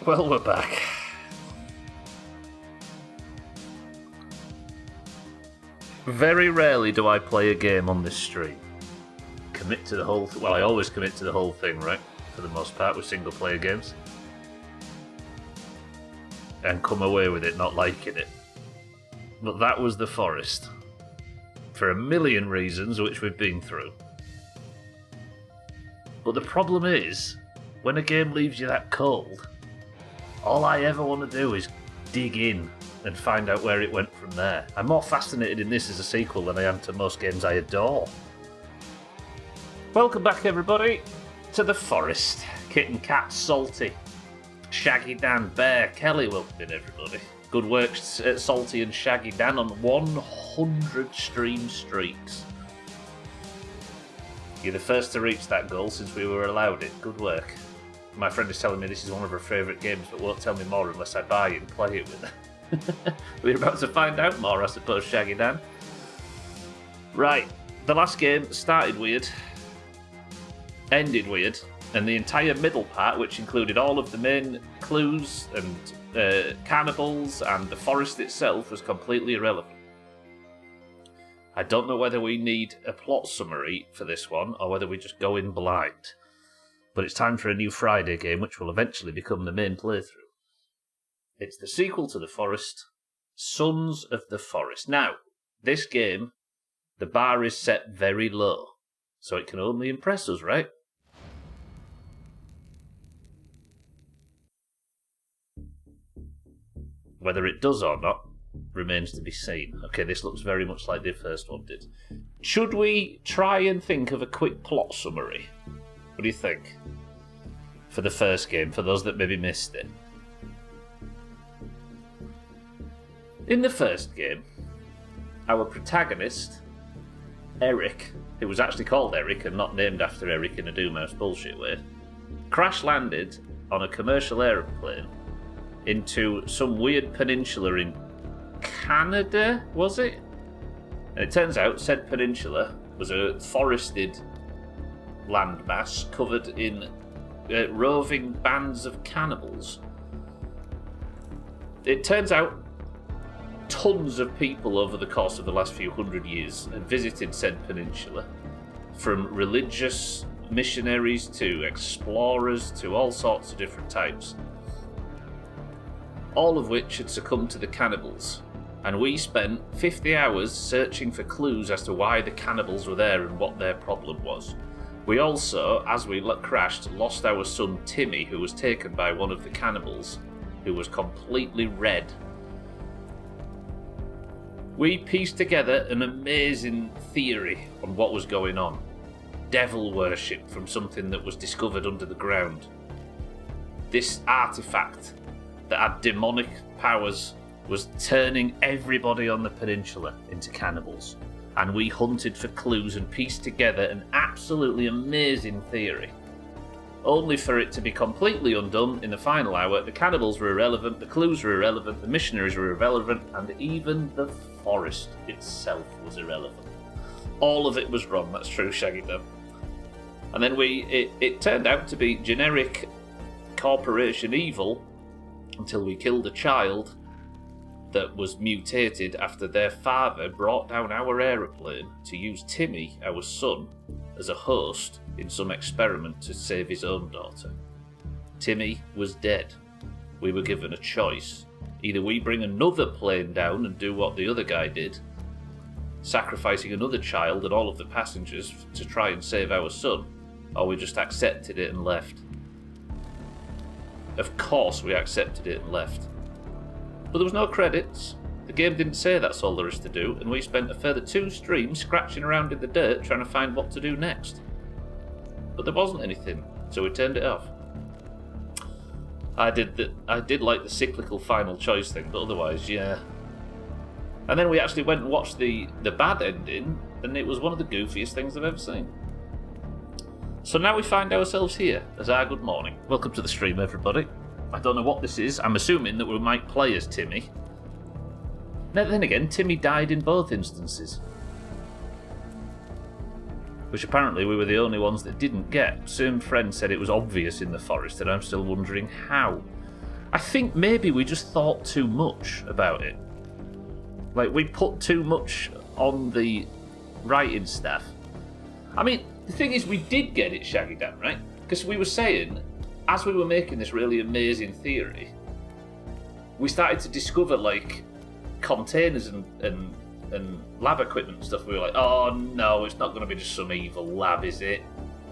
Well, we're back. Very rarely do I play a game on this stream. Commit to the whole well, I always commit to the whole thing, right? For the most part, with single player games. And come away with it not liking it. But that was The Forest. For a million reasons, which we've been through. But the problem is, when a game leaves you that cold, all I ever want to do is dig in and find out where it went from there. I'm more fascinated in this as a sequel than I am to most games I adore. Welcome back, everybody, to The Forest. Kit and Cat, Salty, Shaggy Dan, Bear, Kelly, welcome in, everybody. Good work, Salty and Shaggy Dan, on 100 stream streaks. You're the first to reach that goal since we were allowed it. Good work. My friend is telling me this is one of her favourite games, but won't tell me more unless I buy it and play it with her. We're about to find out more, I suppose, Shaggy Dan. Right, the last game started weird, ended weird, and the entire middle part, which included all of the main clues and cannibals and the forest itself, was completely irrelevant. I don't know whether we need a plot summary for this one, or whether we just go in blind. But it's time for a new Friday game, which will eventually become the main playthrough. It's the sequel to The Forest, Sons of the Forest. Now, this game, the bar is set very low, so it can only impress us, right? Whether it does or not remains to be seen. Okay, this looks very much like the first one did. Should we try and think of a quick plot summary? What do you think? For the first game, for those that maybe missed it. In the first game, our protagonist, Eric, who was actually called Eric and not named after Eric in a Doomhaus bullshit way, crash landed on a commercial aeroplane into some weird peninsula in Canada, was it? And it turns out said peninsula was a forested landmass covered in roving bands of cannibals. It turns out tons of people over the course of the last few hundred years have visited said peninsula, from religious missionaries to explorers to all sorts of different types, all of which had succumbed to the cannibals. And we spent 50 hours searching for clues as to why the cannibals were there and what their problem was. We also, as we crashed, lost our son Timmy, who was taken by one of the cannibals, who was completely red. We pieced together an amazing theory on what was going on. Devil worship from something that was discovered under the ground. This artifact that had demonic powers was turning everybody on the peninsula into cannibals. And we hunted for clues and pieced together an absolutely amazing theory. Only for it to be completely undone in the final hour. The cannibals were irrelevant, the clues were irrelevant, the missionaries were irrelevant, and even the forest itself was irrelevant. All of it was wrong, that's true, Shaggy Dan. And then it turned out to be generic corporation evil until we killed a child that was mutated after their father brought down our aeroplane to use Timmy, our son, as a host in some experiment to save his own daughter. Timmy was dead. We were given a choice. Either we bring another plane down and do what the other guy did, sacrificing another child and all of the passengers to try and save our son, or we just accepted it and left. Of course we accepted it and left. But there was no credits. The game didn't say that's all there is to do, and we spent a further 2 streams scratching around in the dirt trying to find what to do next. But there wasn't anything, so we turned it off. I did like the cyclical final choice thing, but otherwise, yeah. And then we actually went and watched the bad ending, and it was one of the goofiest things I've ever seen. So now we find ourselves here as our good morning. Welcome to the stream, everybody. I don't know what this is. I'm assuming that we might play as Timmy. Now, then again, Timmy died in both instances. Which apparently we were the only ones that didn't get. Some friend said it was obvious in the forest, and I'm still wondering how. I think maybe we just thought too much about it. Like, we put too much on the writing staff. I mean, the thing is, we did get it, Shaggy Dan, right? Because we were saying, as we were making this really amazing theory, we started to discover, like, containers and lab equipment and stuff. We were like, oh no, it's not going to be just some evil lab, is it?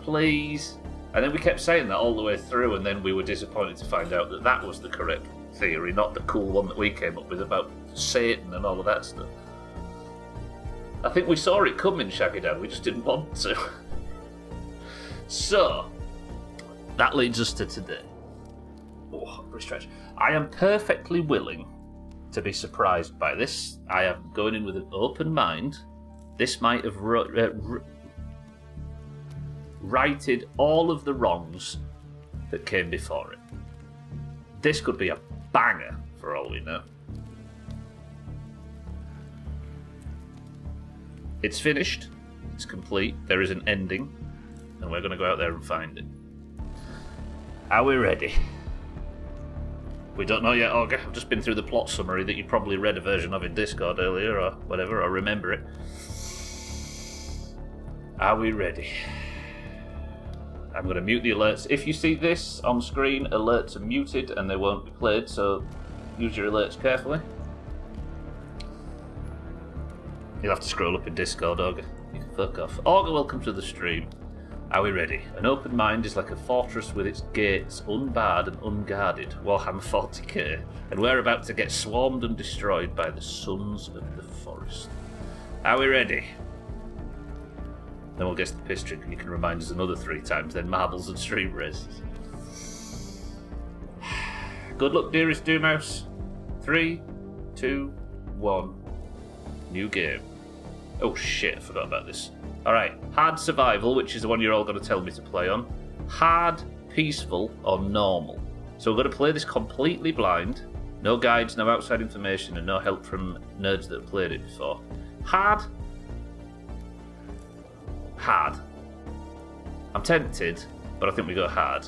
Please. And then we kept saying that all the way through, and then we were disappointed to find out that that was the correct theory, not the cool one that we came up with about Satan and all of that stuff. I think we saw it coming, Shaggy Dan, we just didn't want to. So, that leads us to today. Oh, stretch. I am perfectly willing to be surprised by this. I am going in with an open mind. This might have righted all of the wrongs that came before it. This could be a banger for all we know. It's finished, it's complete, there is an ending, and we're going to go out there and find it. Are we ready? We don't know yet, Olga. I've just been through the plot summary that you probably read a version of in Discord earlier, or whatever, or remember it. Are we ready? I'm going to mute the alerts. If you see this on screen, alerts are muted and they won't be played, so use your alerts carefully. You'll have to scroll up in Discord, Olga. You can fuck off. Olga, welcome to the stream. Are we ready? An open mind is like a fortress with its gates unbarred and unguarded. Warhammer 40k. And we're about to get swarmed and destroyed by the sons of the forest. Are we ready? Then we'll guess the piss trick and you can remind us another 3 times, then marbles and stream races. Good luck, dearest Doomhaus. 3, 2, 1. New game. Oh shit, I forgot about this. Alright, hard survival, which is the one you're all going to tell me to play on. Hard, peaceful, or normal. So we're going to play this completely blind. No guides, no outside information, and no help from nerds that have played it before. Hard. Hard. I'm tempted, but I think we go hard.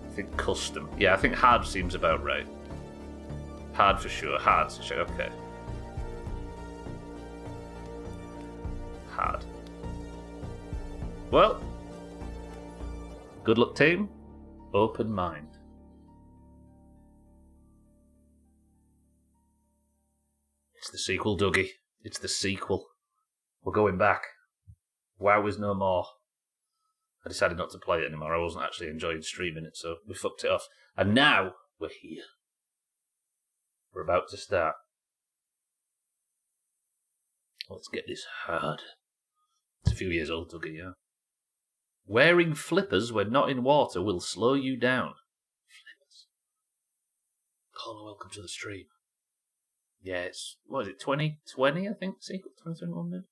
I think custom. Yeah, I think hard seems about right. Hard for sure. Hard. Okay. Hard. Well, good luck, team. Open mind. It's the sequel, Dougie. It's the sequel. We're going back. WoW is no more. I decided not to play it anymore. I wasn't actually enjoying streaming it, so we fucked it off. And now we're here. We're about to start. Let's get this hard. It's a few years old, Dougie, yeah. Wearing flippers when not in water will slow you down. Flippers. Caller, welcome to the stream. Yeah, it's, what is it, 2020, I think? Sequel 2021 did?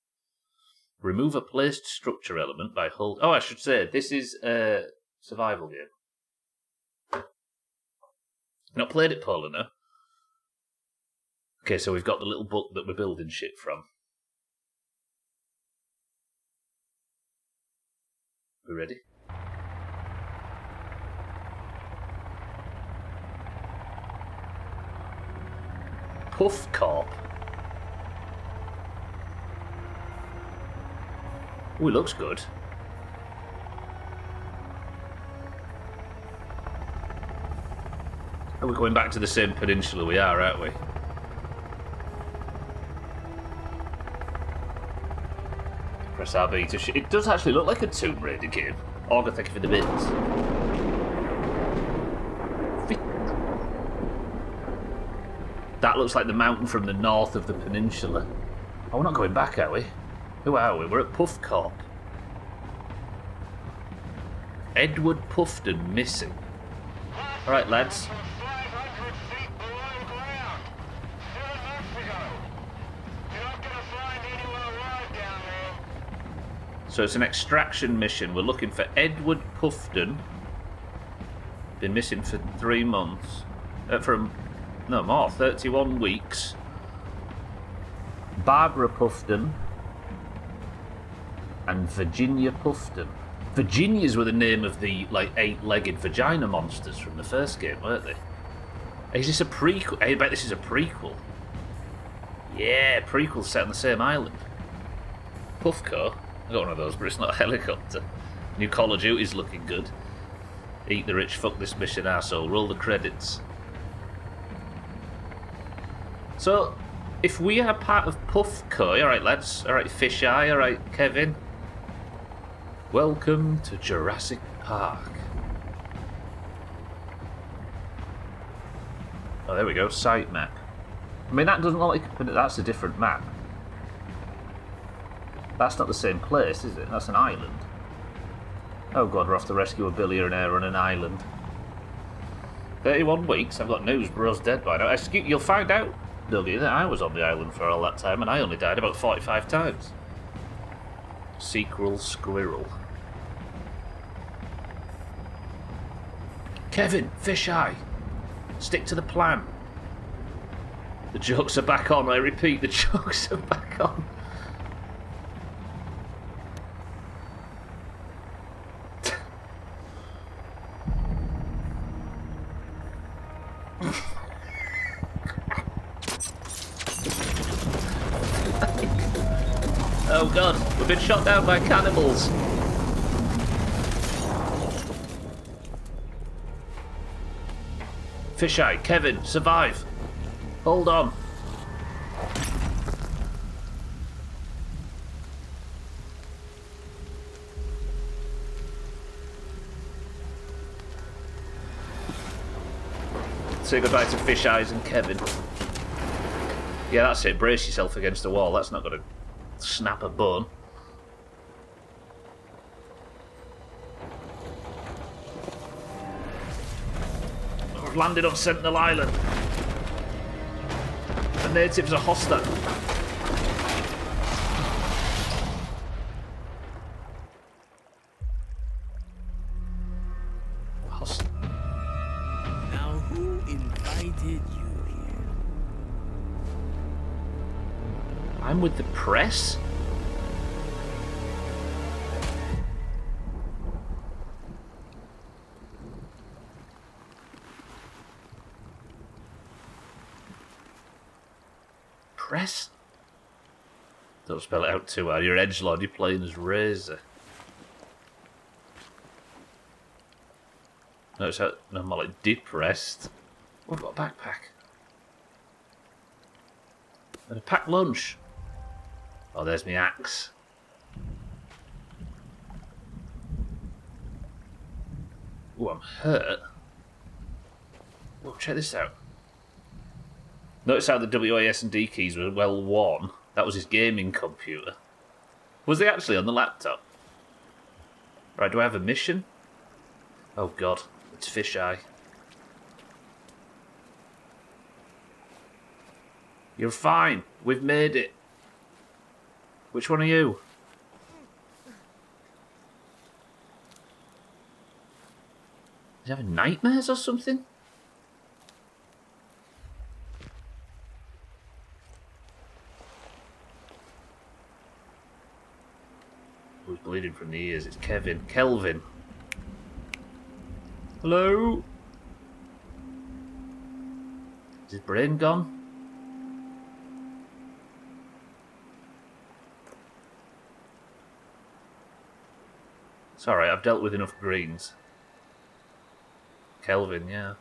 Remove a placed structure element by hold... Oh, I should say, this is a survival game. Not played it, Paula, no? Okay, so we've got the little book that we're building shit from. We ready? Puff Corp. Oh, it looks good. Are we going back to the same peninsula we are, aren't we? Press RB to it does actually look like a Tomb Raider game. Olga, thank you for the bits. That looks like the mountain from the north of the peninsula. Oh, we're not going back, are we? Who are we? We're at Puff Corp. Edward Puffton missing. Alright, lads. So it's an extraction mission. We're looking for Edward Puffton. Been missing for 3 months. No more, 31 weeks. Barbara Puffton and Virginia Puffton. Virginias were the name of the like 8-legged vagina monsters from the first game, weren't they? Is this a prequel? I bet this is a prequel. Yeah, prequel set on the same island. Puffco. I got one of those, but it's not a helicopter. New Call of Duty's looking good. Eat the rich, fuck this mission arsehole. Roll the credits. So, if we are part of Puffco, alright lads, alright Fisheye, alright Kevin. Welcome to Jurassic Park. Oh, there we go, site map. I mean, that doesn't look like... But that's a different map. That's not the same place, is it? That's an island. Oh god, we're off to rescue a billionaire on an island. 31 weeks? I've got news, bro's dead by now. You'll find out, Dougie, that I was on the island for all that time and I only died about 45 times. Sequel squirrel. Kevin, Fisheye! Stick to the plan. The jokes are back on, I repeat, the jokes are back on. Oh god, we've been shot down by cannibals. Fisheye, Kevin, survive. Hold on. Say goodbye to Fisheyes and Kevin. Yeah, that's it. Brace yourself against the wall. That's not going to snap a bone. We've landed on Sentinel Island. The natives are hostile. Now, who invited you here? I'm with the press? Press? Don't spell it out too hard. You're edgelord, you're playing as Razor. No, it's out, no, more like depressed. What about a backpack? And a packed lunch. Oh, there's my axe. Oh, I'm hurt. Well, check this out. Notice how the WAS and D keys were well worn. That was his gaming computer. Was they actually on the laptop? Right, do I have a mission? Oh god, it's Fisheye. You're fine. We've made it. Which one are you? Is he having nightmares or something? Who's bleeding from the ears? It's Kevin. Kelvin. Hello? Is his brain gone? It's alright, I've dealt with enough greens. Kelvin, yeah.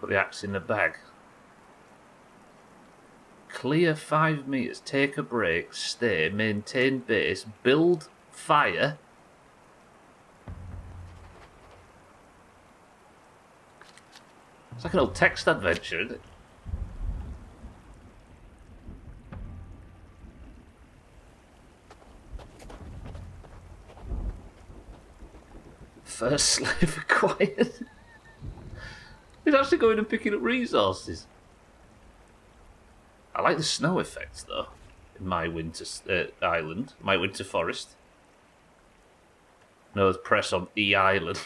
Put the axe in the bag. Clear 5 meters, take a break, stay, maintain base, build fire. It's like an old text adventure, isn't it? First slave acquired. He's actually going and picking up resources. I like the snow effects though in my winter island, my winter forest. No, press on E Island.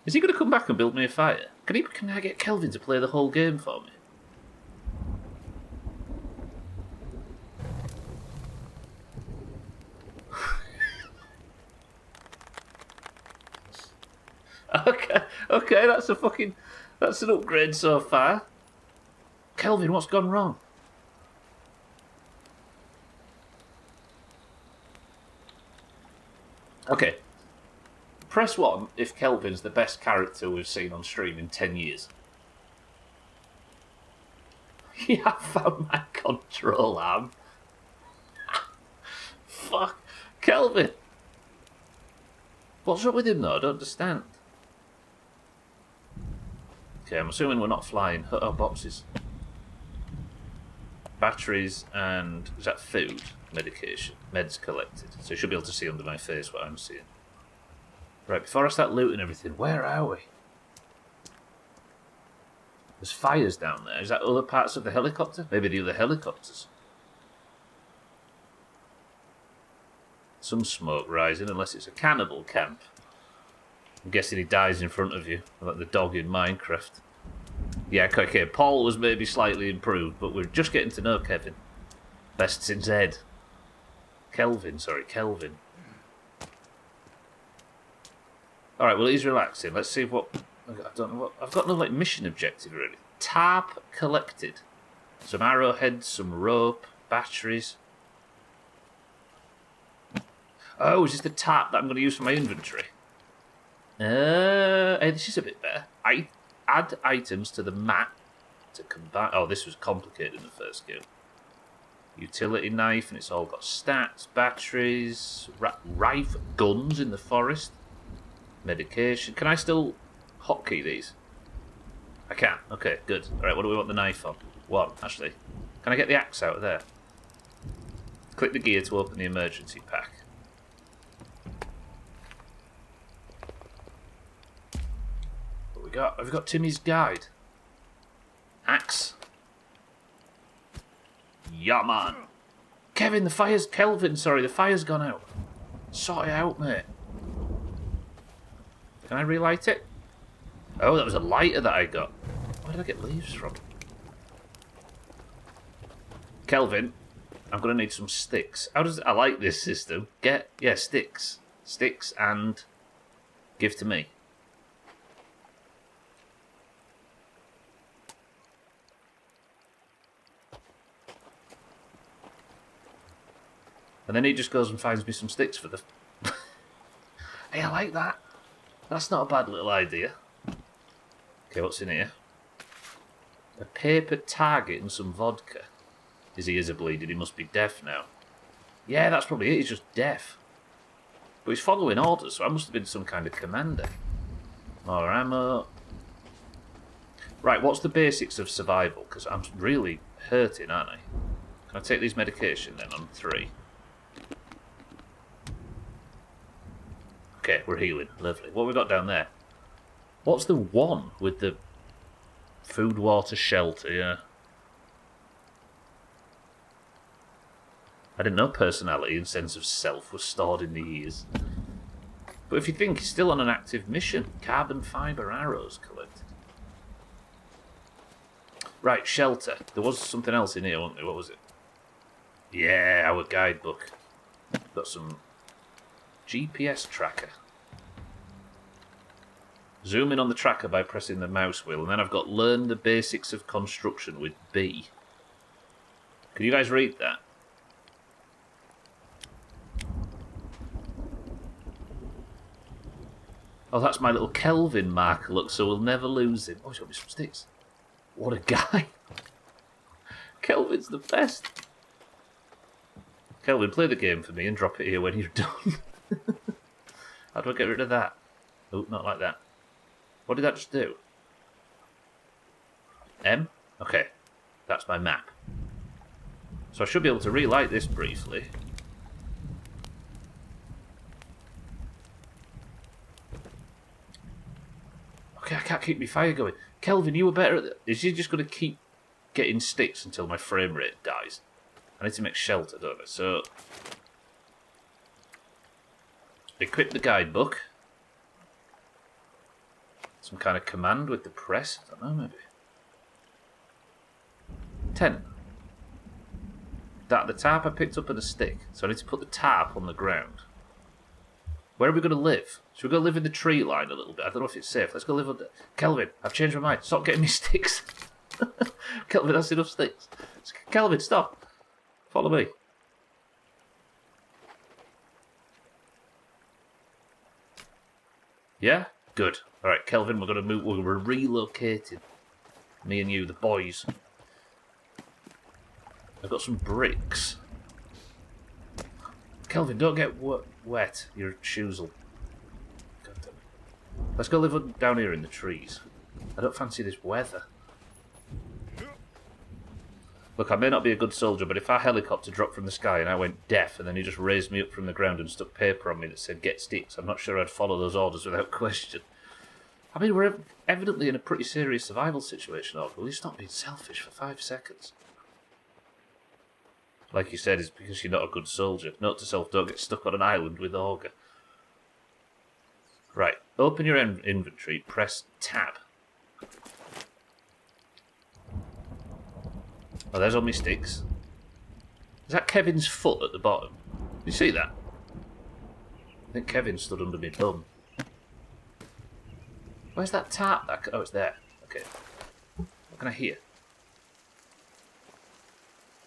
Is he going to come back and build me a fire? Can I get Kelvin to play the whole game for me? Okay, that's an upgrade so far. Kelvin, what's gone wrong? Okay. Press 1 if Kelvin's the best character we've seen on stream in 10 years. Yeah, I found my control arm. Fuck. Kelvin. What's up with him though? I don't understand. Okay, I'm assuming we're not flying. Oh, boxes. Batteries and... is that food? Medication. Meds collected. So you should be able to see under my face what I'm seeing. Right, before I start looting everything, where are we? There's fires down there. Is that other parts of the helicopter? Maybe the other helicopters. Some smoke rising, unless it's a cannibal camp. I'm guessing he dies in front of you, like the dog in Minecraft. Yeah, okay, Paul was maybe slightly improved, but we're just getting to know Kevin. Best since Ed. Kelvin. Alright, well, he's relaxing. Let's see what... I don't know what... I've got no, like, mission objective, really. Tarp collected. Some arrowheads, some rope, batteries. Oh, is this the tarp that I'm going to use for my inventory? Hey, this is a bit better. I add items to the map to combine... Oh, this was complicated in the first game. Utility knife, and it's all got stats, batteries, rifle, guns in the forest, medication. Can I still hotkey these? I can. Okay, good. Alright, what do we want the knife on? 1, actually. Can I get the axe out of there? Click the gear to open the emergency pack. What we got? Have we got Timmy's guide? Axe. Yeah, man. Kelvin, the fire's gone out. Sort it out, mate. Can I relight it? Oh, that was a lighter that I got. Where did I get leaves from? Kelvin, I'm going to need some sticks. I like this system. Sticks. Sticks and give to me. And then he just goes and finds me some sticks for the... Hey, I like that. That's not a bad little idea. Okay, what's in here? A paper target and some vodka. His ears are bleeding, he must be deaf now. Yeah, that's probably it, he's just deaf. But he's following orders, so I must have been some kind of commander. More ammo. Right, what's the basics of survival? Because I'm really hurting, aren't I? Can I take these medication then on 3? Okay, we're healing. Lovely. What have we got down there? What's the 1 with the food, water, shelter? Yeah. I didn't know personality and sense of self was stored in the ears. But if you think he's still on an active mission, carbon fibre arrows collected. Right, shelter. There was something else in here, wasn't there? What was it? Yeah, our guidebook. Got some... GPS tracker. Zoom in on the tracker by pressing the mouse wheel, and then I've got learn the basics of construction with B. Can you guys read that? Oh, that's my little Kelvin marker, look, so we'll never lose him. Oh, he's got me some sticks. What a guy. Kelvin's the best. Kelvin, play the game for me and drop it here when you're done. How do I get rid of that? Oh, not like that. What did that just do? M? Okay. That's my map. So I should be able to relight this briefly. Okay, I can't keep my fire going. Kelvin, you were better at that. Is he just going to keep getting sticks until my frame rate dies? I need to make shelter, don't I? So... equip the guidebook. Some kind of command with the press? I don't know, maybe. 10. That the tarp I picked up in a stick, so I need to put the tarp on the ground. Where are we going to live? Should we go live in the tree line a little bit? I don't know if it's safe. Let's go live under... Kelvin, I've changed my mind. Stop getting me sticks. Kelvin, that's enough sticks. Kelvin, stop. Follow me. Yeah? Good. Alright, Kelvin, we're going to move... We're relocating. Me and you, the boys. I've got some bricks. Kelvin, don't get wet. Your shoes will... Let's go live down here in the trees. I don't fancy this weather. Look, I may not be a good soldier, but if our helicopter dropped from the sky and I went deaf and then he just raised me up from the ground and stuck paper on me that said get sticks, I'm not sure I'd follow those orders without question. I mean, we're evidently in a pretty serious survival situation, Org. Will you stop being selfish for 5 seconds? Like you said, it's because you're not a good soldier. Note to self, don't get stuck on an island with Auger. Right, open your inventory, press tab. Oh, there's all my sticks. Is that Kevin's foot at the bottom? You see that? I think Kevin stood under my bum. Where's that tarp? Oh, it's there. Okay. What can I hear?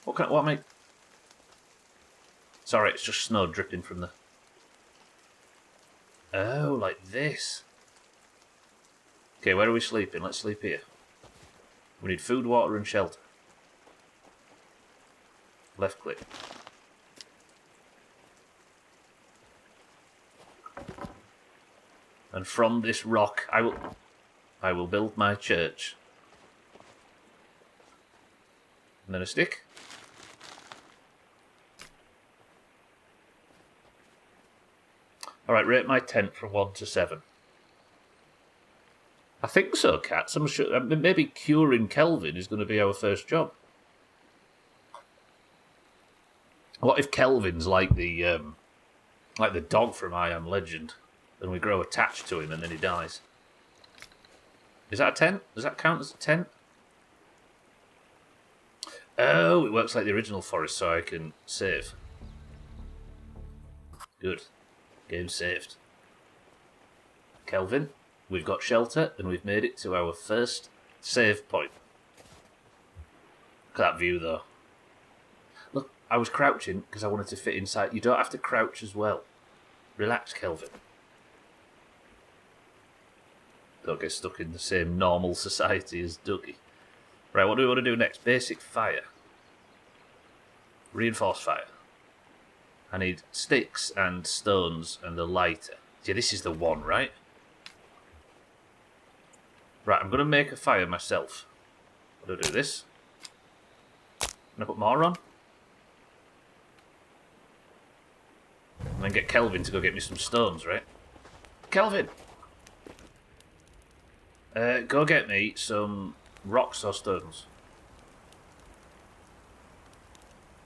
What am I... Sorry, it's just snow dripping from the... Oh, like this. Okay, where are we sleeping? Let's sleep here. We need food, water and shelter. Left click. And from this rock I will build my church. And then a stick. Alright, rate my tent from 1 to 7. I think so, cats. I'm sure. Maybe curing Kelvin is going to be our first job. What if Kelvin's like the dog from I Am Legend, and we grow attached to him and then he dies? Is that a tent? Does that count as a tent? Oh, it works like the original forest, so I can save. Good. Game saved. Kelvin, we've got shelter, and we've made it to our first save point. Look at that view, though. Look, I was crouching because I wanted to fit inside. You don't have to crouch as well. Relax, Kelvin. Don't get stuck in the same normal society as Dougie. Right, what do we want to do next? Basic fire. Reinforced fire. I need sticks and stones and a lighter. Yeah, this is the one, right? Right, I'm going to make a fire myself. What do I do? This? Can I put more on? And then get Kelvin to go get me some stones, right? Kelvin! Go get me some rocks or stones.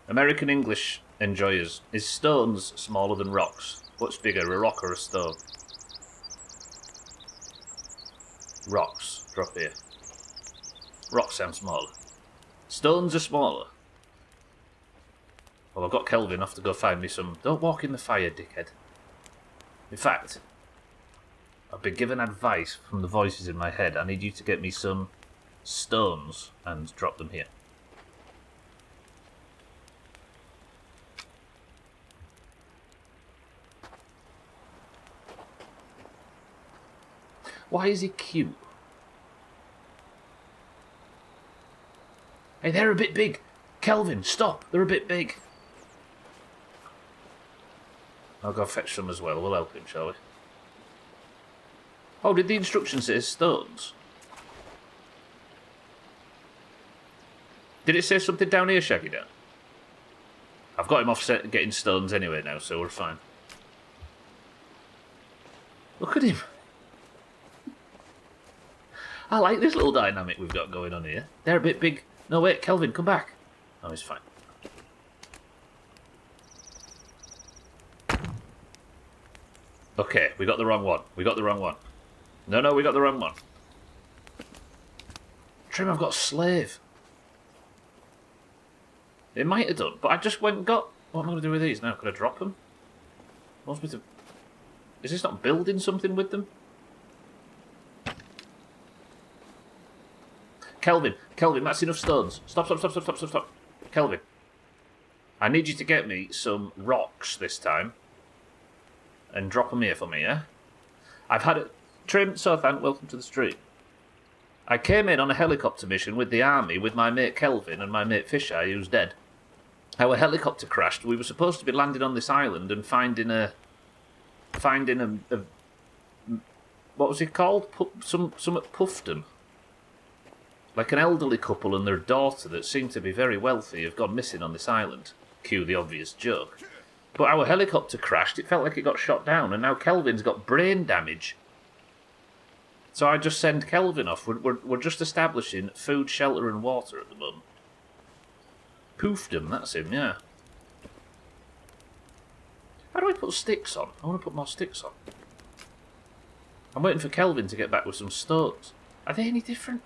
American English enjoyers. Is stones smaller than rocks? What's bigger, a rock or a stone? Rocks. Drop here. Rocks sound smaller. Stones are smaller. Well, I've got Kelvin off to go find me some... Don't walk in the fire, dickhead. In fact, I've been given advice from the voices in my head. I need you to get me some stones and drop them here. Why is he cute? Hey, they're a bit big. Kelvin, stop. They're a bit big. I'll go fetch some as well. We'll help him, shall we? Oh, did the instructions say stones? Did it say something down here, Shaggy Dan? I've got him offset getting stones anyway now, so we're fine. Look at him. I like this little dynamic we've got going on here. They're a bit big. No, wait, Kelvin, come back. Oh, he's fine. Okay, we got the wrong one. We got the wrong one. No, no, we got the wrong one. Trim, I've got a slave. It might have done, but I just went and got... What am I going to do with these now? Could I drop them? Wants me to... Is this not building something with them? Kelvin, that's enough stones. Stop. Kelvin, I need you to get me some rocks this time. And drop them here for me, yeah? I've had it... Trim, Sothan, welcome to the stream. I came in on a helicopter mission with the army with my mate Kelvin and my mate Fisheye, who's dead. Our helicopter crashed. We were supposed to be landing on this island and finding a what was it called? Some Puffton. Like an elderly couple and their daughter that seemed to be very wealthy have gone missing on this island. Cue the obvious joke. But our helicopter crashed. It felt like it got shot down, and now Kelvin's got brain damage. So I just send Kelvin off. We're just establishing food, shelter, and water at the moment. Poofdom, that's him, yeah. How do I put sticks on? I want to put more sticks on. I'm waiting for Kelvin to get back with some stones. Are they any different?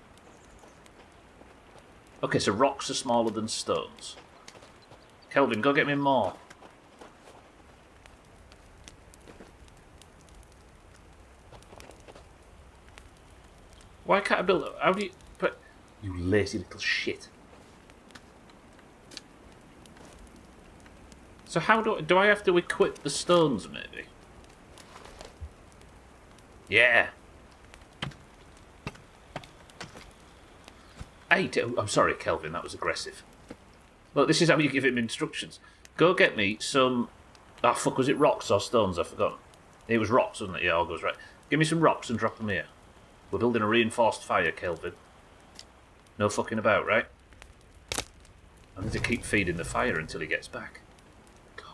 Okay, so rocks are smaller than stones. Kelvin, go get me more. Why can't I build it? How do you... You lazy little shit. So how do I have to equip the stones, maybe? Yeah. I'm sorry, Kelvin, that was aggressive. Look, this is how you give him instructions. Go get me some... Ah, fuck, was it rocks or stones? I've forgotten. It was rocks, wasn't it? Yeah, all goes right. Give me some rocks and drop them here. We're building a reinforced fire, Kelvin. No fucking about, right? I need to keep feeding the fire until he gets back. Go.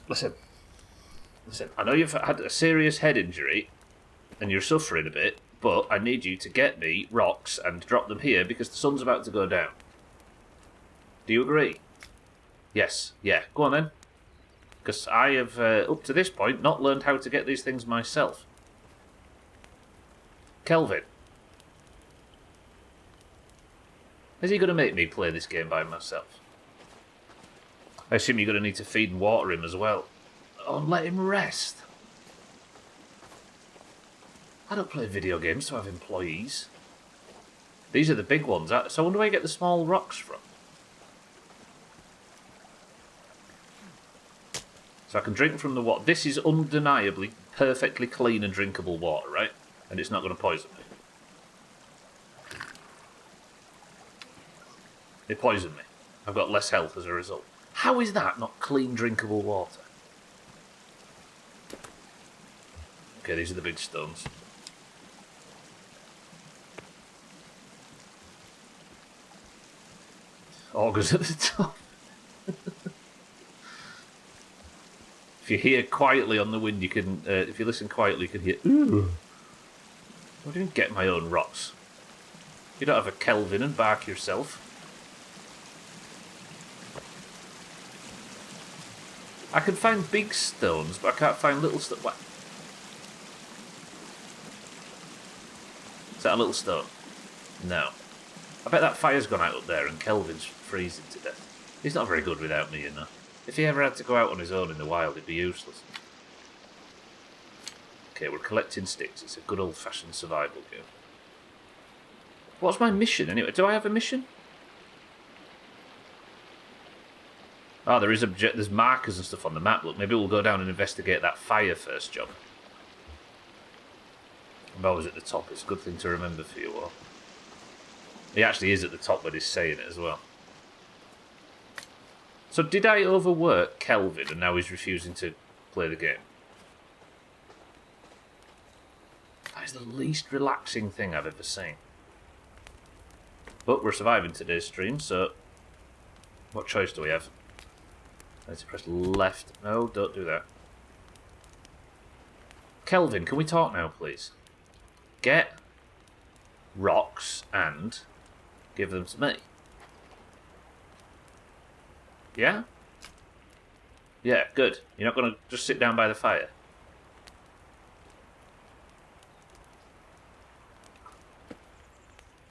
Listen, I know you've had a serious head injury and you're suffering a bit, but I need you to get me rocks and drop them here because the sun's about to go down. Do you agree? Yes. Yeah. Go on then. Because I have, up to this point, not learned how to get these things myself. Kelvin. Is he going to make me play this game by myself? I assume you're going to need to feed and water him as well. Oh, let him rest. I don't play video games to have employees. These are the big ones. So where do I get the small rocks from? So I can drink from the water. This is undeniably perfectly clean and drinkable water, right? And it's not going to poison me. It poisoned me. I've got less health as a result. How is that not clean, drinkable water? Okay, these are the big stones. Augers at the top. If you hear quietly on the wind, you can. If you listen quietly, you can hear. Ooh. I didn't get my own rocks. You don't have a Kelvin and bark yourself. I can find big stones, but I can't find little stuff. What? Is that a little stone? No. I bet that fire's gone out up there and Kelvin's freezing to death. He's not very good without me, you know. If he ever had to go out on his own in the wild, it'd be useless. Okay, we're collecting sticks. It's a good old-fashioned survival game. What's my mission, anyway? Do I have a mission? Oh, there is there's markers and stuff on the map. Look, maybe we'll go down and investigate that fire first, job. I'm always at the top. It's a good thing to remember for you all. He actually is at the top when he's saying it as well. So did I overwork Kelvin and now he's refusing to play the game? That is the least relaxing thing I've ever seen. But we're surviving today's stream, so what choice do we have? I need to press left. No, don't do that. Kelvin, can we talk now, please? get rocks and give them to me. Yeah? Yeah, good. You're not going to just sit down by the fire.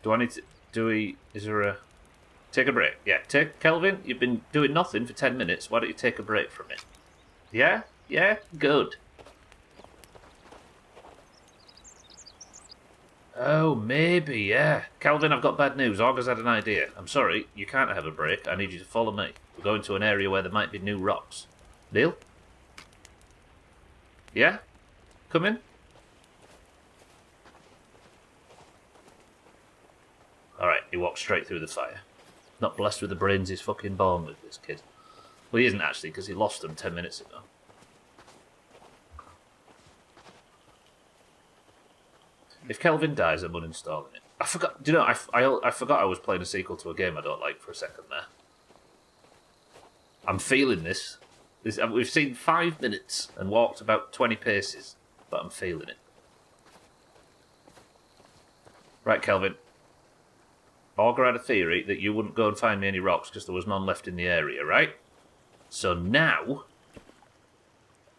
Do I need to... Is there a... Take a break. Yeah, Kelvin, you've been doing nothing for 10 minutes. Why don't you take a break from it? Yeah? Yeah? Good. Oh, maybe, yeah. Calvin, I've got bad news. Augur's had an idea. I'm sorry, you can't have a break. I need you to follow me. We're going to an area where there might be new rocks. Deal? Yeah? Come in? Alright, he walks straight through the fire. Not blessed with the brains he's fucking born with, this kid. Well, he isn't actually, because he lost them 10 minutes ago. If Kelvin dies, I'm uninstalling it. I forgot. Do you know? I forgot I was playing a sequel to a game I don't like for a second there. I'm feeling this. We've seen 5 minutes and walked about 20 paces, but I'm feeling it. Right, Kelvin. Augur had a theory that you wouldn't go and find me any rocks because there was none left in the area, right? So now,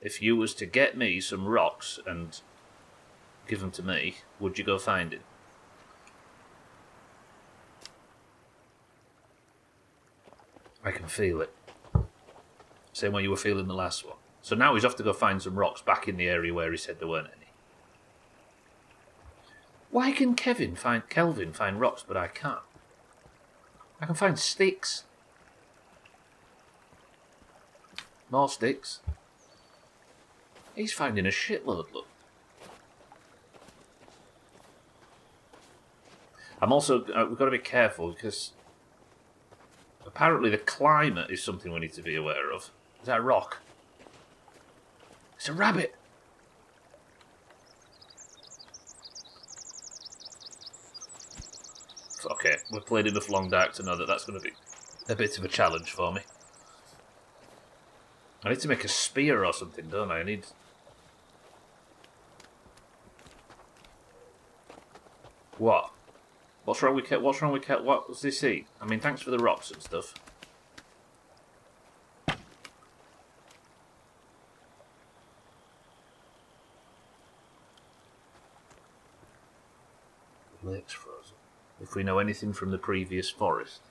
if you was to get me some rocks and give them to me, would you go find it? I can feel it. Same way you were feeling the last one. So now he's off to go find some rocks back in the area where he said there weren't any. Why can Kelvin find rocks, but I can't? I can find sticks. More sticks. He's finding a shitload, look. I'm also... we've got to be careful because apparently the climate is something we need to be aware of. Is that a rock? It's a rabbit. Okay, we've played enough Long Dark to know that that's going to be a bit of a challenge for me. I need to make a spear or something, don't I? I need... What? What's wrong with Cat? What's wrong with Cat? What does this eat? I mean, thanks for the rocks and stuff. The lake's frozen. If we know anything from the previous forest,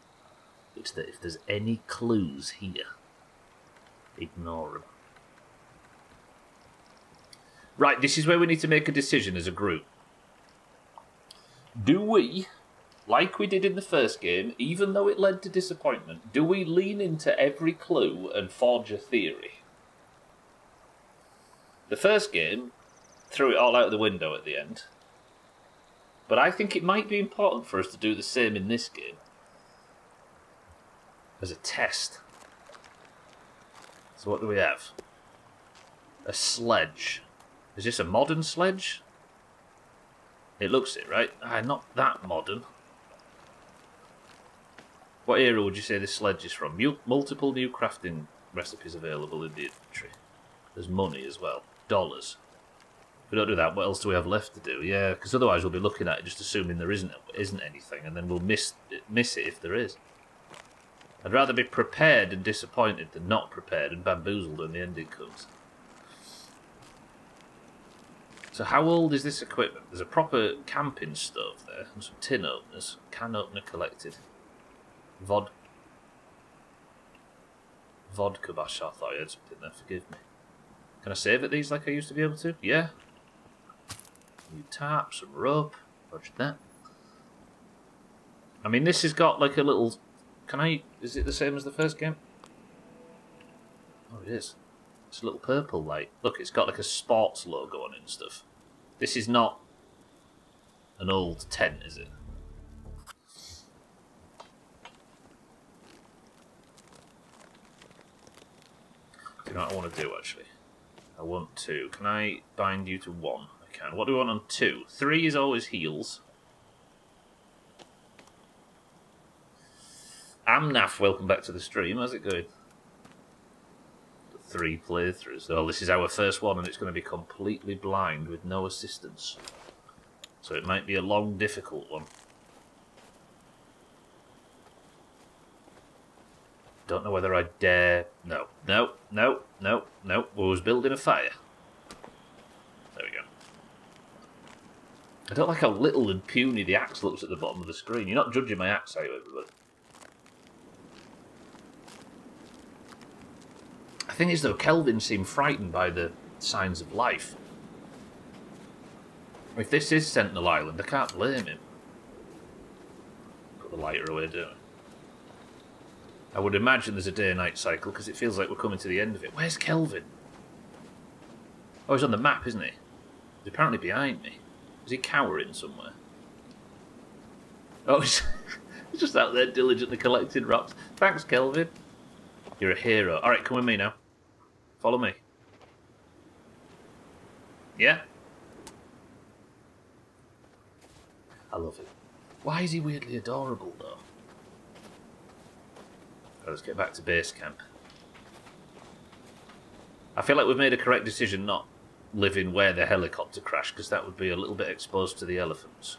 it's that if there's any clues here, ignore them. Right, this is where we need to make a decision as a group. Do we, like we did in the first game, even though it led to disappointment, do we lean into every clue and forge a theory? The first game threw it all out of the window at the end. But I think it might be important for us to do the same in this game. As a test. So what do we have? A sledge. Is this a modern sledge? It looks it, right? Not that modern. What era would you say this sledge is from? Multiple new crafting recipes available in the inventory. There's money as well. Dollars. If we don't do that, what else do we have left to do? Yeah, because otherwise we'll be looking at it just assuming there isn't anything, and then we'll miss it if there is. I'd rather be prepared and disappointed than not prepared and bamboozled when the ending comes. So how old is this equipment? There's a proper camping stove there, and some tin openers. Can opener collected. Vodka bash, I thought I had something there, forgive me. Can I save at these like I used to be able to? Yeah. New tarp, some rope. Roger that. I mean, this has got like a little... Is it the same as the first game? Oh, it is. It's a little purple light. Look, it's got like a sports logo on it and stuff. This is not an old tent, is it? Do you know what I want to do, actually? I want to... Can I bind you to 1? I can. What do we want on 2? 3 is always heals. Amnaf, welcome back to the stream. How's it going? 3 playthroughs. Oh, this is our first one, and it's going to be completely blind with no assistance. So it might be a long, difficult one. Don't know whether I dare... No. No. We was building a fire. There we go. I don't like how little and puny the axe looks at the bottom of the screen. You're not judging my axe, are you, everybody? The thing is, though, Kelvin seemed frightened by the signs of life. If this is Sentinel Island, I can't blame him. Put the lighter away, don't I? I would imagine there's a day-night cycle, because it feels like we're coming to the end of it. Where's Kelvin? Oh, he's on the map, isn't he? He's apparently behind me. Is he cowering somewhere? Oh, he's just out there diligently collecting rocks. Thanks, Kelvin. You're a hero. Alright, come with me now. Follow me. Yeah? I love it. Why is he weirdly adorable, though? Let's get back to base camp. I feel like we've made a correct decision not living where the helicopter crashed, because that would be a little bit exposed to the elephants.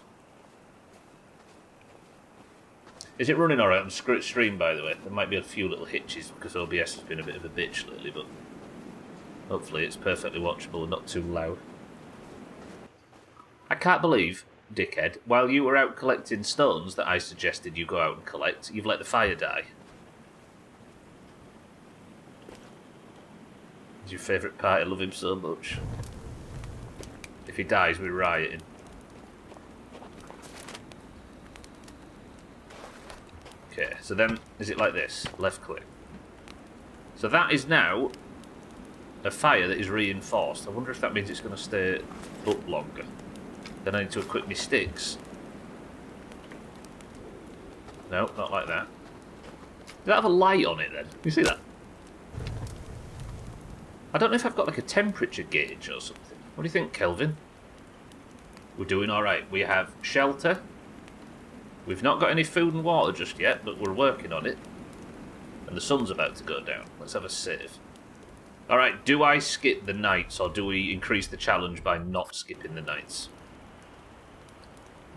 Is it running alright on stream, by the way? There might be a few little hitches, because OBS has been a bit of a bitch lately, but hopefully it's perfectly watchable and not too loud. I can't believe, dickhead, while you were out collecting stones that I suggested you go out and collect, you've let the fire die. It's your favourite part, I love him so much. If he dies, we're rioting. Okay, so then, is it like this? Left click. So that is now a fire that is reinforced. I wonder if that means it's going to stay up longer. Then I need to equip my sticks. No, not like that. Does that have a light on it then? You see that? I don't know if I've got like a temperature gauge or something. What do you think, Kelvin? We're doing alright. We have shelter. We've not got any food and water just yet, but we're working on it. And the sun's about to go down. Let's have a save. Alright, do I skip the nights, or do we increase the challenge by not skipping the nights?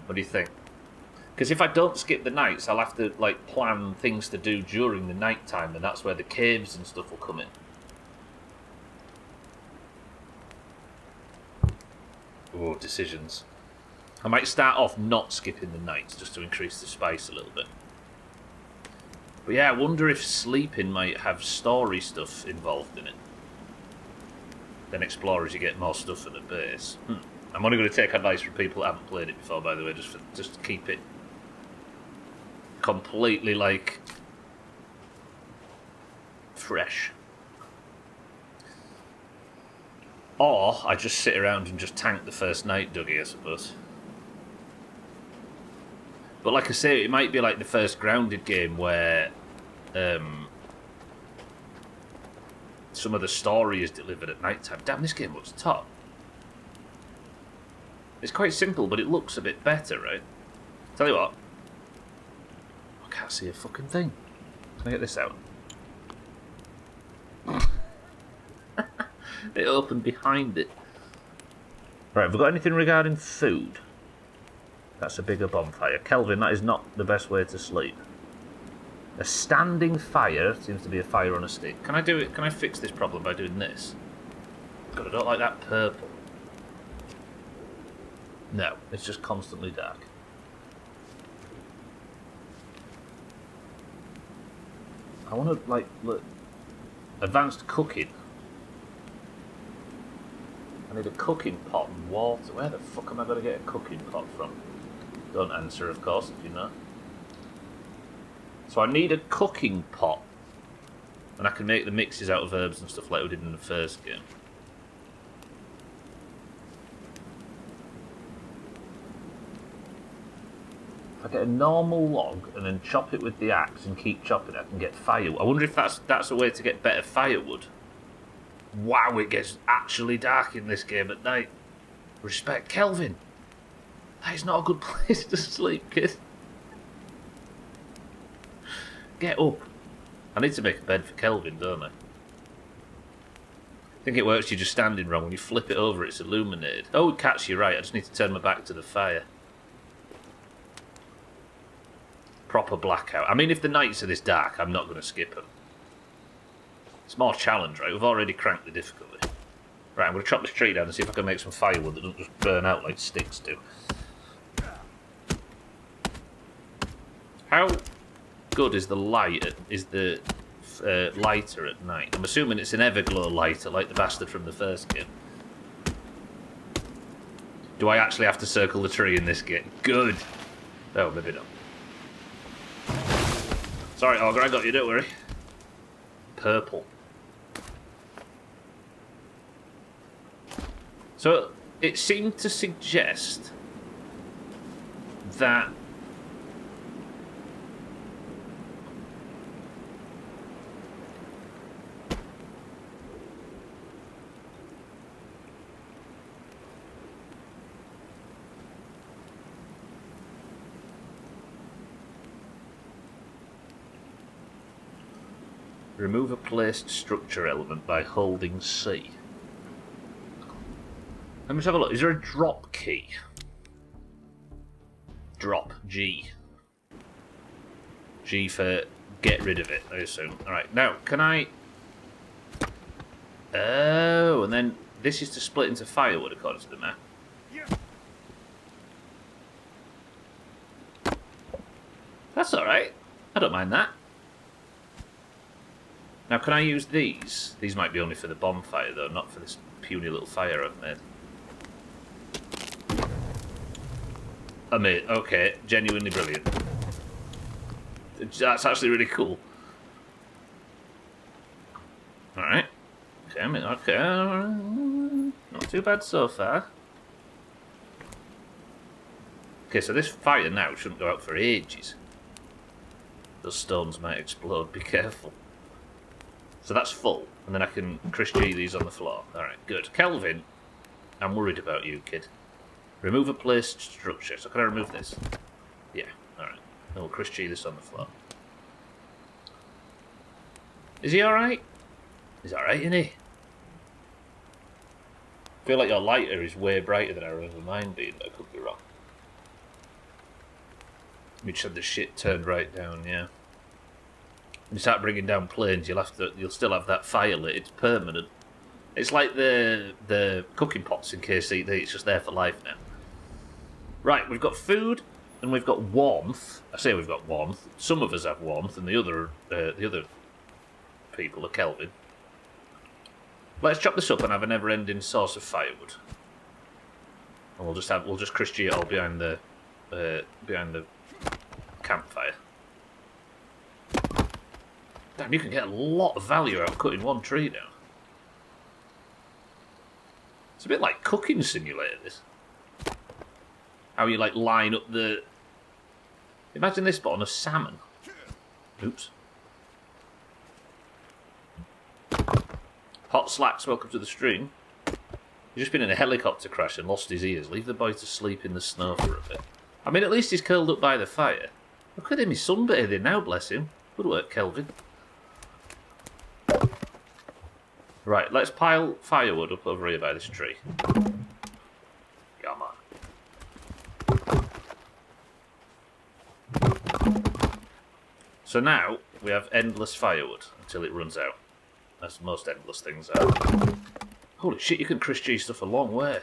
What do you think? Because if I don't skip the nights, I'll have to like plan things to do during the night time, and that's where the caves and stuff will come in. Oh, decisions. I might start off not skipping the nights just to increase the spice a little bit. But yeah, I wonder if sleeping might have story stuff involved in it. Then explorers, you get more stuff at the base. I'm only going to take advice from people that haven't played it before, by the way, just to keep it completely, like, fresh. Or I just sit around and just tank the first night, Dougie, I suppose. But like I say, it might be like the first grounded game where some of the story is delivered at night time. Damn, this game looks top. It's quite simple, but it looks a bit better, right? Tell you what. I can't see a fucking thing. Can I get this out? It opened behind it. Right, have we got anything regarding food? That's a bigger bonfire. Kelvin, that is not the best way to sleep. A standing fire seems to be a fire on a stick. Can I do it? Can I fix this problem by doing this? God, I don't like that purple. No, it's just constantly dark. I want to, like, look. Advanced cooking. I need a cooking pot and water. Where the fuck am I going to get a cooking pot from? Don't answer, of course, if you know. So I need a cooking pot. And I can make the mixes out of herbs and stuff like we did in the first game. If I get a normal log and then chop it with the axe and keep chopping it, I can get firewood. I wonder if that's a way to get better firewood. Wow, it gets actually dark in this game at night. Respect, Kelvin. That is not a good place to sleep, kid. Get up. I need to make a bed for Kelvin, don't I? think it works, you're just standing wrong. When you flip it over, it's illuminated. Oh, Cats, you're right. I just need to turn my back to the fire. Proper blackout. I mean, if the nights are this dark, I'm not going to skip them. It's more challenge, right? We've already cranked the difficulty. Right, I'm going to chop this tree down and see if I can make some firewood that doesn't just burn out like sticks do. How good is the light? Is the lighter at night? I'm assuming it's an Everglow lighter, like the bastard from the first game. Do I actually have to circle the tree in this game? Good. Oh, maybe not. Sorry, Ogre, I got you. Don't worry. Purple. So it seemed to suggest that remove a placed structure element by holding C. Let me just have a look. Is there a drop key? Drop. G. G for get rid of it, I assume. Alright, now, can I... Oh, and then this is to split into firewood, according to the map. That's alright. I don't mind that. Now, can I use these? These might be only for the bonfire, though, not for this puny little fire I've made. Okay, genuinely brilliant. That's actually really cool. Alright. Okay, not too bad so far. Okay, so this fire now shouldn't go out for ages. Those stones might explode, be careful. So that's full, and then I can Chris G these on the floor. Alright, good. Kelvin, I'm worried about you, kid. Remove a placed structure. So can I remove this? Yeah, alright. Then we'll Chris G this on the floor. Is he alright? He's alright, isn't he? I feel like your lighter is way brighter than I remember mine being, but I could be wrong. We just had the shit turned right down, yeah. When you start bringing down planes, you'll still have that fire lit. It's permanent. It's like the cooking pots in KCD. It's just there for life now. Right, we've got food and we've got warmth. I say we've got warmth. Some of us have warmth, and the other people are Kelvin. Let's chop this up and have a never-ending source of firewood. And we'll just Chris G it all behind the campfire. Damn, you can get a lot of value out of cutting one tree down. It's a bit like Cooking Simulator, this. How you, like, line up the... Imagine this, but on a salmon. Oops. Hot Slacks, welcome to the stream. He's just been in a helicopter crash and lost his ears. Leave the boy to sleep in the snow for a bit. I mean, at least he's curled up by the fire. Look at him, he's sunbathing now, bless him. Good work, Kelvin. Right, let's pile firewood up over here by this tree. Come on. So now we have endless firewood until it runs out. As most endless things are. Holy shit, you can Chris G stuff a long way.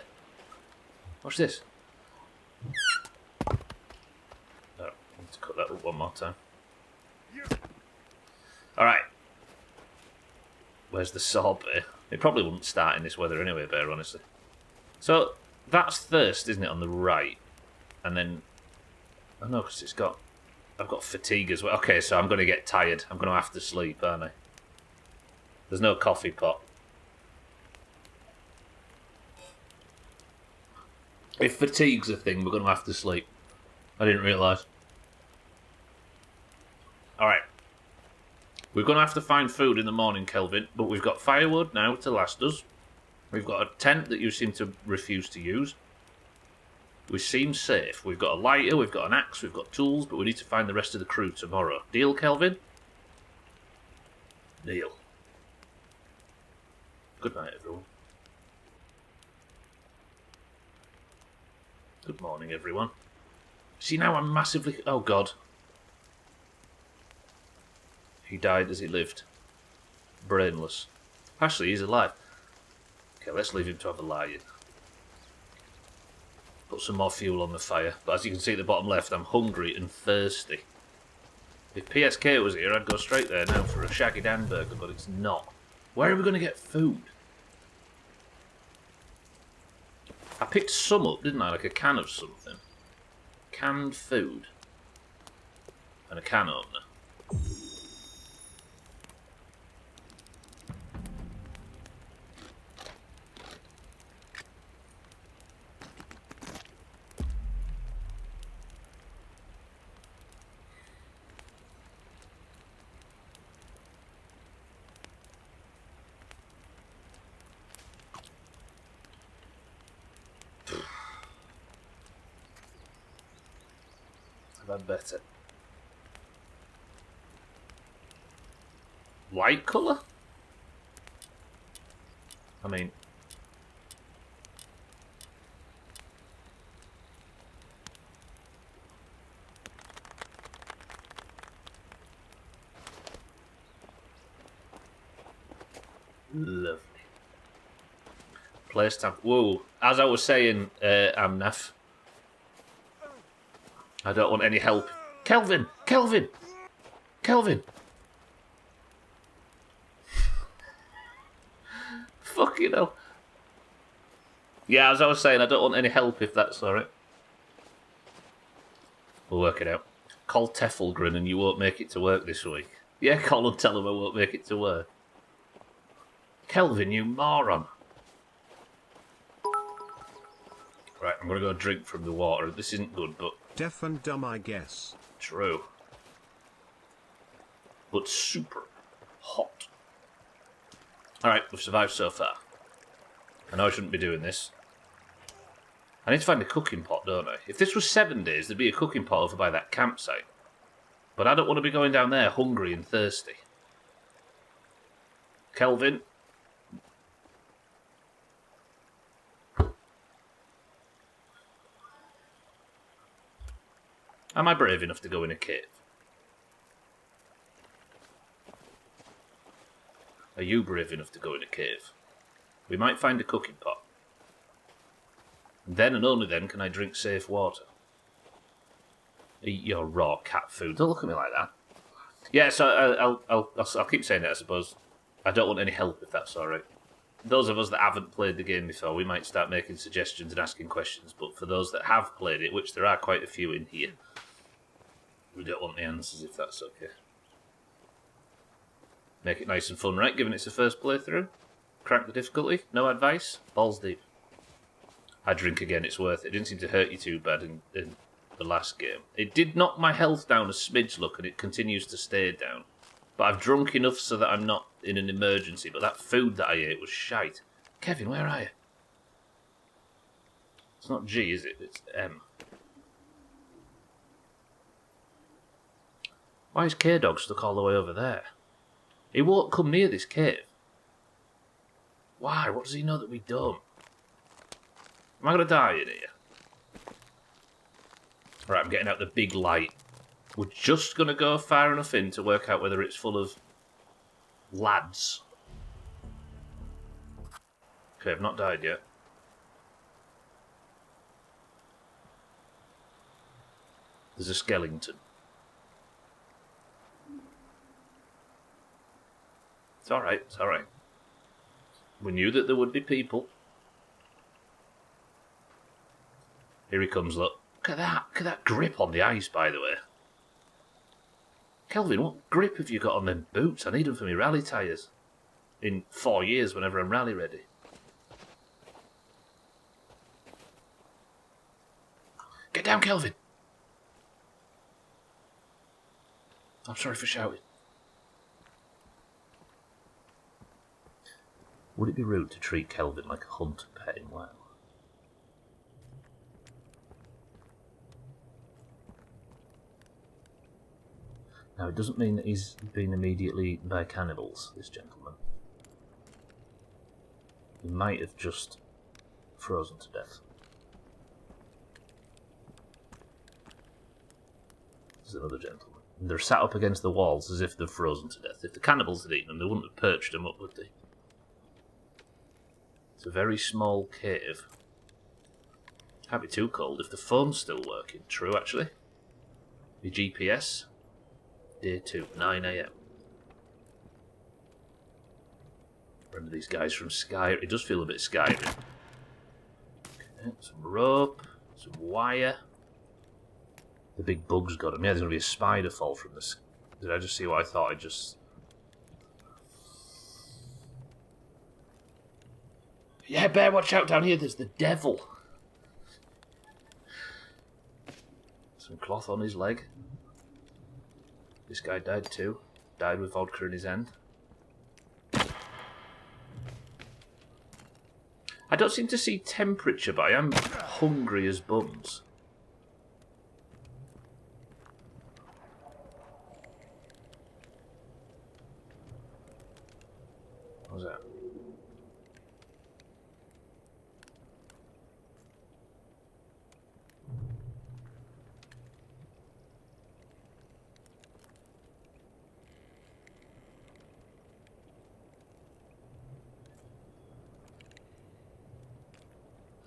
Watch this. Oh, I need to cut that up one more time. Alright. Where's the saw bear? It probably wouldn't start in this weather anyway, bear, honestly. So, that's thirst, isn't it, on the right? And then... Oh no, because I've got fatigue as well. Okay, so I'm going to get tired. I'm going to have to sleep, aren't I? There's no coffee pot. If fatigue's a thing, we're going to have to sleep. I didn't realise. Alright. We're going to have to find food in the morning, Kelvin, but we've got firewood now to last us. We've got a tent that you seem to refuse to use. We seem safe. We've got a lighter, we've got an axe, we've got tools, but we need to find the rest of the crew tomorrow. Deal, Kelvin? Deal. Good night, everyone. Good morning, everyone. See, now I'm massively... Oh, God. He died as he lived. Brainless. Actually, he's alive. Okay, let's leave him to have a lie-in. Put some more fuel on the fire. But as you can see at the bottom left, I'm hungry and thirsty. If PSK was here, I'd go straight there now for a shaggy hamburger, but it's not. Where are we going to get food? I picked some up, didn't I? Like a can of something. Canned food. And a can opener. I've had better. Light colour? I mean... Lovely. Place time. Whoa. As I was saying, Amnaf, I don't want any help. Kelvin! Kelvin! Kelvin! Fucking hell. Yeah, as I was saying, I don't want any help if that's alright. We'll work it out. Call Teffelgren and you won't make it to work this week. Yeah, call and tell him I won't make it to work. Kelvin, you moron. Right, I'm going to go drink from the water. This isn't good, but... Deaf and dumb, I guess. True. But super hot. Alright, we've survived so far. I know I shouldn't be doing this. I need to find a cooking pot, don't I? If this was 7 days, there'd be a cooking pot over by that campsite. But I don't want to be going down there hungry and thirsty. Kelvin. Am I brave enough to go in a cave? Are you brave enough to go in a cave? We might find a cooking pot. And then and only then can I drink safe water. Eat your raw cat food. Don't look at me like that. Yeah, so I'll keep saying it, I suppose. I don't want any help if that's alright. Those of us that haven't played the game before, we might start making suggestions and asking questions, but for those that have played it, which there are quite a few in here, we don't want the answers if that's okay. Make it nice and fun, right? Given it's the first playthrough. Crank the difficulty. No advice. Balls deep. I drink again, it's worth it. It didn't seem to hurt you too bad in the last game. It did knock my health down a smidge, look, and it continues to stay down. But I've drunk enough so that I'm not in an emergency. But that food that I ate was shite. Kevin, where are you? It's not G, is it? It's M. Why is K-Dog stuck all the way over there? He won't come near this cave. Why? What does he know that we don't? Am I going to die in here? Right, I'm getting out the big light. We're just going to go far enough in to work out whether it's full of lads. Okay, I've not died yet. There's a skeleton. It's alright, it's alright. We knew that there would be people. Here he comes, look. Look at that grip on the ice, by the way. Kelvin, what grip have you got on them boots? I need them for my rally tyres. In 4 years, whenever I'm rally ready. Get down, Kelvin! I'm sorry for shouting. Would it be rude to treat Kelvin like a hunt and pet him well? Now, it doesn't mean that he's been immediately eaten by cannibals, this gentleman. He might have just frozen to death. There's another gentleman. And they're sat up against the walls as if they're frozen to death. If the cannibals had eaten them, they wouldn't have perched them up, would they? It's a very small cave. Can't be too cold if the phone's still working. True, actually. The GPS. Day 2, 9 AM. Remember these guys from Sky? It does feel a bit Skyrim. Okay, some rope, some wire. The big bug's got him. Yeah, there's going to be a spider fall from this. Did I just see what I thought I just... Yeah, bear, watch out down here. There's the devil. Some cloth on his leg. This guy died too. Died with vodka in his hand. I don't seem to see temperature, but I am hungry as bums. What was that?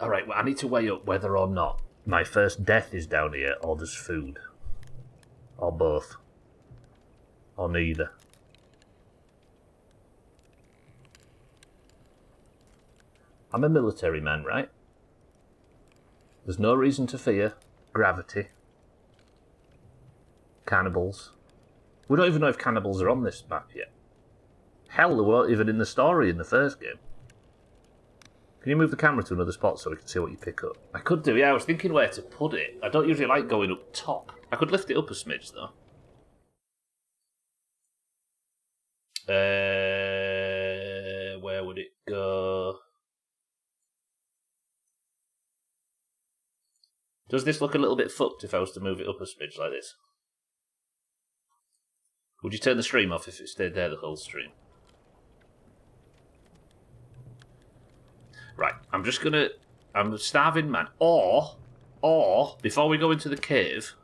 Alright, well, I need to weigh up whether or not my first death is down here, or there's food. Or both. Or neither. I'm a military man, right? There's no reason to fear gravity. Cannibals. We don't even know if cannibals are on this map yet. Hell, they weren't even in the story in the first game. Can you move the camera to another spot so we can see what you pick up? I could do, yeah, I was thinking where to put it. I don't usually like going up top. I could lift it up a smidge, though. Where would it go? Does this look a little bit fucked if I was to move it up a smidge like this? Would you turn the stream off if it stayed there the whole stream? Right, I'm just gonna... I'm a starving man. Or, before we go into the cave...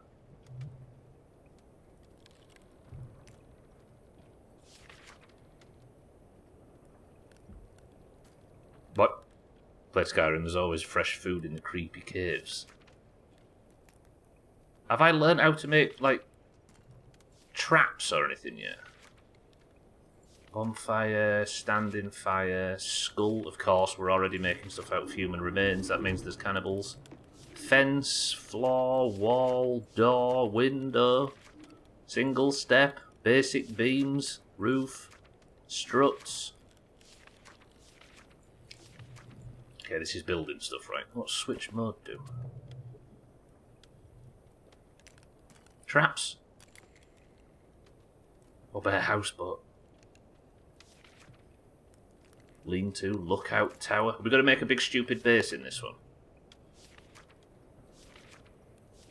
What? Play Skyrim, there's always fresh food in the creepy caves. Have I learned how to make, like, traps or anything yet? Bonfire, standing fire, skull, of course, we're already making stuff out of human remains, that means there's cannibals. Fence, floor, wall, door, window, single step, basic beams, roof, struts. Okay, this is building stuff, right? What's switch mode do? Traps? Or bear houseboat? Lean-to, lookout tower. We've got to make a big stupid base in this one.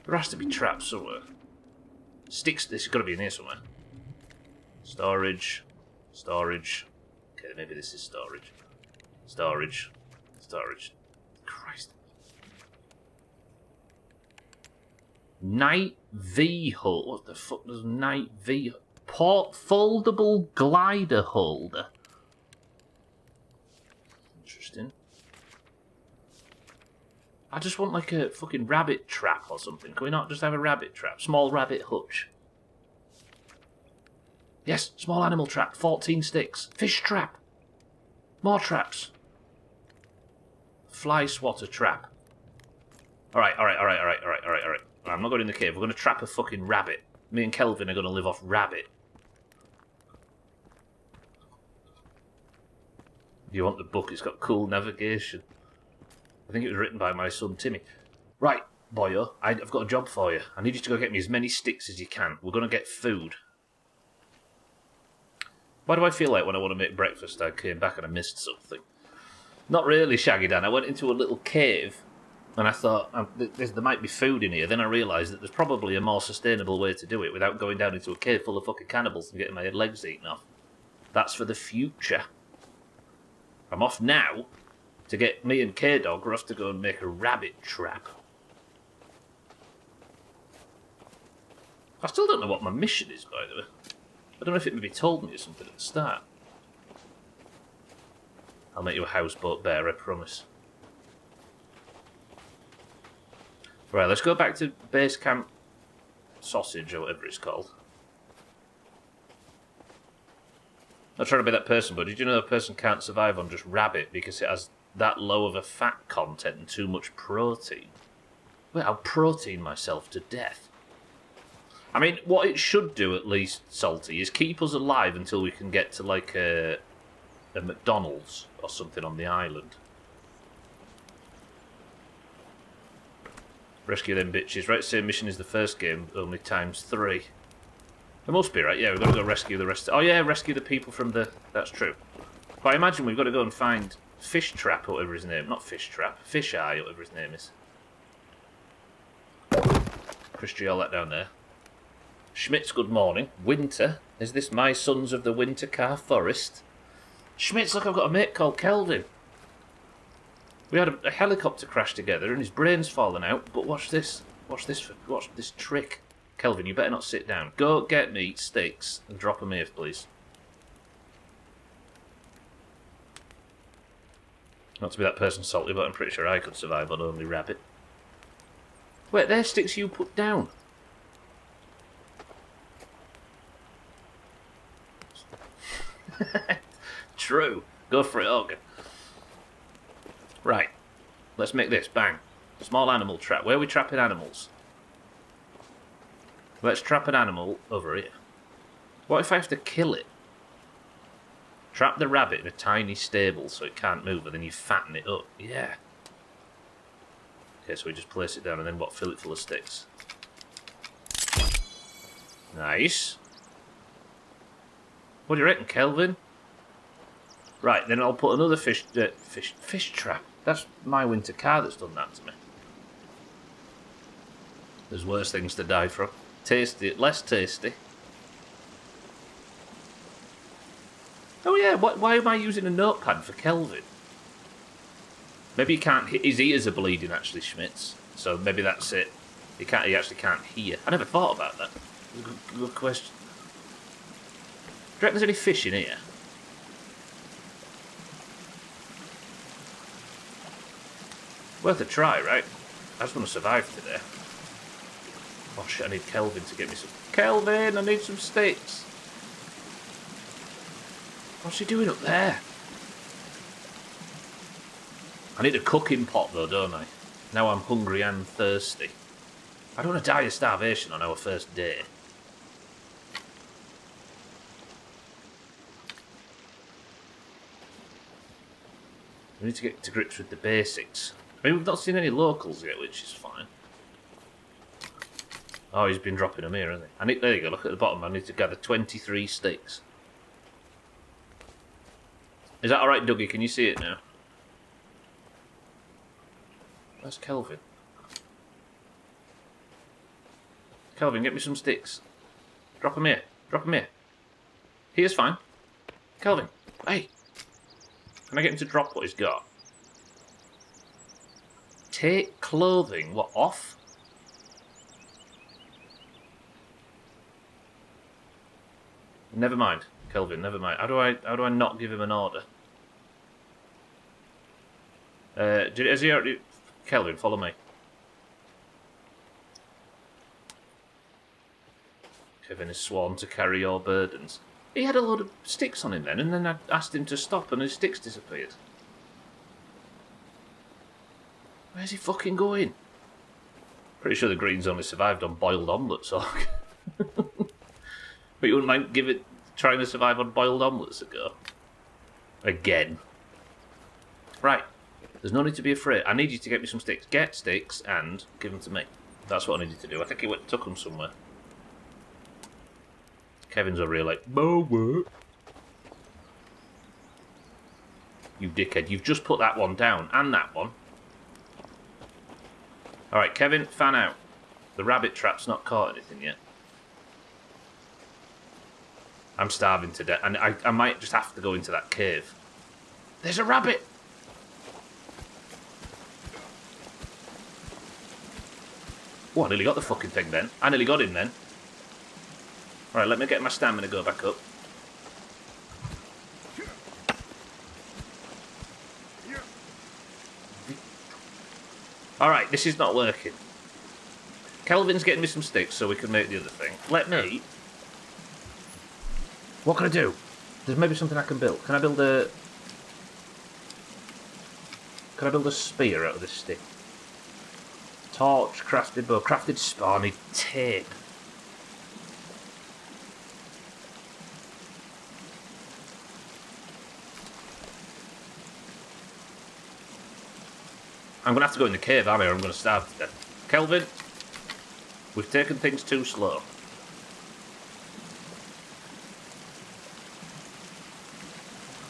There has to be traps somewhere. Sticks, this has got to be in here somewhere. Storage. Storage. Okay, maybe this is storage. Storage. Storage. Christ. Night V hull. What the fuck does night V... Port foldable glider holder. Interesting. I just want like a fucking rabbit trap or something. Can we not just have a rabbit trap? Small rabbit hutch. Yes, small animal trap. 14 sticks. Fish trap. More traps. Fly swatter trap. Alright. I'm not going in the cave. We're going to trap a fucking rabbit. Me and Kelvin are going to live off rabbit. Do you want the book? It's got cool navigation. I think it was written by my son Timmy. Right, boyo, I've got a job for you. I need you to go get me as many sticks as you can. We're going to get food. Why do I feel like when I want to make breakfast I came back and I missed something? Not really, Shaggy Dan. I went into a little cave and I thought, there might be food in here. Then I realised that there's probably a more sustainable way to do it without going down into a cave full of fucking cannibals and getting my legs eaten off. That's for the future. I'm off now To get me and K-Dog, we'll have to go and make a rabbit trap. I still don't know what my mission is, by the way. I don't know if it maybe told me or something at the start. I'll make you a houseboat bear, I promise. Right, let's go back to base camp sausage, or whatever it's called. Not trying to be that person, but did you know a person can't survive on just rabbit because it has that low of a fat content and too much protein? Well, I'll protein myself to death. I mean, what it should do, at least, Salty, is keep us alive until we can get to, like, a McDonald's or something on the island. Rescue them bitches. Right, same mission as the first game, only ×3. It must be, right? Yeah, we've got to go rescue the rest. Oh, yeah, rescue the people from the... That's true. But I imagine we've got to go and find Fish Trap, or whatever his name... Not Fish Trap. Fish Eye, or whatever his name is. Christy, all that down there. Schmitz, good morning. Winter. Is this my Sons of the Winter Car Forest? Schmitz, look, I've got a mate called Kelvin. We had a helicopter crash together and his brain's fallen out, but watch this. Watch this trick. Kelvin, you better not sit down. Go get me sticks and drop them here, please. Not to be that person, Salty, but I'm pretty sure I could survive on only rabbit. Wait, there's sticks you put down. True. Go for it, Olga. Right. Let's make this. Bang. Small animal trap. Where are we trapping animals? Let's trap an animal over here. What if I have to kill it? Trap the rabbit in a tiny stable so it can't move, and then you fatten it up. Yeah. Okay, so we just place it down, and then what? Fill it full of sticks. Nice. What do you reckon, Kelvin? Right, then I'll put another fish trap. That's my winter car that's done that to me. There's worse things to die from. Tasty, less tasty. Oh yeah, why am I using a notepad for Kelvin? Maybe he can't. His ears are bleeding, actually, Schmitz. So maybe that's it. He actually can't hear. I never thought about that. Good question. Do you reckon there's any fish in here? Worth a try, right? I just want to survive today. Oh shit, I need Kelvin to get me some... Kelvin, I need some sticks. What's he doing up there? I need a cooking pot though, don't I? Now I'm hungry and thirsty. I don't want to die of starvation on our first day. We need to get to grips with the basics. I mean, we've not seen any locals yet, which is fine. Oh, he's been dropping them here, hasn't he? There you go, look at the bottom. I need to gather 23 sticks. Is that alright, Dougie? Can you see it now? Where's Kelvin? Kelvin, get me some sticks. Drop them here. Drop them here. Here's fine. Kelvin, hey. Can I get him to drop what he's got? Take clothing, what, off? Never mind, Kelvin, never mind. How do I not give him an order? Has he already... Kelvin, follow me. Kevin is sworn to carry your burdens. He had a load of sticks on him then, and then I asked him to stop and his sticks disappeared. Where's he fucking going? Pretty sure the Greens only survived on boiled omelettes, or... But you wouldn't mind trying to survive on boiled omelettes a go? Again. Right. There's no need to be afraid. I need you to get me some sticks. Get sticks and give them to me. That's what I needed to do. I think he went and took them somewhere. Kevin's over here like, what? You dickhead. You've just put that one down. And that one. Alright, Kevin, fan out. The rabbit trap's not caught anything yet. I'm starving to death. And I might just have to go into that cave. There's a rabbit! Oh, I nearly got the fucking thing then. I nearly got him then. Alright, let me get my stamina go back up. Alright, this is not working. Kelvin's getting me some sticks so we can make the other thing. Let me... What can I do? There's maybe something I can build. Can I build a... Can I build a spear out of this stick? Torch, crafted bow, crafted spar, I need tape. I'm going to have to go in the cave, aren't I, or I'm going to starve to death. Kelvin, we've taken things too slow.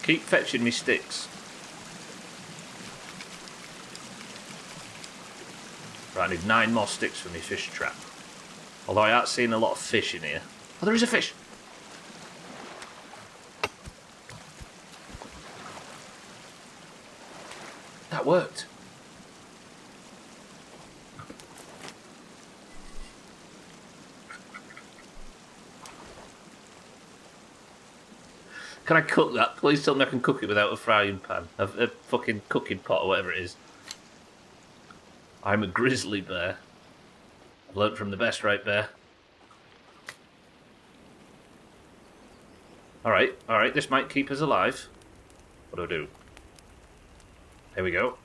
Keep fetching me sticks. Right, I need 9 more sticks for my fish trap. Although I aren't seeing a lot of fish in here. Oh, there is a fish! That worked. Can I cook that? Please tell me I can cook it without a frying pan. A fucking cooking pot or whatever it is. I'm a grizzly bear. I've learnt from the best, right, bear? Alright, this might keep us alive. What do I do? Here we go.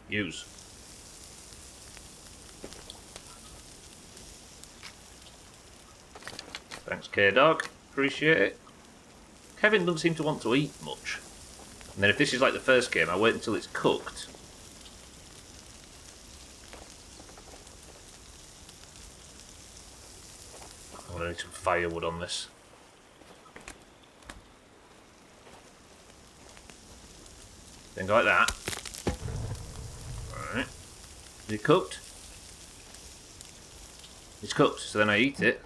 Use. Thanks, K-Dog. Appreciate it. Kevin doesn't seem to want to eat much. And then if this is like the first game, I wait until it's cooked. I need some firewood on this. Then go like that. Alright. Is it cooked? It's cooked, so then I eat it.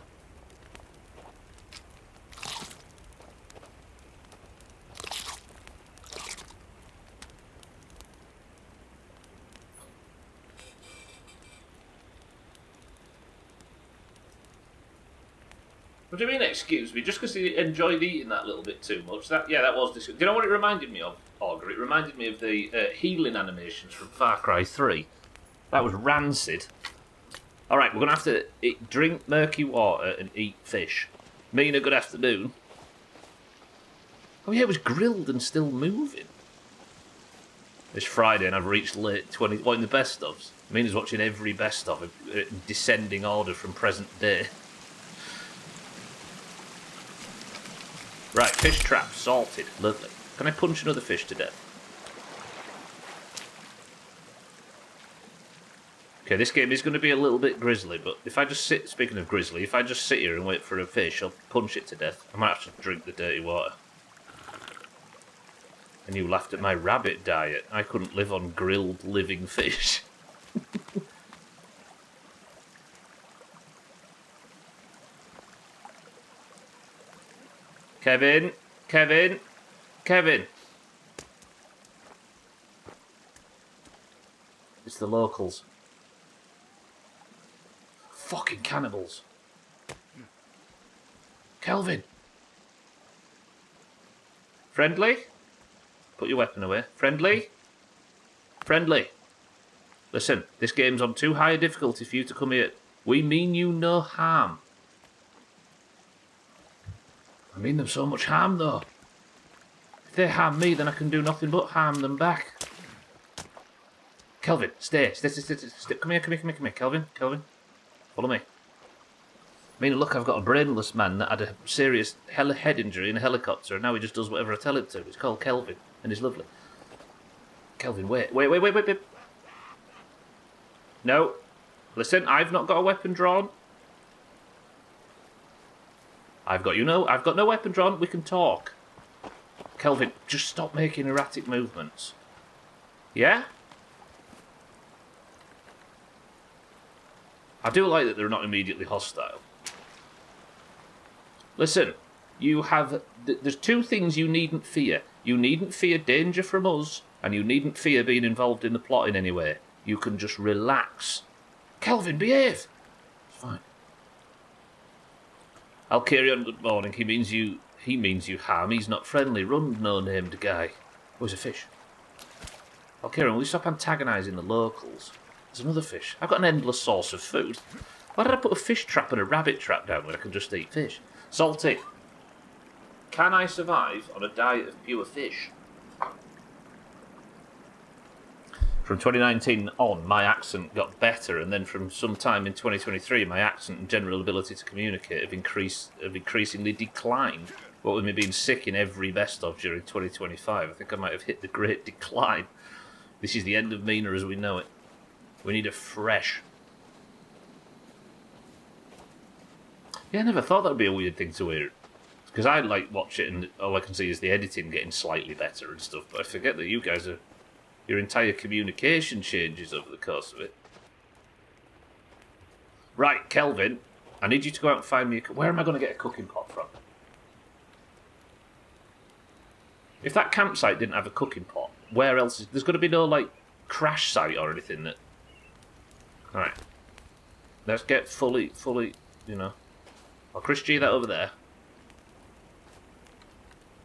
What do you mean, excuse me? Just because you enjoyed eating that little bit too much? That was disgusting. Do you know what it reminded me of, Augur? It reminded me of the healing animations from Far Cry 3. That was rancid. Alright, we're going to have to drink murky water and eat fish. Mean a good afternoon. Oh yeah, it was grilled and still moving. It's Friday and I've reached late 20... What, in the best ofs? Mina's watching every best of, descending order from present day. Right, fish trap, salted, lovely. Can I punch another fish to death? Okay, this game is going to be a little bit grisly, but if I just sit, speaking of grisly, if I just sit here and wait for a fish, I'll punch it to death. I might have to drink the dirty water. And you laughed at my rabbit diet. I couldn't live on grilled living fish. Kevin, Kevin, Kevin. It's the locals. Fucking cannibals. Kelvin. Friendly? Put your weapon away. Friendly? Friendly. Listen, this game's on too high a difficulty for you to come here. We mean you no harm. I mean them so much harm, though. If they harm me, then I can do nothing but harm them back. Kelvin, stay. Come here, Kelvin, follow me. I mean, look, I've got a brainless man that had a serious head injury in a helicopter, and now he just does whatever I tell him to. It's called Kelvin, and he's lovely. Kelvin, wait. No. Listen, I've not got a weapon drawn. I've got no weapon drawn. We can talk. Kelvin, just stop making erratic movements. Yeah? I do like that they're not immediately hostile. Listen, there's two things you needn't fear. You needn't fear danger from us, and you needn't fear being involved in the plot in any way. You can just relax. Kelvin, behave! Fine. Alkarion, good morning. He means you harm. He's not friendly. Run, no-named guy. Where's a fish? Alkarion, will you stop antagonising the locals? There's another fish. I've got an endless source of food. Why did I put a fish trap and a rabbit trap down when I can just eat fish? Salty. Can I survive on a diet of pure fish? From 2019 on, my accent got better, and then from some time in 2023, my accent and general ability to communicate have increasingly declined. What with me being sick in every best of during 2025, I think I might have hit the great decline. This is the end of Mina as we know it. We need a fresh. Yeah, I never thought that would be a weird thing to hear. Because I like watch it and all I can see is the editing getting slightly better and stuff, but I forget that you guys are... Your entire communication changes over the course of it. Right, Kelvin, I need you to go out and find me a... Where am I going to get a cooking pot from? If that campsite didn't have a cooking pot, where else is... There's going to be no, like, crash site or anything that... Alright. Let's get fully, you know... I'll Chris G that over there.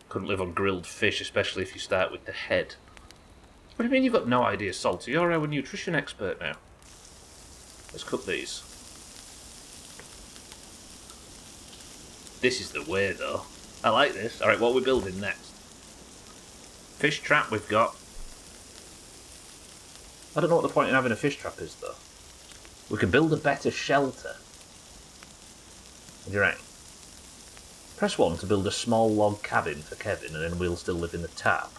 Couldn't live on grilled fish, especially if you start with the head. What do you mean you've got no idea, Salty? You're our nutrition expert now. Let's cook these. This is the way, though. I like this. Alright, what are we building next? Fish trap we've got. I don't know what the point in having a fish trap is, though. We can build a better shelter. You're right. Press 1 to build a small log cabin for Kevin, and then we'll still live in the tarp.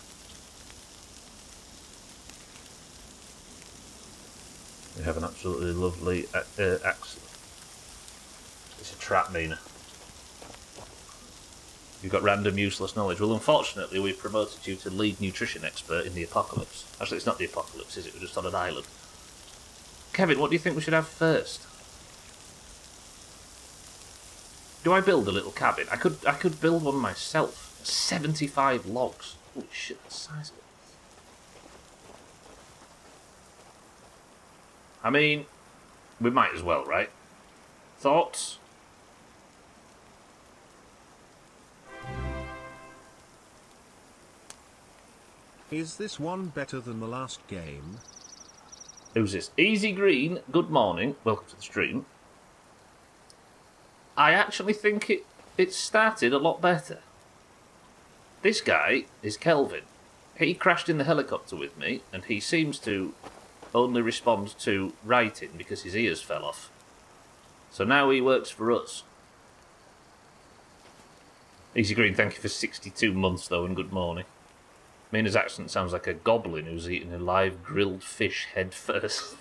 We have an absolutely lovely accent. It's a trap, Mina. You've got random useless knowledge. Well, unfortunately, we've promoted you to lead nutrition expert in the apocalypse. Actually, it's not the apocalypse, is it? We're just on an island. Kevin, what do you think we should have first? Do I build a little cabin? I could build one myself. 75 logs. Holy shit, the size of it. I mean, we might as well, right? Thoughts? Is this one better than the last game? Who's this? Easy Green, good morning. Welcome to the stream. I actually think it started a lot better. This guy is Kelvin. He crashed in the helicopter with me, and he seems to only respond to writing because his ears fell off. So now he works for us. Easy Green, thank you for 62 months, though, and good morning. Mina's accent sounds like a goblin who's eating a live grilled fish head first.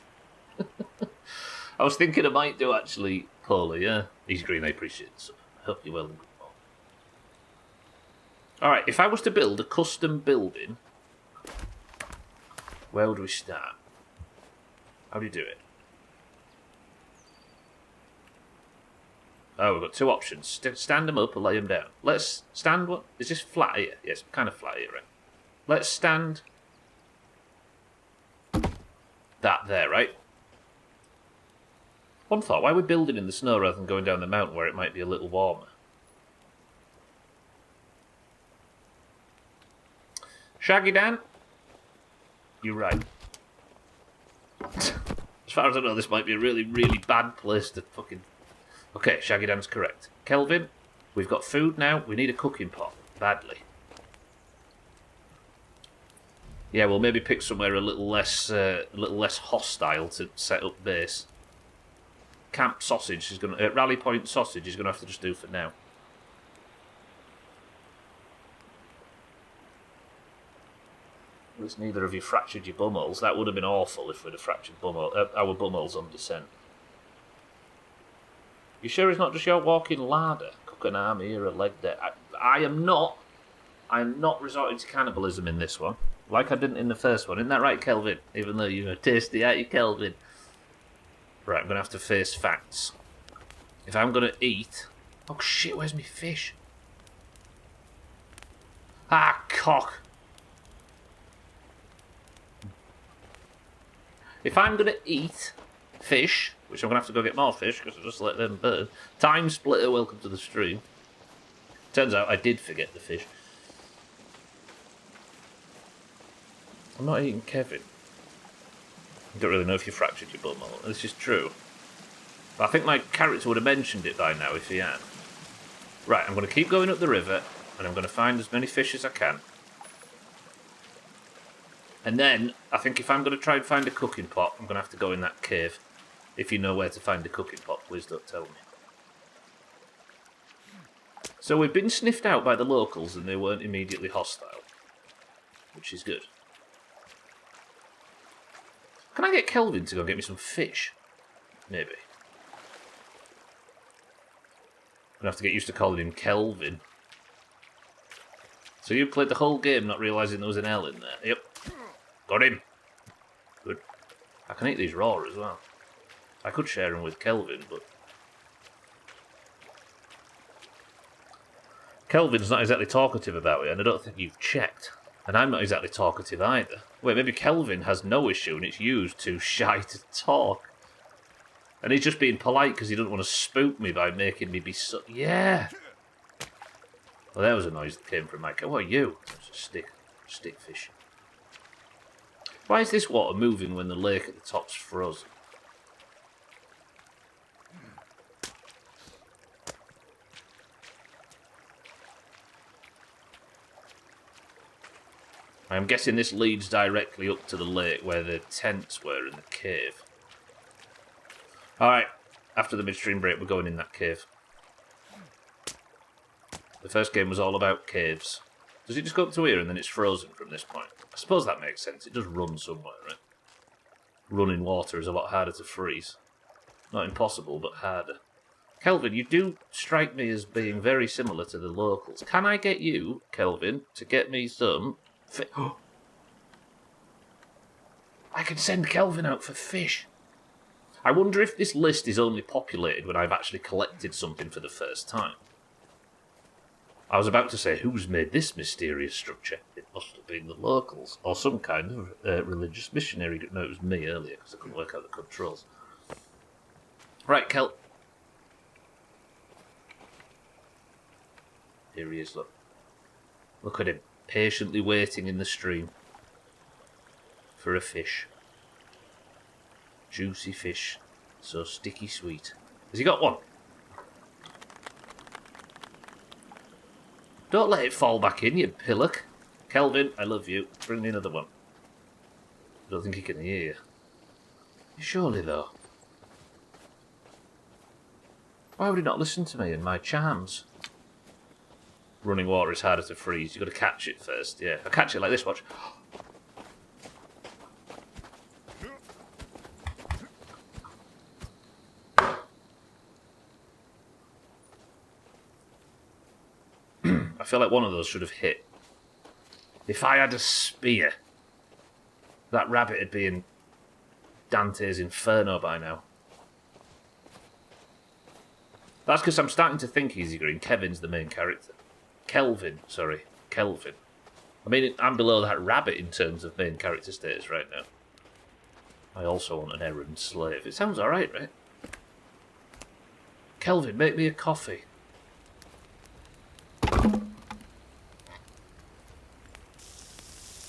I was thinking I might do, actually, Paulie, yeah? Easy Green, I appreciate it. So I hope you're well and good morning. Alright, if I was to build a custom building, where would we start? How do you do it? Oh, we've got two options. Stand them up or lay them down. Let's stand what? Is this flat here? Yes, kind of flat here, right? Let's stand that there, right? One thought, why are we building in the snow rather than going down the mountain where it might be a little warmer? Shaggy Dan? You're right. As far as I know, this might be a really, really bad place to fucking... Okay, Shaggy Dan's correct. Kelvin, we've got food now. We need a cooking pot. Badly. Yeah, we'll maybe pick somewhere a little less hostile to set up base. Camp Sausage is going to... Rally Point Sausage is going to have to just do for now. At least neither of you fractured your bumholes. That would have been awful if we'd have fractured our bumholes on descent. You sure it's not just your walking larder? Cook an arm here, a leg there. I am not resorting to cannibalism in this one. Like I didn't in the first one. Isn't that right, Kelvin? Even though you're tasty, aren't you, Kelvin? Right, I'm going to have to face facts. If I'm going to eat... Oh shit, where's my fish? Ah, cock! If I'm going to eat fish, which I'm going to have to go get more fish because I just let them burn. Time Splitter, welcome to the stream. Turns out I did forget the fish. I'm not eating Kevin. I don't really know if you fractured your bum or this is true. But I think my character would have mentioned it by now if he had. Right, I'm going to keep going up the river, and I'm going to find as many fish as I can. And then, I think if I'm going to try and find a cooking pot, I'm going to have to go in that cave. If you know where to find a cooking pot, please don't tell me. So we've been sniffed out by the locals, and they weren't immediately hostile. Which is good. Can I get Kelvin to go get me some fish? Maybe. I'm going to have to get used to calling him Kelvin. So you played the whole game not realising there was an L in there? Yep. Got him. Good. I can eat these raw as well. I could share them with Kelvin, but... Kelvin's not exactly talkative about it, and I don't think you've checked. And I'm not exactly talkative either. Wait, maybe Kelvin has no issue and it's used too shy to talk. And he's just being polite because he doesn't want to spook me by making me be so... Yeah! Well, there was a noise that came from Mike. What are you? It's a stickfish. Why is this water moving when the lake at the top's frozen? I'm guessing this leads directly up to the lake where the tents were in the cave. Alright, after the midstream break, we're going in that cave. The first game was all about caves. Does it just go up to here and then it's frozen from this point? I suppose that makes sense. It does run somewhere, right? Running water is a lot harder to freeze. Not impossible, but harder. Kelvin, you do strike me as being very similar to the locals. Can I get you, Kelvin, to get me some... I can send Kelvin out for fish. I wonder if this list is only populated when I've actually collected something for the first time. I was about to say, who's made this mysterious structure? It must have been the locals, or some kind of religious missionary. No, it was me earlier, because I couldn't work out the controls. Right, Kel... Here he is, look. Look at him. Patiently waiting in the stream for a fish. Juicy fish, so sticky sweet. Has he got one? Don't let it fall back in, you pillock. Kelvin, I love you. Bring me another one. I don't think he can hear you. Surely, though. Why would he not listen to me and my charms? Running water is harder to freeze. You've got to catch it first. Yeah, I'll catch it like this, watch. I feel like one of those should have hit. If I had a spear, that rabbit would be in Dante's Inferno by now. That's because I'm starting to think, Easy Green, Kevin's the main character. Kelvin. I mean, I'm below that rabbit in terms of main character status right now. I also want an errand slave. It sounds alright, right? Kelvin, make me a coffee.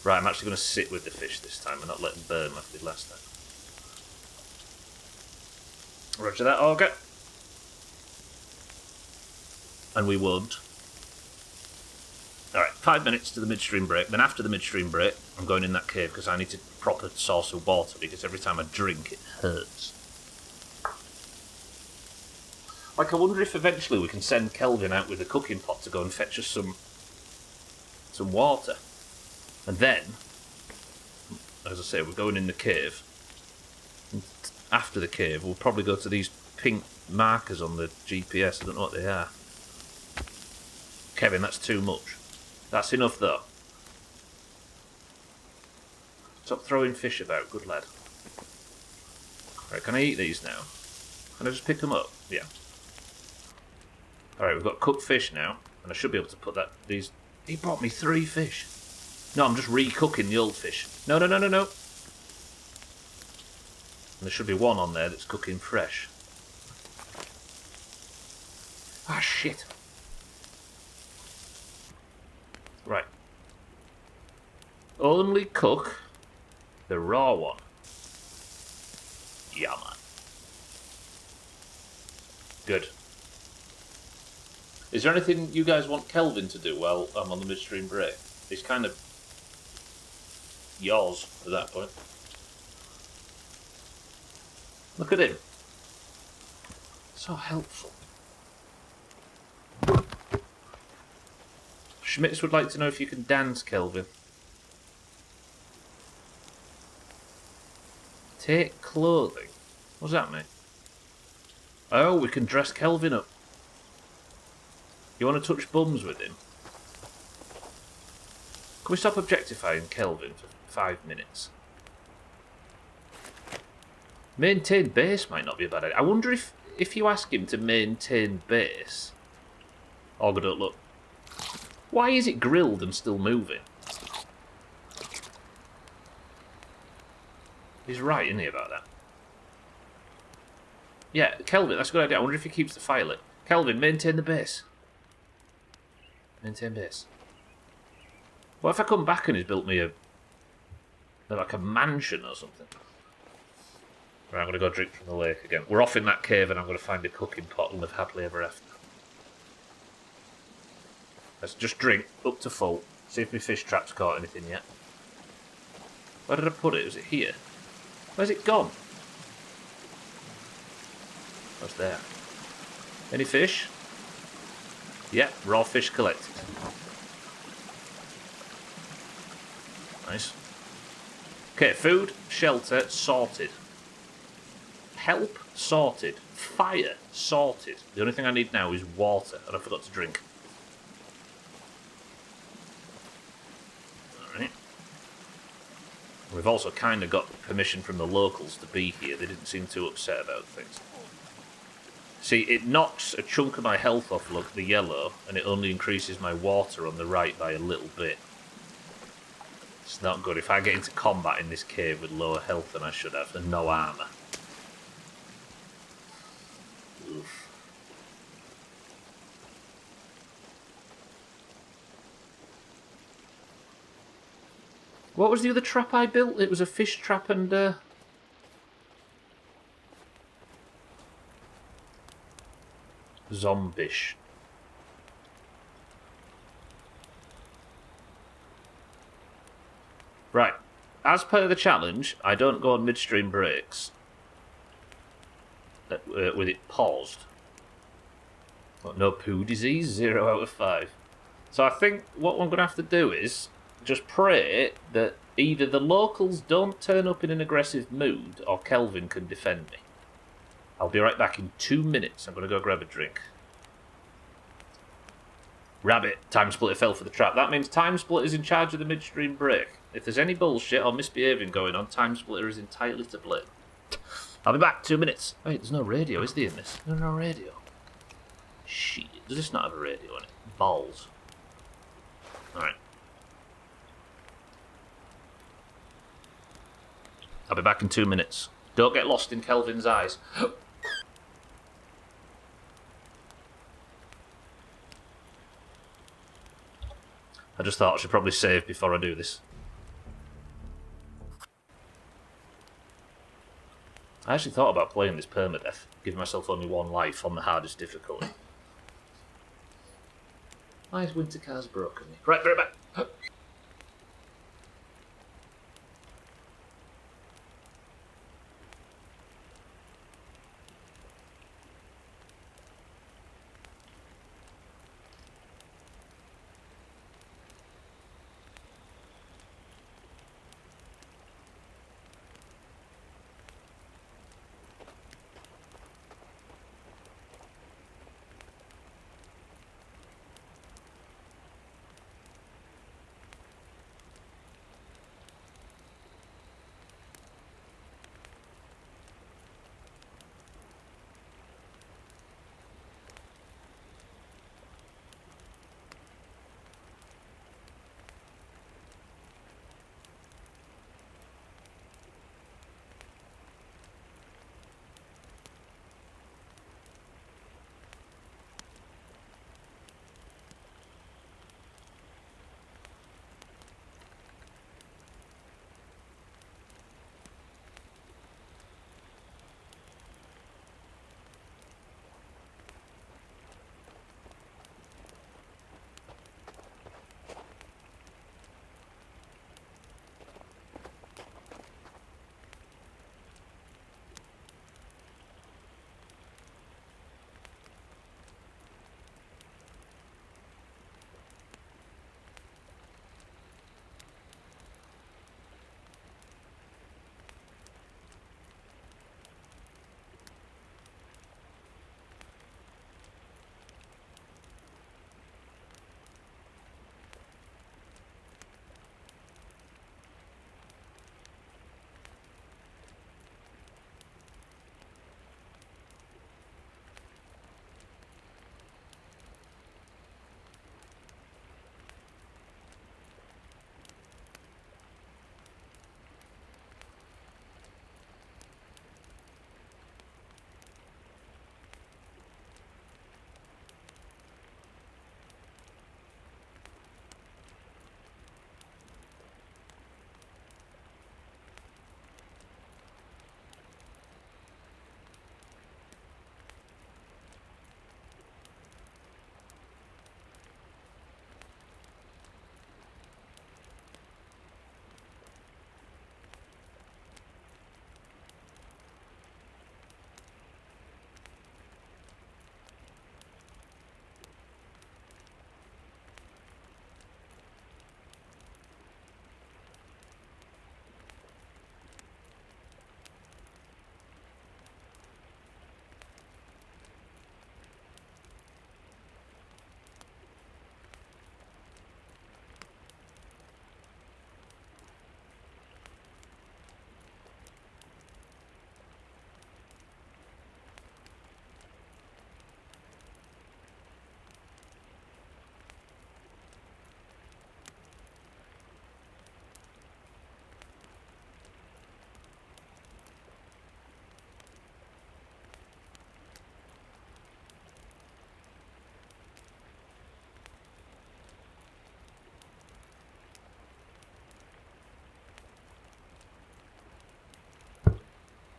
Right, I'm actually going to sit with the fish this time and not let them burn like I did last time. Roger that, okay. And we won't. Alright, 5 minutes to the midstream break. Then after the midstream break, I'm going in that cave because I need to proper source of water because every time I drink, it hurts. Like, I wonder if eventually we can send Kelvin out with a cooking pot to go and fetch us some water. And then, as I say, we're going in the cave. And after the cave, we'll probably go to these pink markers on the GPS. I don't know what they are. Kevin, that's too much. That's enough, though. Stop throwing fish about, good lad. Right, can I eat these now? Can I just pick them up? Yeah. Alright, we've got cooked fish now, and I should be able to put these... He brought me 3 fish. No, I'm just re-cooking the old fish. No. And there should be one on there that's cooking fresh. Ah, shit. Right. Only cook the raw one. Yeah, man. Good. Is there anything you guys want Kelvin to do while I'm on the midstream break? He's kind of yours at that point. Look at him. So helpful. Schmitz would like to know if you can dance, Kelvin. Take clothing? What does that mean? Oh, we can dress Kelvin up. You want to touch bums with him? Can we stop objectifying Kelvin for 5 minutes? Maintain base might not be a bad idea. I wonder if you ask him to maintain base... Oh, good look. Why is it grilled and still moving? He's right, isn't he, about that? Yeah, Kelvin, that's a good idea. I wonder if he keeps the fire lit. Kelvin, maintain the base. Maintain base. What if I come back and he's built me like a mansion or something? Right, I'm going to go drink from the lake again. We're off in that cave and I'm going to find a cooking pot and live happily ever after. Let's just drink up to full. See if my fish trap's caught anything yet. Where did I put it? Was it here? Where's it gone? What's there? Any fish? Yep, raw fish collected. Nice. Okay, food, shelter, sorted. Help, sorted. Fire, sorted. The only thing I need now is water, and I forgot to drink. Alright. We've also kind of got permission from the locals to be here. They didn't seem too upset about things. See, it knocks a chunk of my health off, look, the yellow, and it only increases my water on the right by a little bit. It's not good. If I get into combat in this cave with lower health than I should have, and no armour. Oof. What was the other trap I built? It was a fish trap and... Zombish. Right. As per the challenge, I don't go on midstream breaks with it paused. What, no poo disease? 0 out of 5. So I think what I'm going to have to do is just pray that either the locals don't turn up in an aggressive mood or Kelvin can defend me. I'll be right back in 2 minutes. I'm going to go grab a drink. Rabbit, Time Splitter fell for the trap. That means Time Splitter is in charge of the midstream break. If there's any bullshit or misbehaving going on, Time Splitter is entirely to blame. I'll be back 2 minutes. Wait, there's no radio, is there in this? There's no radio. Shit, does this not have a radio in it? Balls. Alright. I'll be back in 2 minutes. Don't get lost in Kelvin's eyes. I just thought I should probably save before I do this. I actually thought about playing this permadeath, giving myself only 1 life on the hardest difficulty. Why is Winter Car's broken me? Right, right back.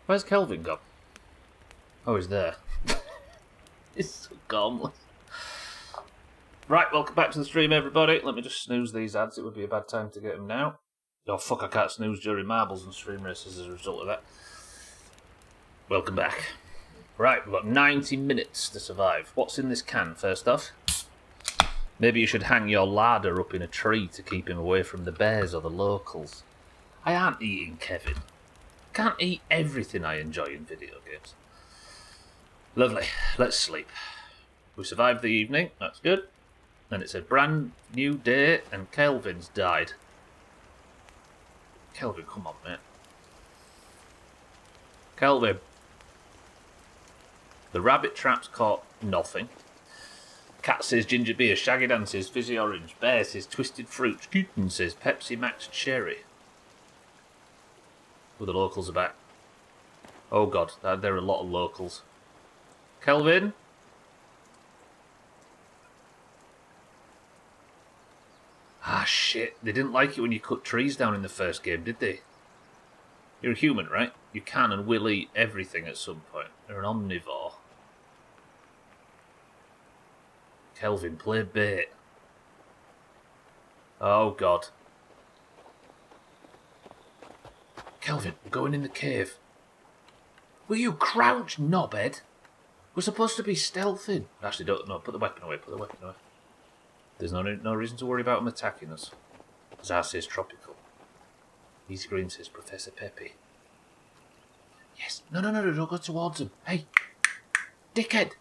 Where's Kelvin gone? Oh, he's there. He's so gone. Right, welcome back to the stream, everybody. Let me just snooze these ads. It would be a bad time to get them now. Oh, fuck, I can't snooze during marbles and stream races as a result of that. Welcome back. Right, we've got 90 minutes to survive. What's in this can, first off? Maybe you should hang your larder up in a tree to keep him away from the bears or the locals. I aren't eating Kevin. Can't eat everything I enjoy in video games. Lovely. Let's sleep. We survived the evening. That's good. And it's a brand new day, and Kelvin's died. Kelvin, come on, mate. Kelvin. The rabbit trap's caught nothing. Cat says ginger beer. Shaggy Dan says fizzy orange. Bear says twisted fruit. Kitten says Pepsi Max cherry. Oh, the locals are back. Oh god, there are a lot of locals. Kelvin? Ah, shit. They didn't like it when you cut trees down in the first game, did they? You're a human, right? You can and will eat everything at some point. You're an omnivore. Kelvin, play bait. Oh, God. Kelvin, we're going in the cave. Will you crouch, knobhead? We're supposed to be stealthing. Actually, don't. No, put the weapon away. Put the weapon away. There's no reason to worry about them attacking us. Zar says tropical. Easy Green says Professor Peppy. Yes. No, don't go towards them. Hey, dickhead.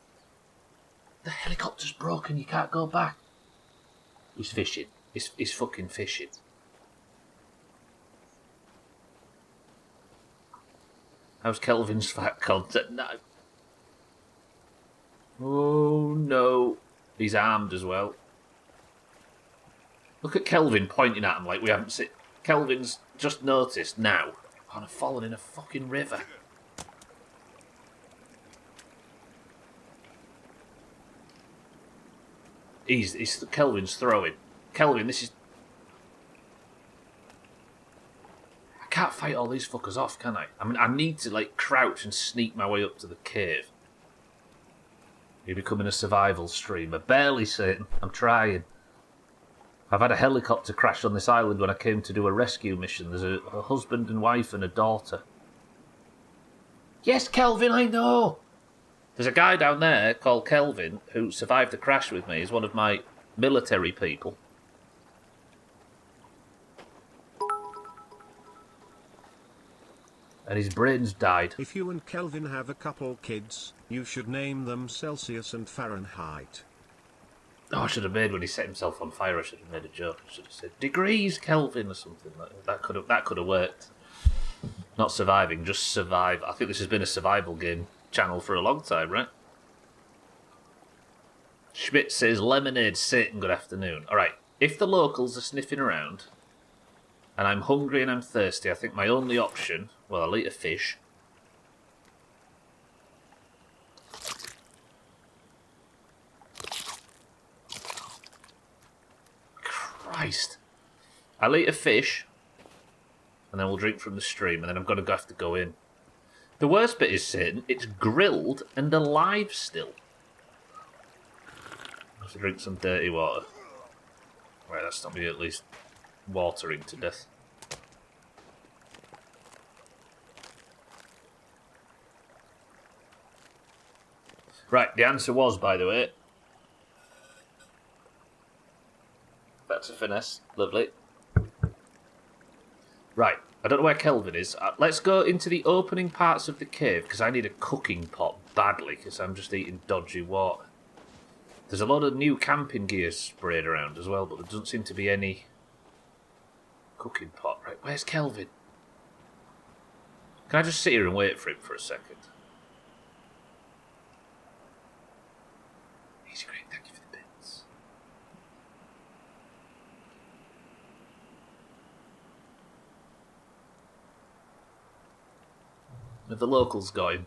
The helicopter's broken. You can't go back. He's fishing. He's fucking fishing. How's Kelvin's fat content now? Oh no. He's armed as well. Look at Kelvin pointing at him like we haven't seen. Kelvin's just noticed now. Oh, I've fallen in a fucking river. Kelvin's throwing. Kelvin, this is... I can't fight all these fuckers off, can I? I mean, I need to, like, crouch and sneak my way up to the cave. You're becoming a survival streamer. Barely, Satan. I'm trying. I've had a helicopter crash on this island when I came to do a rescue mission. There's a husband and wife and a daughter. Yes, Kelvin, I know! There's a guy down there called Kelvin who survived the crash with me. He's one of my military people. And his brain's died. If you and Kelvin have a couple kids, you should name them Celsius and Fahrenheit. Oh, I should have made when he set himself on fire. I should have made a joke. I should have said degrees Kelvin or something like that. That could have worked. Not surviving, just survive. I think this has been a survival game channel for a long time, right? Schmidt says lemonade, Satan. Good afternoon. All right. If the locals are sniffing around, and I'm hungry and I'm thirsty, I think my only option. Well, I'll eat a fish. Christ. I'll eat a fish, and then we'll drink from the stream, and then I'm going to have to go in. The worst bit is, Satan, it's grilled and alive still. I have to drink some dirty water. Right, that's not me at least watering to death. Right, the answer was, by the way... That's a finesse. Lovely. Right. I don't know where Kelvin is. Let's go into the opening parts of the cave, because I need a cooking pot badly, because I'm just eating dodgy water. There's a lot of new camping gear sprayed around as well, but there doesn't seem to be any cooking pot. Right, where's Kelvin? Can I just sit here and wait for him for a second? Easy Green, thank you for the bits. Have the locals got him?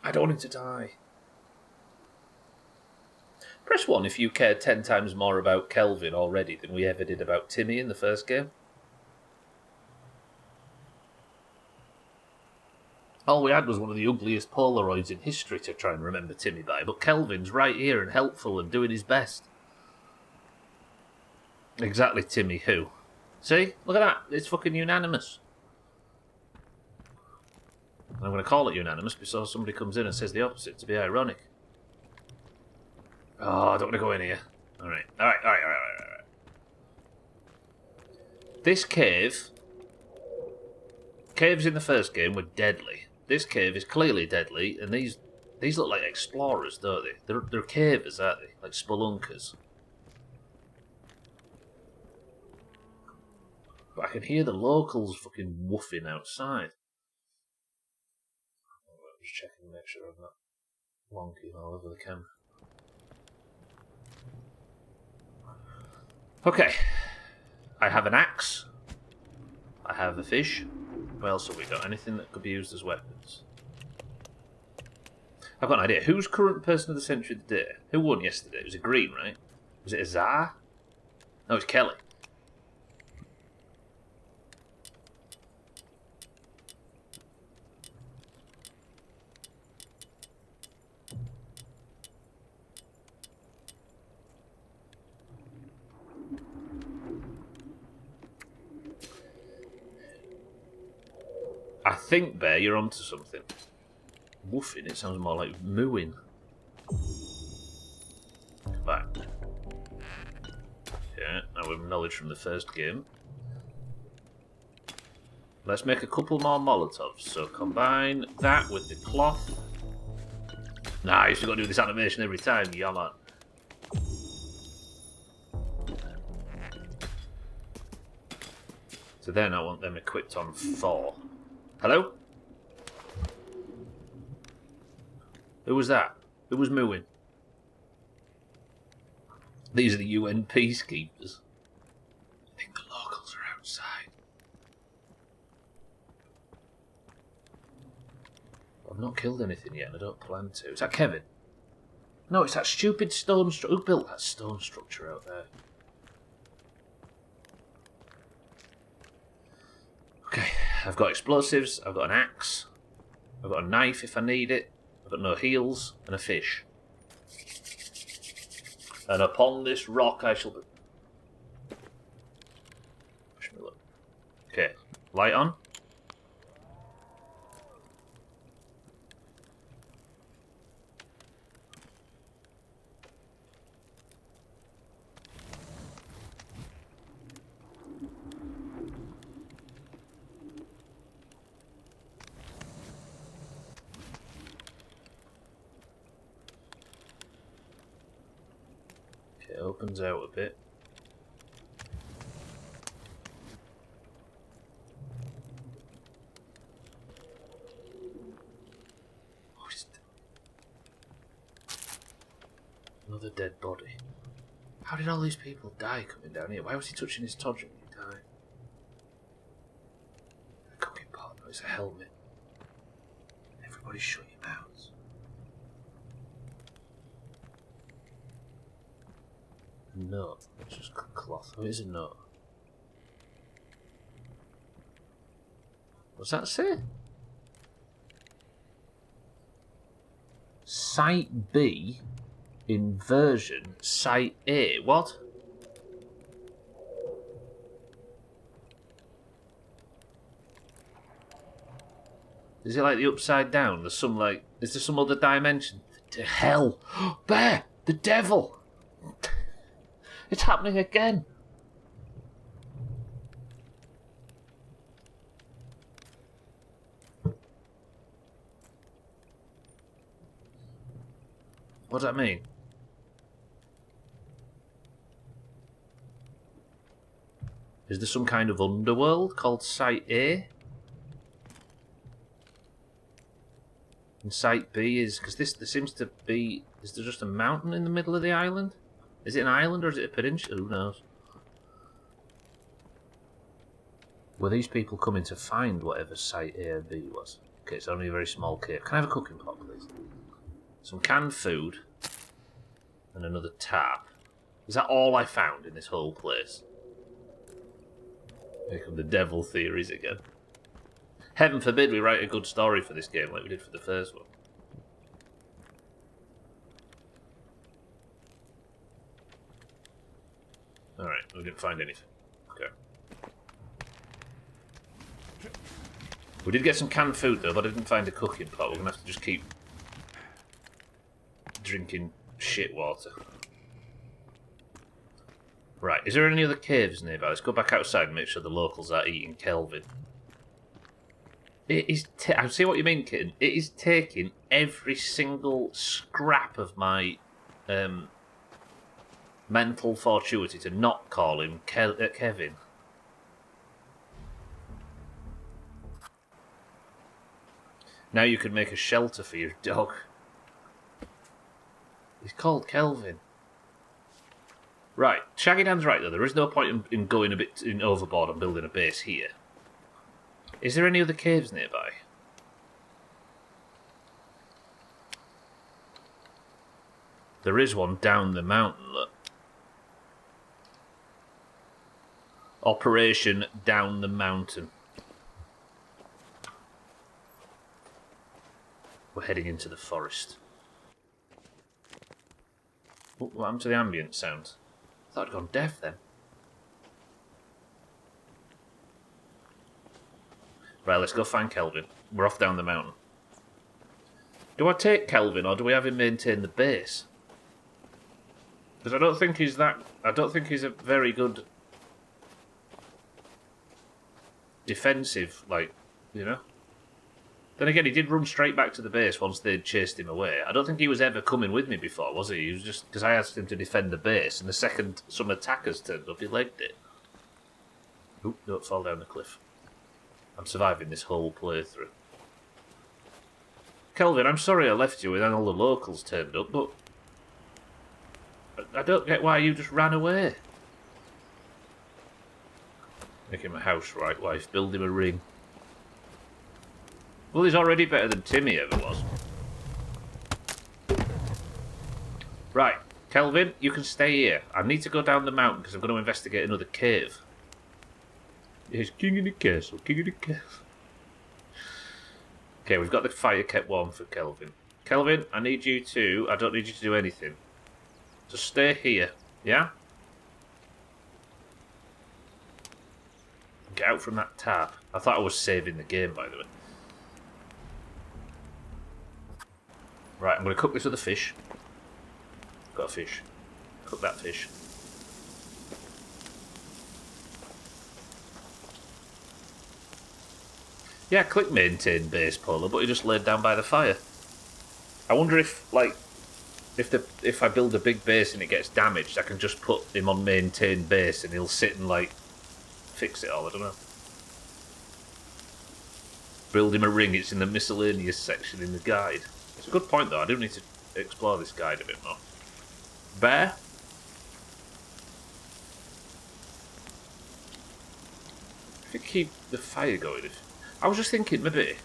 I don't want him to die. Press 1 if you care 10 times more about Kelvin already than we ever did about Timmy in the first game. All we had was one of the ugliest Polaroids in history to try and remember Timmy by, but Kelvin's right here and helpful and doing his best. Exactly, Timmy who? See? Look at that. It's fucking unanimous. I'm going to call it unanimous because somebody comes in and says the opposite to be ironic. Oh, I don't want to go in here. Alright. This cave... Caves in the first game were deadly. This cave is clearly deadly, and these look like explorers, don't they? They're cavers, aren't they? Like spelunkers. But I can hear the locals fucking woofing outside. I'm just checking to make sure I'm not wonky all over the camera. Okay. I have an axe. I have a fish. What else have we got? Anything that could be used as weapons? I've got an idea. Who's current person of the century today? Who won yesterday? It was a green, right? Was it Azar? No, it's Kelly. I think, Bear, you're onto something. Woofing, it sounds more like mooing. Come back. Yeah, now we've knowledge from the first game. Let's make a couple more Molotovs. So combine that with the cloth. Nice, you've got to do this animation every time, yeah man. So then I want them equipped on 4. Hello? Who was that? Who was mooing? These are the UN peacekeepers. I think the locals are outside. I've not killed anything yet and I don't plan to. Is that Kevin? No, it's that stupid stone structure. Who built that stone structure out there? Okay, I've got explosives, I've got an axe, I've got a knife if I need it, I've got no heals, and a fish. And upon this rock I shall be... Push me look. Okay, light on. It opens out a bit. Oh, another dead body. How did all these people die coming down here? Why was he touching his todge when he died? A cooking pot, no, it's a helmet. Everybody shut your mouths. No, it's just cloth. Oh, it is a note. What's that say? Site B, inversion, Site A. What? Is it like the upside down? There's some like... Is there some other dimension? To hell! Bear! The devil! It's happening again. What does that mean? Is there some kind of underworld called Site A? And Site B is... Because there seems to be... Is there just a mountain in the middle of the island? Is it an island or is it a peninsula? Who knows? Were these people coming to find whatever Site A or B was? Okay, it's only a very small cave. Can I have a cooking pot, please? Some canned food. and another tap. Is that all I found in this whole place? Here come the devil theories again. Heaven forbid we write a good story for this game like we did for the first one. Alright, we didn't find anything. Okay. We did get some canned food though, but I didn't find a cooking pot. We're going to have to just keep drinking shit water. Right, is there any other caves nearby? Let's go back outside and make sure the locals are eating Kelvin. It is. I see what you mean, kitten. It is taking every single scrap of my mental fortuity to not call him Kevin. Now you can make a shelter for your dog. He's called Kelvin. Right, Shaggy Dan's right though. There is no point in going a bit overboard and building a base here. Is there any other caves nearby? There is one down the mountain, look. Operation Down the Mountain. We're heading into the forest. Oh, what happened to the ambient sound? I thought I'd gone deaf then. Right, let's go find Kelvin. We're off down the mountain. Do I take Kelvin or do we have him maintain the base? Because I don't think he's that. I don't think he's a very good defensive, like, you know. Then again, he did run straight back to the base once they'd chased him away. I don't think he was ever coming with me before, was he? He was just because I asked him to defend the base, and the second some attackers turned up, he legged it. Oop! Don't fall down the cliff. I'm surviving this whole playthrough. Kelvin, I'm sorry I left you when all the locals turned up, but I don't get why you just ran away. Make him a housewife, wife, build him a ring. Well, he's already better than Timmy ever was. Right, Kelvin, you can stay here. I need to go down the mountain because I'm going to investigate another cave. He's king of the castle, king of the castle. Okay, we've got the fire kept warm for Kelvin. Kelvin, I don't need you to do anything. Just stay here, yeah? Get out from that tap. I thought I was saving the game, by the way. Right, I'm going to cook this with a fish. Got a fish. Cook that fish. Yeah, click maintain base, Polo, but he just laid down by the fire. I wonder if, like, if I build a big base and it gets damaged, I can just put him on maintain base and he'll sit and, like, fix it all. I don't know. Build him a ring. It's in the miscellaneous section in the guide. It's a good point, though. I do need to explore this guide a bit more. Bear? If you keep the fire going... I was just thinking, maybe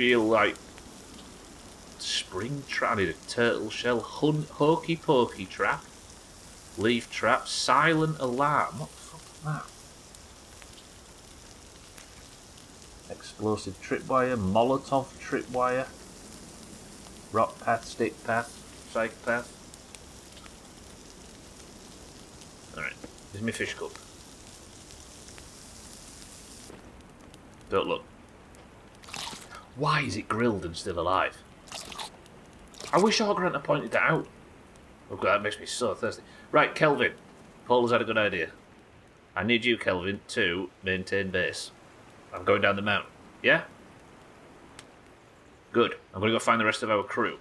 he'll, like... Spring trap. I need a turtle shell. Hokey pokey trap. Leaf trap. Silent alarm. What the fuck is that? Explosive tripwire, Molotov tripwire, rock path, stick path, psychopath. Alright, here's my fish cup. Don't look. Why is it grilled and still alive? I wish Grant had pointed that out. Oh god, that makes me so thirsty. Right, Kelvin. Paul has had a good idea. I need you, Kelvin, to maintain base. I'm going down the mountain. Yeah? Good. I'm going to go find the rest of our crew.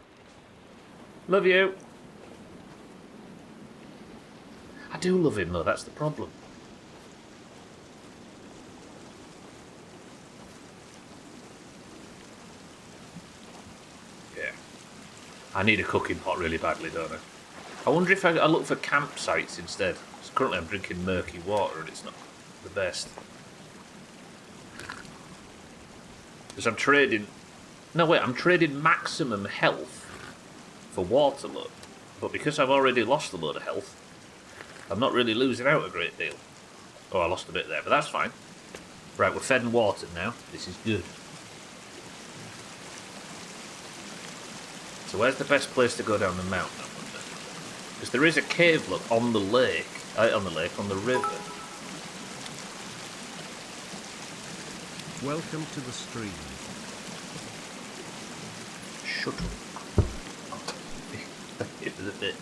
Love you. I do love him, though. That's the problem. Yeah. I need a cooking pot really badly, don't I? I wonder if I look for campsites instead. Because currently I'm drinking murky water and it's not the best. Because I'm trading... No, wait, I'm trading maximum health for waterload. But because I've already lost a load of health, I'm not really losing out a great deal. Oh, I lost a bit there, but that's fine. Right, we're fed and watered now. This is good. So where's the best place to go down the mountain, I wonder? Because there is a cave, look, on the lake. On the river. Welcome to the stream. Shut up. It was a bit.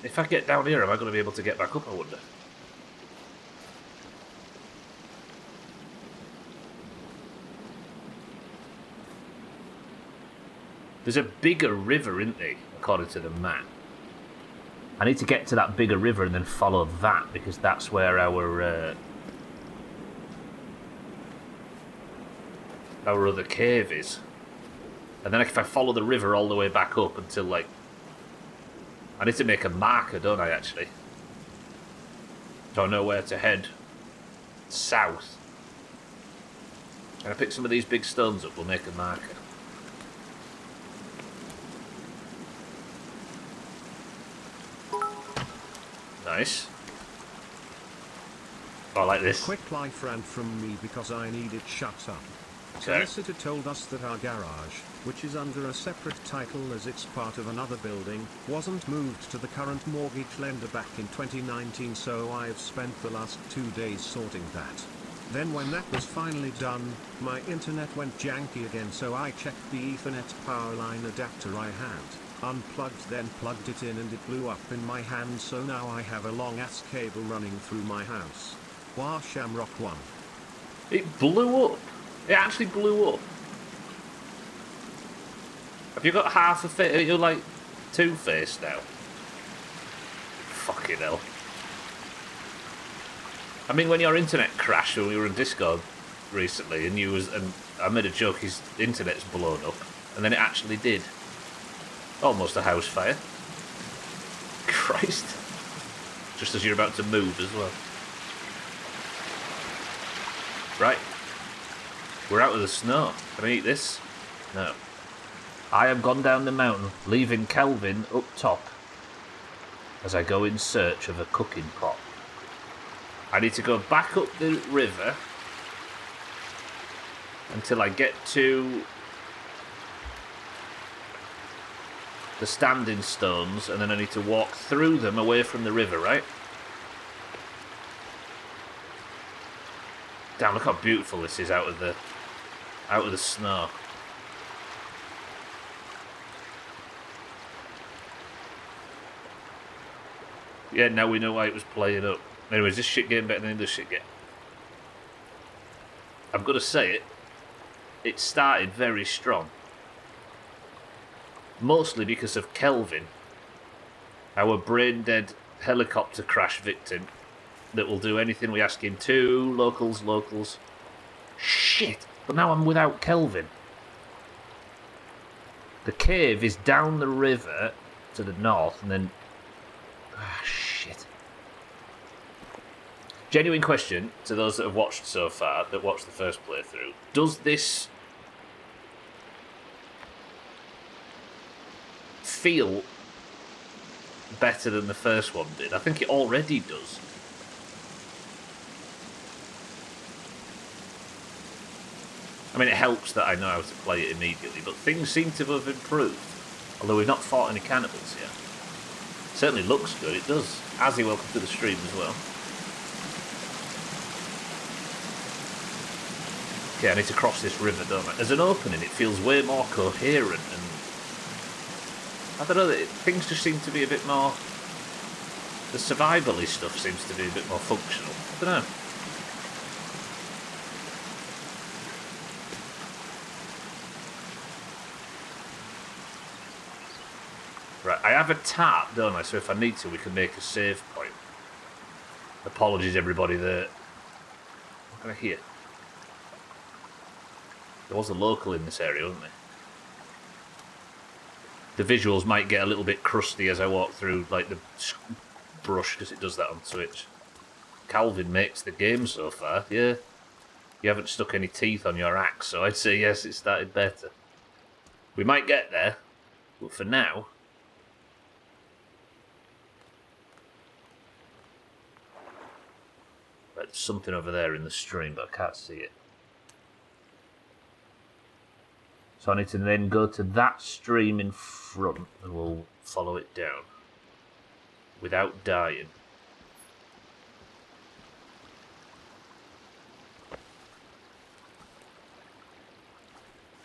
If I get down here, am I going to be able to get back up, I wonder? There's a bigger river, isn't there, according to the map? I need to get to that bigger river and then follow that, because that's where our other cave is. And then if I follow the river all the way back up until, like... I need to make a marker, don't I, actually? So I know where to head south. Can I pick some of these big stones up? We'll make a marker. Nice. Oh, I like this. Quick life ran from me because I needed shut up. Okay. Solicitor told us that our garage, which is under a separate title as it's part of another building, wasn't moved to the current mortgage lender back in 2019, so I've spent the last 2 days sorting that. Then when that was finally done, my internet went janky again, so I checked the Ethernet power line adapter I had, unplugged, then plugged it in, and it blew up in my hand, so now I have a long ass cable running through my house. Wah Shamrock 1. It blew up. It actually blew up. Have you got half a face? You're like Two-Faced now. Fucking hell. I mean, when your internet crashed when we were in Discord recently, and I made a joke, his internet's blown up, and then it actually did. Almost a house fire. Christ. Just as you're about to move as well. Right. We're out of the snow. Can I eat this? No. I have gone down the mountain, leaving Kelvin up top as I go in search of a cooking pot. I need to go back up the river until I get to the standing stones, and then I need to walk through them away from the river, right? Damn, look how beautiful this is out of the snow. Yeah, now we know why it was playing up. Anyways, this shit getting better than this shit get. I've got to say it started very strong. Mostly because of Kelvin, our brain-dead helicopter crash victim that will do anything we ask him to. Locals. Shit! But now I'm without Kelvin. The cave is down the river to the north, and then... Ah, shit. Genuine question to those that have watched so far, that watched the first playthrough. Does this feel better than the first one did? I think it already does. I mean, it helps that I know how to play it immediately, but things seem to have improved. Although we've not fought any cannibals yet. Certainly looks good, it does. Azzy, welcome to the stream as well. Okay, I need to cross this river, don't I? As an opening, it feels way more coherent, and I don't know, things just seem to be a bit more... The survival-y stuff seems to be a bit more functional. I don't know. Right, I have a tap, don't I? So if I need to, we can make a save point. Apologies, everybody, that... What can I hear? There was a local in this area, wasn't there? The visuals might get a little bit crusty as I walk through, like, the brush because it does that on Switch. Calvin makes the game so far, yeah. You haven't stuck any teeth on your axe, so I'd say yes, it started better. We might get there, but for now... Right, there's something over there in the stream, but I can't see it. So I need to then go to that stream in front, and we'll follow it down. Without dying.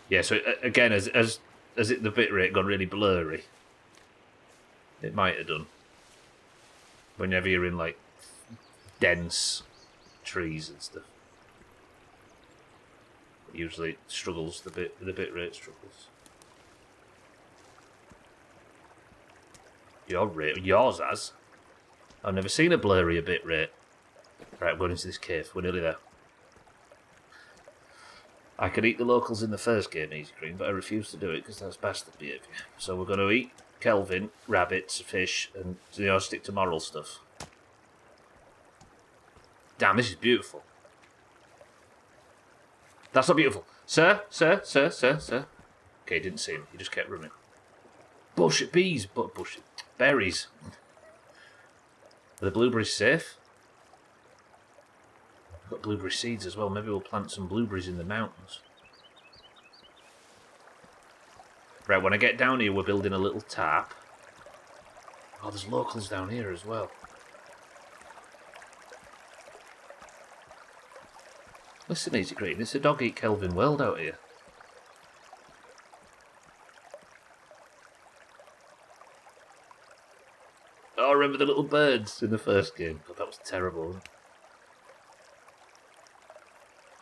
Yeah, so again, as the bitrate got really blurry, it might have done. Whenever you're in like dense trees and stuff, it usually struggles the bitrate struggles. Yours has. I've never seen a blurrier bitrate. Right, I'm going into this cave. We're nearly there. I could eat the locals in the first game, Easy Cream, but I refuse to do it because that's bastard behaviour. So we're going to eat Kelvin, rabbits, fish, and stick to moral stuff. Damn, this is beautiful. That's not beautiful. Sir. Okay, didn't see him. He just kept running. Berries. Are the blueberries safe? I've got blueberry seeds as well. Maybe we'll plant some blueberries in the mountains. Right, when I get down here, we're building a little tarp. Oh, there's locals down here as well. Listen, Easy Green, it's a dog-eat Kelvin world out here. Oh, I remember the little birds in the first game. God, that was terrible.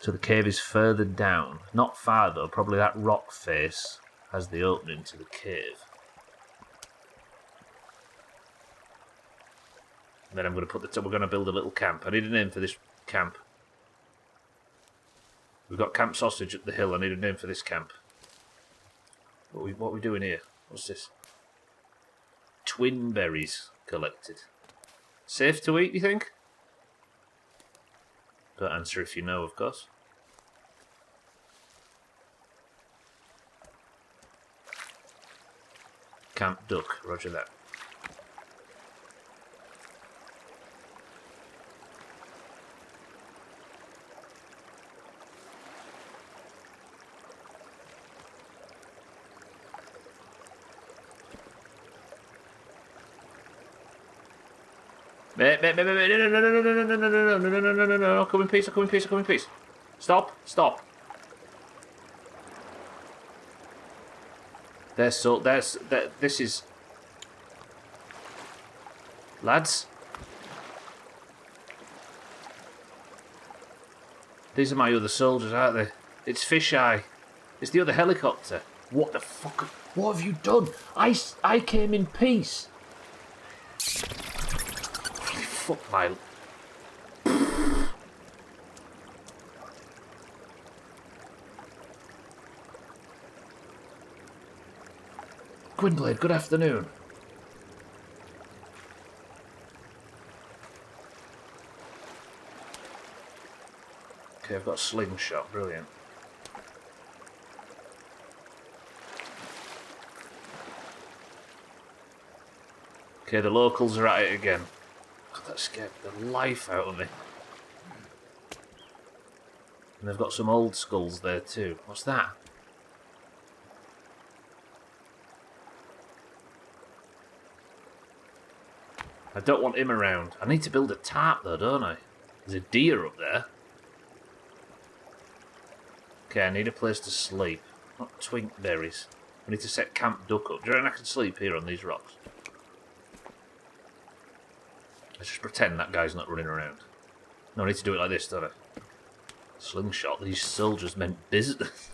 So the cave is further down. Not far though, probably that rock face has the opening to the cave. And then I'm going to we're going to build a little camp. I need a name for this camp. We've got Camp Sausage up the hill. I need a name for this camp. What are we doing here? What's this? Twin berries collected. Safe to eat, you think? Don't answer if you know, of course. Camp Duck, roger that. No, come in peace, come in peace, come in peace. Stop. This is... Lads? These are my other soldiers, aren't they? It's Fisheye. It's the other helicopter. What the fuck? What have you done? I came in peace. Fuck my... Gwynblade, good afternoon. Okay, I've got a slingshot, brilliant. Okay, the locals are at it again. God, that scared the life out of me. And they've got some old skulls there too. What's that? I don't want him around. I need to build a tarp though, don't I? There's a deer up there. Okay, I need a place to sleep. Not twink berries. I need to set Camp Duck up. Do you reckon I can sleep here on these rocks? Let's just pretend that guy's not running around. No, I need to do it like this, don't I? Slingshot. These soldiers meant business.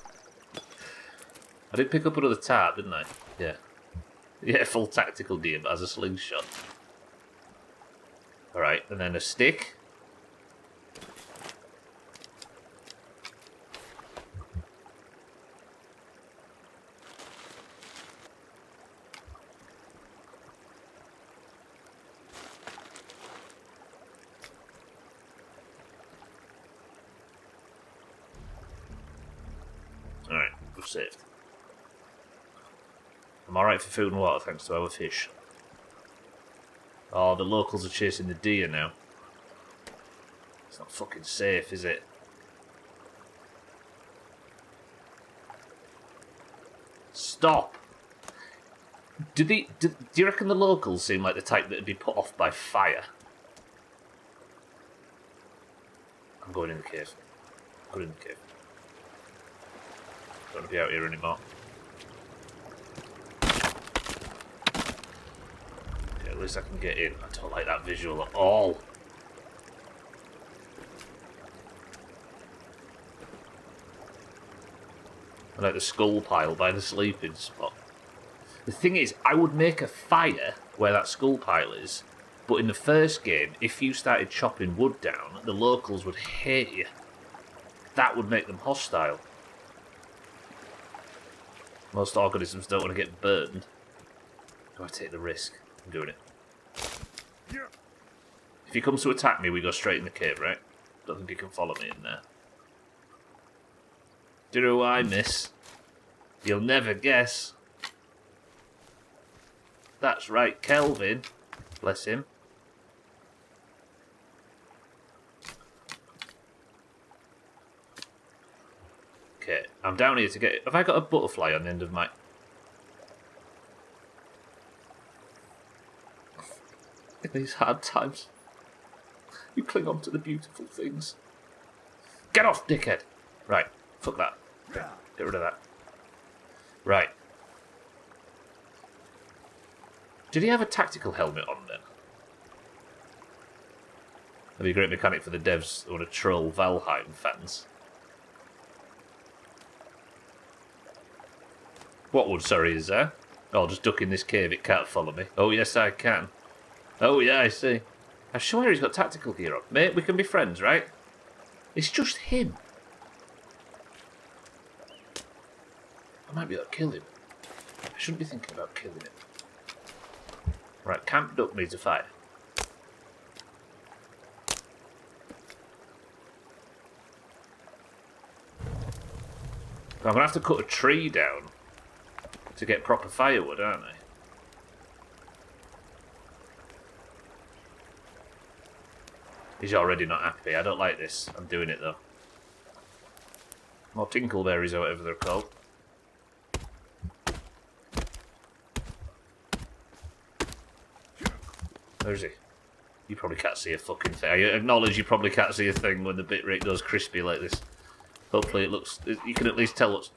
I did pick up another tarp, didn't I? Yeah. Yeah, full tactical deer, but as a slingshot. Alright, and then a stick. saved. I'm alright for food and water thanks to our fish. Oh, the locals are chasing the deer now. It's not fucking safe, is it? Stop! Do you reckon the locals seem like the type that would be put off by fire? I'm going in the cave. I'm going in the cave. Don't want to be out here anymore. Okay, at least I can get in. I don't like that visual at all. I like the skull pile by the sleeping spot. The thing is, I would make a fire where that skull pile is, but in the first game, if you started chopping wood down, the locals would hate you. That would make them hostile. Most organisms don't want to get burned. Do I take the risk? I'm doing it. If he comes to attack me, we go straight in the cave, right? Don't think he can follow me in there. Do you know who I miss? You'll never guess. That's right, Kelvin. Bless him. Okay, I'm down here to get... Have I got a butterfly on the end of my... In these hard times, you cling on to the beautiful things. Get off, dickhead! Right, fuck that. Get rid of that. Right. Did he have a tactical helmet on then? That'd be a great mechanic for the devs who want to troll Valheim fans. What wood, sorry, is there? Oh, I'll just duck in this cave, it can't follow me. Oh, yes, I can. Oh, yeah, I see. I swear he's got tactical gear on. Mate, we can be friends, right? It's just him. I might be able to kill him. I shouldn't be thinking about killing him. Right, Camp Duck needs a fire. I'm going to have to cut a tree down to get proper firewood, aren't I? He's already not happy. I don't like this. I'm doing it, though. More tinkleberries or whatever they're called. Where is he? You probably can't see a fucking thing. I acknowledge you probably can't see a thing when the bitrate goes crispy like this. Hopefully it looks... You can at least tell us...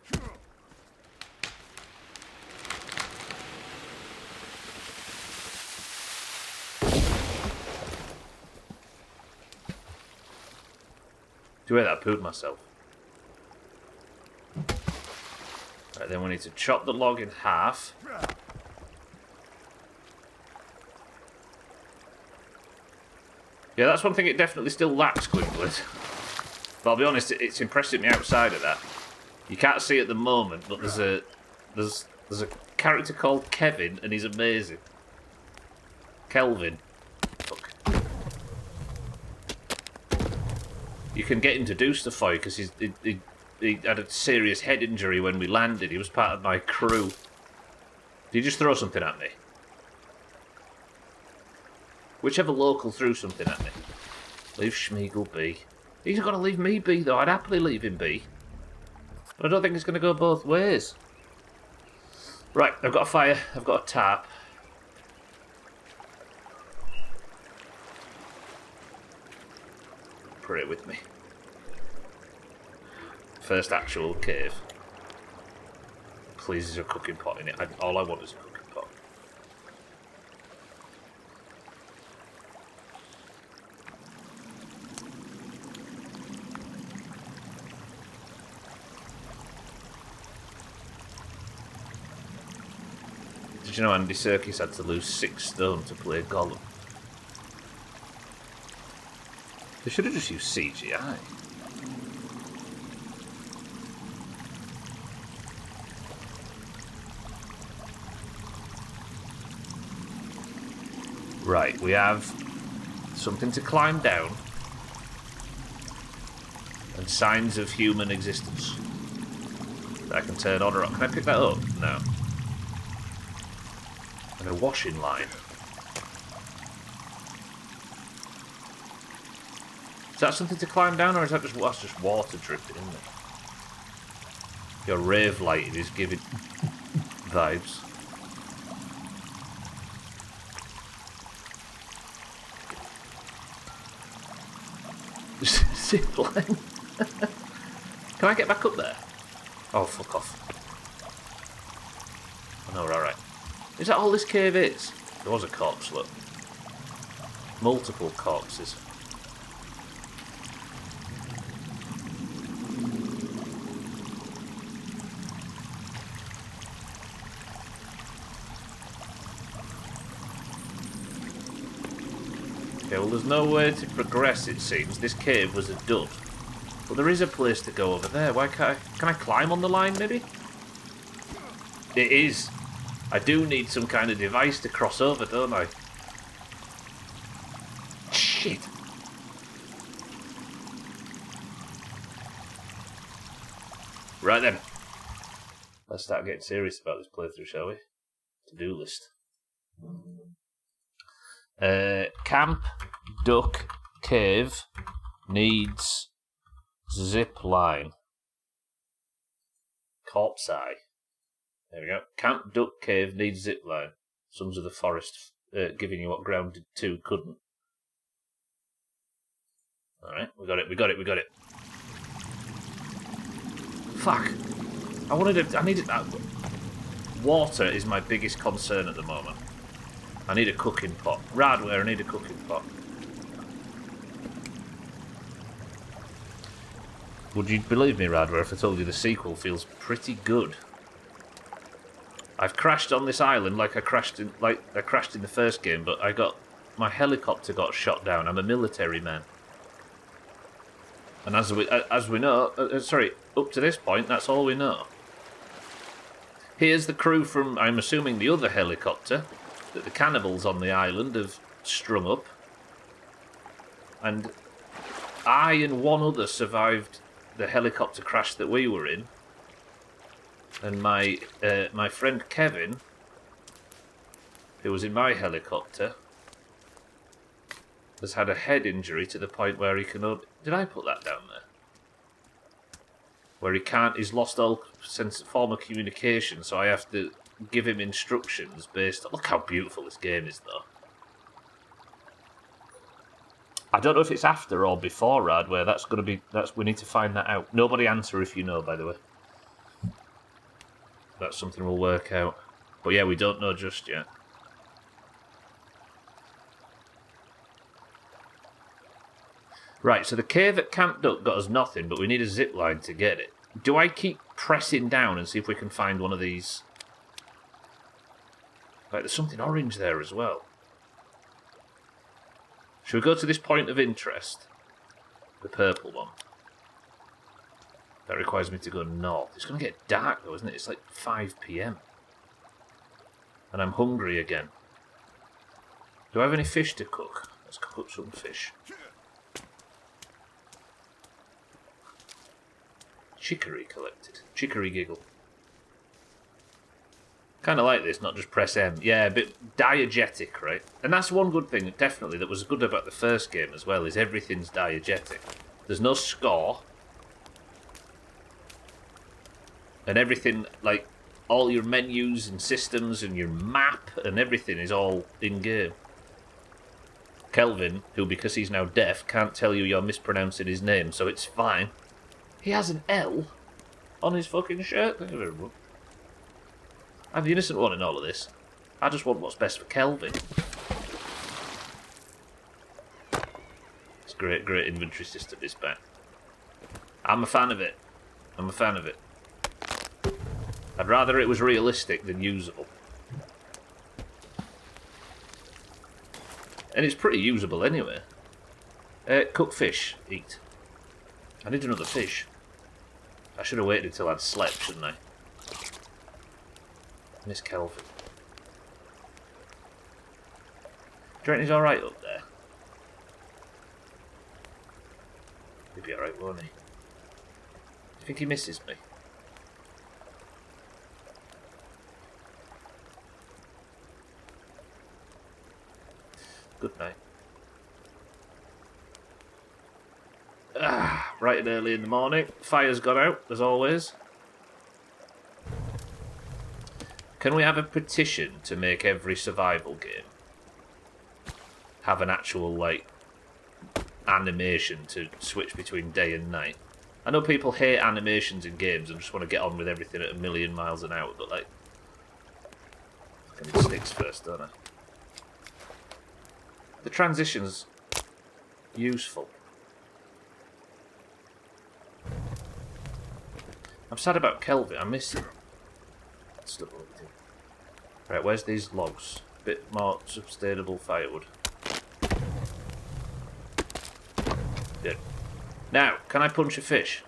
Do you hear that? I pooed myself. Right, then we need to chop the log in half. Yeah, that's one thing it definitely still lacks, Gwynblet. But I'll be honest, it's impressing me outside of that. You can't see at the moment, but there's a character called Kevin, and he's amazing. Kelvin. Fuck. You can get him to do stuff for you, because he had a serious head injury when we landed. He was part of my crew. Did you just throw something at me? Whichever local threw something at me. Leave Schmeagol be. He's not going to leave me be, though. I'd happily leave him be. But I don't think it's going to go both ways. Right, I've got a fire. I've got a tarp. Pray with me. First actual cave. Please, there's a cooking pot in it. All I want is a cooking pot. Did you know Andy Serkis had to lose 6 stone to play Gollum? They should have just used CGI. Right, we have something to climb down and signs of human existence. that I can turn on or off. Can I pick that up? No. And a washing line. Is that something to climb down, or is that that's just water dripping, isn't it? Your rave lighting is giving vibes. Zip line. Can I get back up there? Oh, fuck off. Oh, no, we're alright. Is that all this cave is? There was a corpse, look. Multiple corpses. Okay, well, there's no way to progress, it seems. This cave was a dud. But there is a place to go over there. Why can't I... Can I climb on the line, maybe? It is. I do need some kind of device to cross over, don't I? Shit. Right then. Let's start getting serious about this playthrough, shall we? To-do list. Camp, duck, cave, needs zip line. Corpse eye. There we go. Camp, duck, cave, needs zip line. Sons of the Forest, giving you what Grounded 2 couldn't. Alright, we got it. Fuck. I needed that. Water is my biggest concern at the moment. I need a cooking pot. Radware, I need a cooking pot. Would you believe me, Radware, if I told you the sequel feels pretty good? I've crashed on this island like I crashed in the first game, but my helicopter got shot down. I'm a military man. And as we know, up to this point, that's all we know. Here's the crew from, I'm assuming, the other helicopter that the cannibals on the island have strung up. And I and one other survived the helicopter crash that we were in. And my friend Kevin, who was in my helicopter, has had a head injury to the point where he can... Did I put that down there? Where he's lost all form of communication, so I have to give him instructions based on... Look how beautiful this game is, though. I don't know if it's after or before Radware. We need to find that out. Nobody answer if you know, by the way. That's something we'll work out. But yeah, we don't know just yet. Right, so the cave at Camp Duck got us nothing, but we need a zip line to get it. Do I keep pressing down and see if we can find one of these? Like, there's something orange there as well. Should we go to this point of interest? The purple one. That requires me to go north. It's going to get dark though, isn't it? It's like 5 PM. And I'm hungry again. Do I have any fish to cook? Let's cook up some fish. Chicory collected. Chicory giggle. Kind of like this, not just press M. Yeah, a bit diegetic, right? And that's one good thing, definitely, that was good about the first game as well, is everything's diegetic. There's no score. And everything, like, all your menus and systems and your map and everything is all in-game. Kelvin, who, because he's now deaf, can't tell you you're mispronouncing his name, so it's fine. He has an L on his fucking shirt. Thank you very much. I'm the innocent one in all of this. I just want what's best for Kelvin. It's great inventory system is back. I'm a fan of it. I'd rather it was realistic than usable. And it's pretty usable anyway. Cook fish. Eat. I need another fish. I should have waited until I'd slept, shouldn't I? Miss Kelvin. Do you reckon he's alright up there? He'll be alright, won't he? Do you think he misses me? Good night. Bright and early in the morning. Fire's gone out, as always. Can we have a petition to make every survival game have an actual, like, animation to switch between day and night? I know people hate animations in games and just want to get on with everything at 1,000,000 miles an hour, but, like, I need sticks first, don't I? The transition's useful. I'm sad about Kelvin. I miss him. Right, where's these logs? Bit more sustainable firewood. Good. Now, can I punch a fish?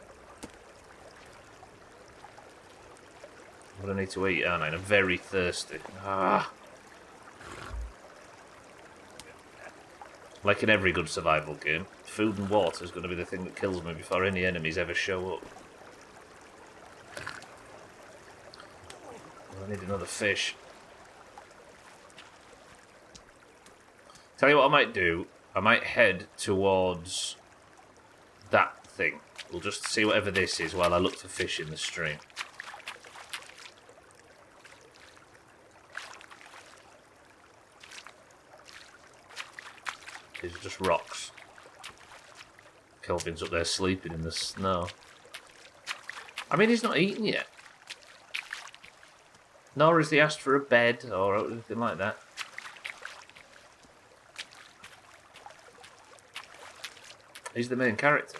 I'm gonna need to eat, aren't I? And I'm very thirsty. Like in every good survival game, food and water is going to be the thing that kills me before any enemies ever show up. I need another fish. Tell you what I might do. I might head towards that thing. We'll just see whatever this is while I look for fish in the stream. These are just rocks. Kelvin's up there sleeping in the snow. I mean, he's not eaten yet. Nor has he asked for a bed or anything like that. He's the main character.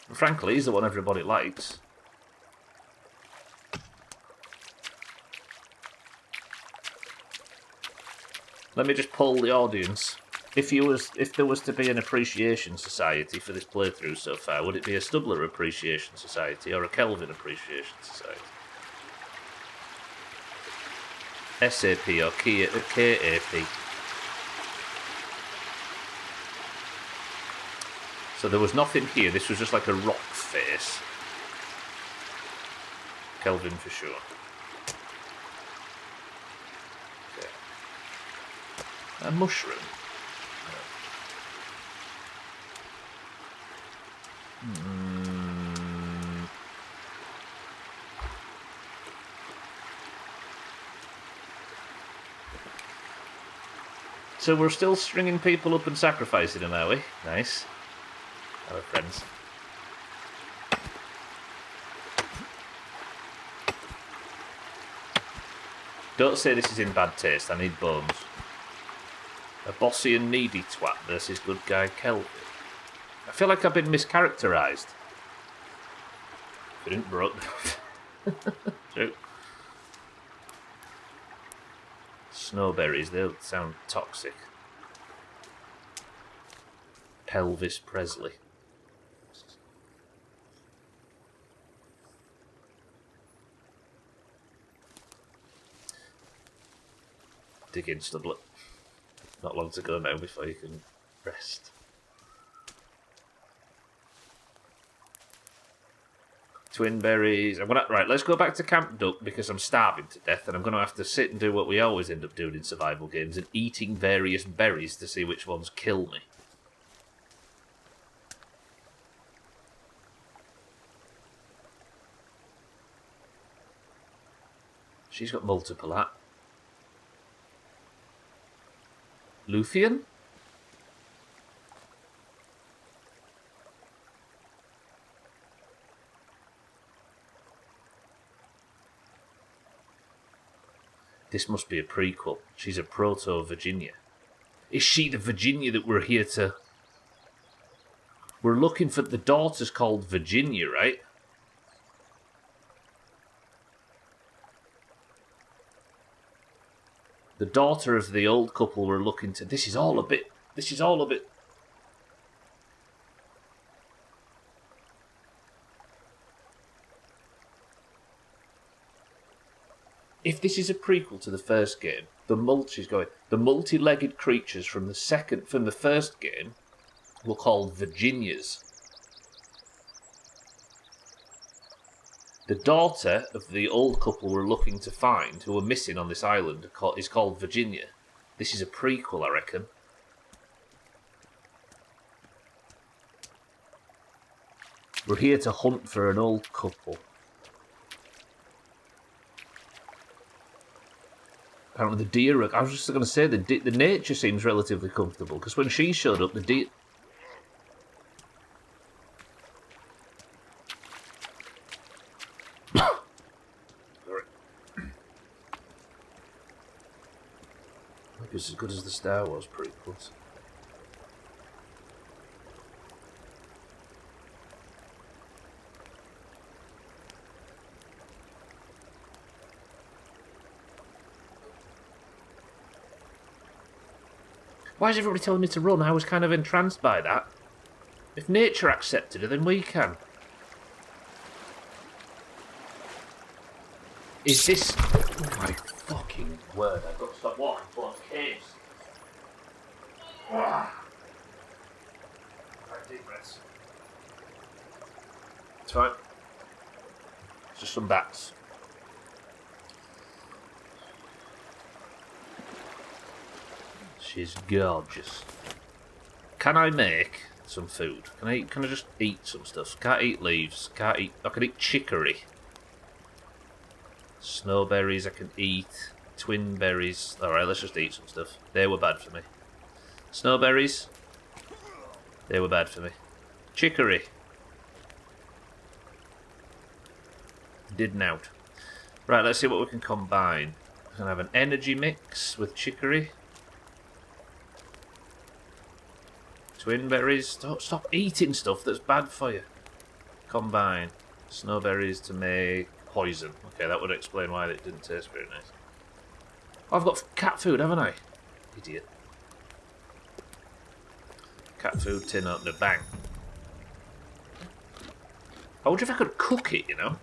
And frankly, he's the one everybody likes. Let me just poll the audience. If there was to be an appreciation society for this playthrough so far, would it be a Stubbler Appreciation Society or a Kelvin Appreciation Society? SAP or KAP. So there was nothing here, this was just like a rock face. Kelvin for sure. Okay. A mushroom. So we're still stringing people up and sacrificing them, are we? Nice. Hello, friends. Don't say this is in bad taste. I need bones. A bossy and needy twat versus good guy Kelvin. I feel like I've been mischaracterised. If it didn't broke. True. Snowberries, they'll sound toxic. Pelvis Presley. Dig in, Stubbler. Not long to go now before you can rest. Twin berries. Right, let's go back to Camp Duck because I'm starving to death and I'm going to have to sit and do what we always end up doing in survival games and eating various berries to see which ones kill me. She's got multiple hat. Luthien? This must be a prequel. She's a proto-Virginia. Is she the Virginia that we're here to... We're looking for... The daughter's called Virginia, right? The daughter of the old couple we're looking to... This is all a bit... If this is a prequel to the first game, the multi-legged creatures from the first game were called Virginias. The daughter of the old couple we're looking to find, who are missing on this island, is called Virginia. This is a prequel, I reckon. We're here to hunt for an old couple. Apparently the deer... I was just going to say, the nature seems relatively comfortable, because when she showed up, the deer... Maybe it's as good as the Star Wars prequels. Why is everybody telling me to run? I was kind of entranced by that. If nature accepted it, then we can. Is this... Oh my fucking word, I've got to stop walking towards caves. Right, deep breaths. It's fine. It's just some bats. She's gorgeous. Can I make some food? Can I just eat some stuff? Can't eat leaves. Can't eat... I can eat chicory. Snowberries I can eat. Twin berries. Alright, let's just eat some stuff. They were bad for me. Snowberries. They were bad for me. Chicory. Didn't out. Right, let's see what we can combine. We can have an energy mix with chicory. Twin berries. Don't stop eating stuff that's bad for you. Combine. Snowberries to make poison. Okay, that would explain why it didn't taste very nice. Oh, I've got cat food, haven't I? Idiot. Cat food, tin opener, bang. I wonder if I could cook it, you know?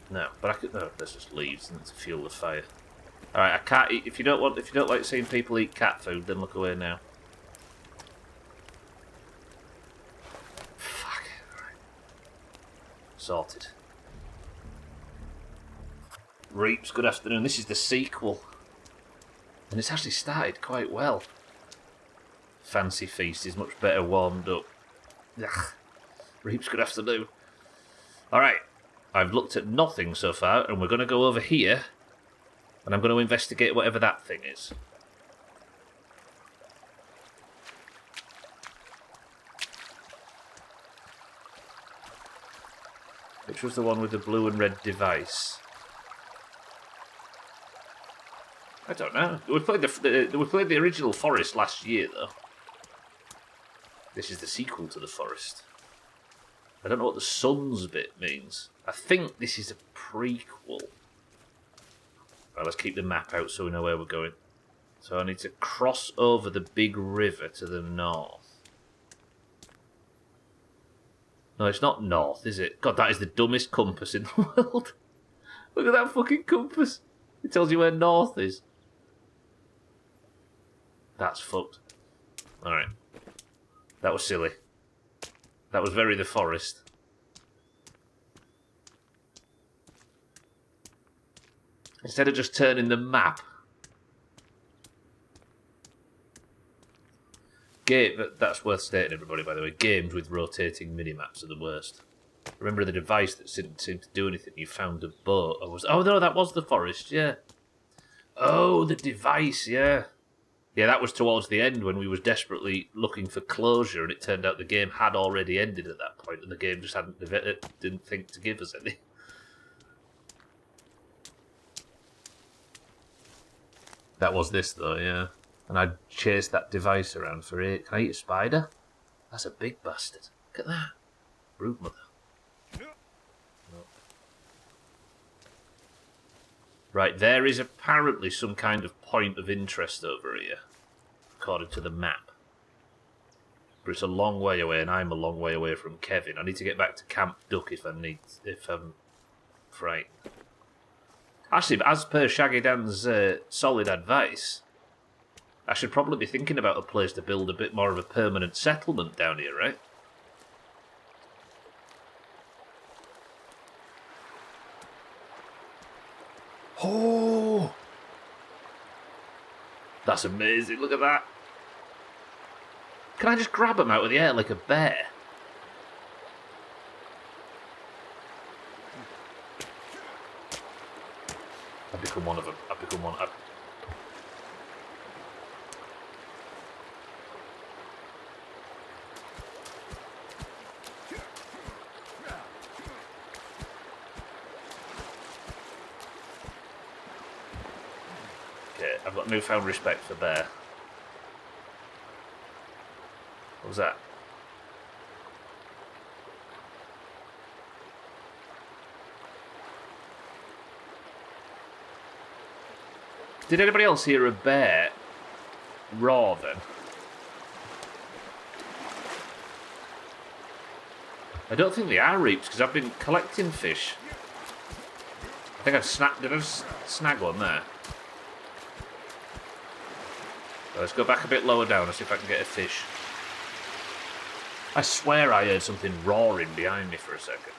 No, but I could. No, that's just leaves and to fuel the fire. All right, I can't eat. If you don't like seeing people eat cat food, then look away now. Fuck. All right. Sorted. Reaps, good afternoon. This is the sequel, and it's actually started quite well. Fancy Feast is much better warmed up. Ugh. Reaps, good afternoon. All right. I've looked at nothing so far, and we're going to go over here, and I'm going to investigate whatever that thing is. Which was the one with the blue and red device? I don't know. We played the original Forest last year, though. This is the sequel to the Forest. I don't know what the Suns bit means. I think this is a prequel. Right, let's keep the map out so we know where we're going. So I need to cross over the big river to the north. No, it's not north, is it? God, that is the dumbest compass in the world. Look at that fucking compass. It tells you where north is. That's fucked. Alright. That was silly. That was very the Forest. Instead of just turning the map. That's worth stating, everybody, by the way. Games with rotating mini-maps are the worst. Remember the device that didn't seem to do anything? You found a boat. Oh, no, that was the Forest, yeah. Oh, the device, yeah. Yeah, that was towards the end when we was desperately looking for closure, and it turned out the game had already ended at that point, and the game just didn't think to give us any. That was this, though, yeah. And I chased that device around for it. Can I eat a spider? That's a big bastard. Look at that. Brood mother. No. Right, there is apparently some kind of point of interest over here, according to the map. But it's a long way away, and I'm a long way away from Kevin. I need to get back to Camp Duck if I'm frightened. Actually, but as per Shaggy Dan's solid advice, I should probably be thinking about a place to build a bit more of a permanent settlement down here, right? Oh! That's amazing, look at that. Can I just grab him out of the air like a bear? I've become one of them. I've become one. Okay, I've got newfound respect for bear. What was that? Did anybody else hear a bear roar then? I don't think they are reaps because I've been collecting fish. I think I've snapped. Did I just snag one there? Well, let's go back a bit lower down and see if I can get a fish. I swear I heard something roaring behind me for a second.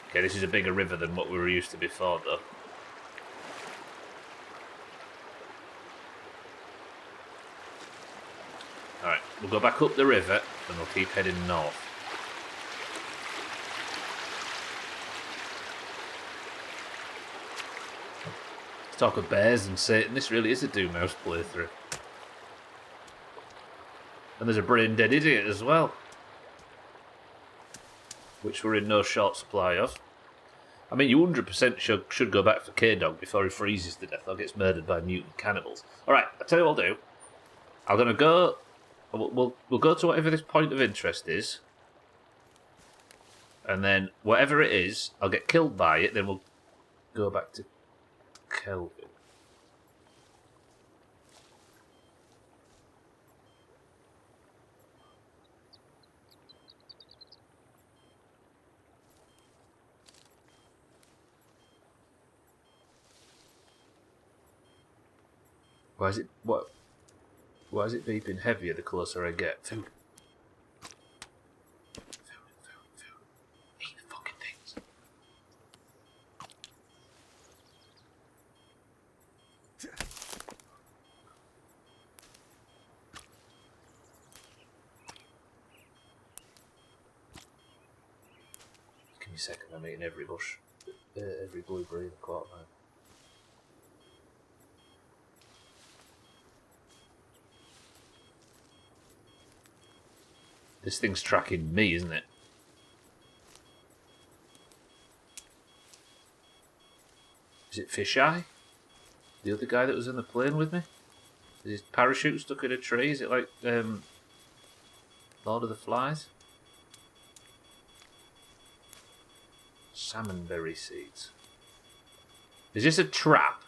Okay, this is a bigger river than what we were used to before, though. Alright, we'll go back up the river and we'll keep heading north. Let's talk of bears and Satan. This really is a Doomhaus playthrough. And there's a brain dead idiot as well, which we're in no short supply of. I mean, you 100% should go back for K-Dog before he freezes to death or gets murdered by mutant cannibals. Alright, I'll tell you what I'll do. I'm going to go... We'll go to whatever this point of interest is. And then, whatever it is, I'll get killed by it, then we'll go back to Kelvin. Why is it beeping heavier the closer I get? Food. Food. Eat the fucking things. Give me a second, I'm eating every bush. Every blueberry in the quarter mile. This thing's tracking me, isn't it? Is it Fisheye? The other guy that was in the plane with me? Is his parachute stuck in a tree? Is it like Lord of the Flies? Salmonberry seeds. Is this a trap?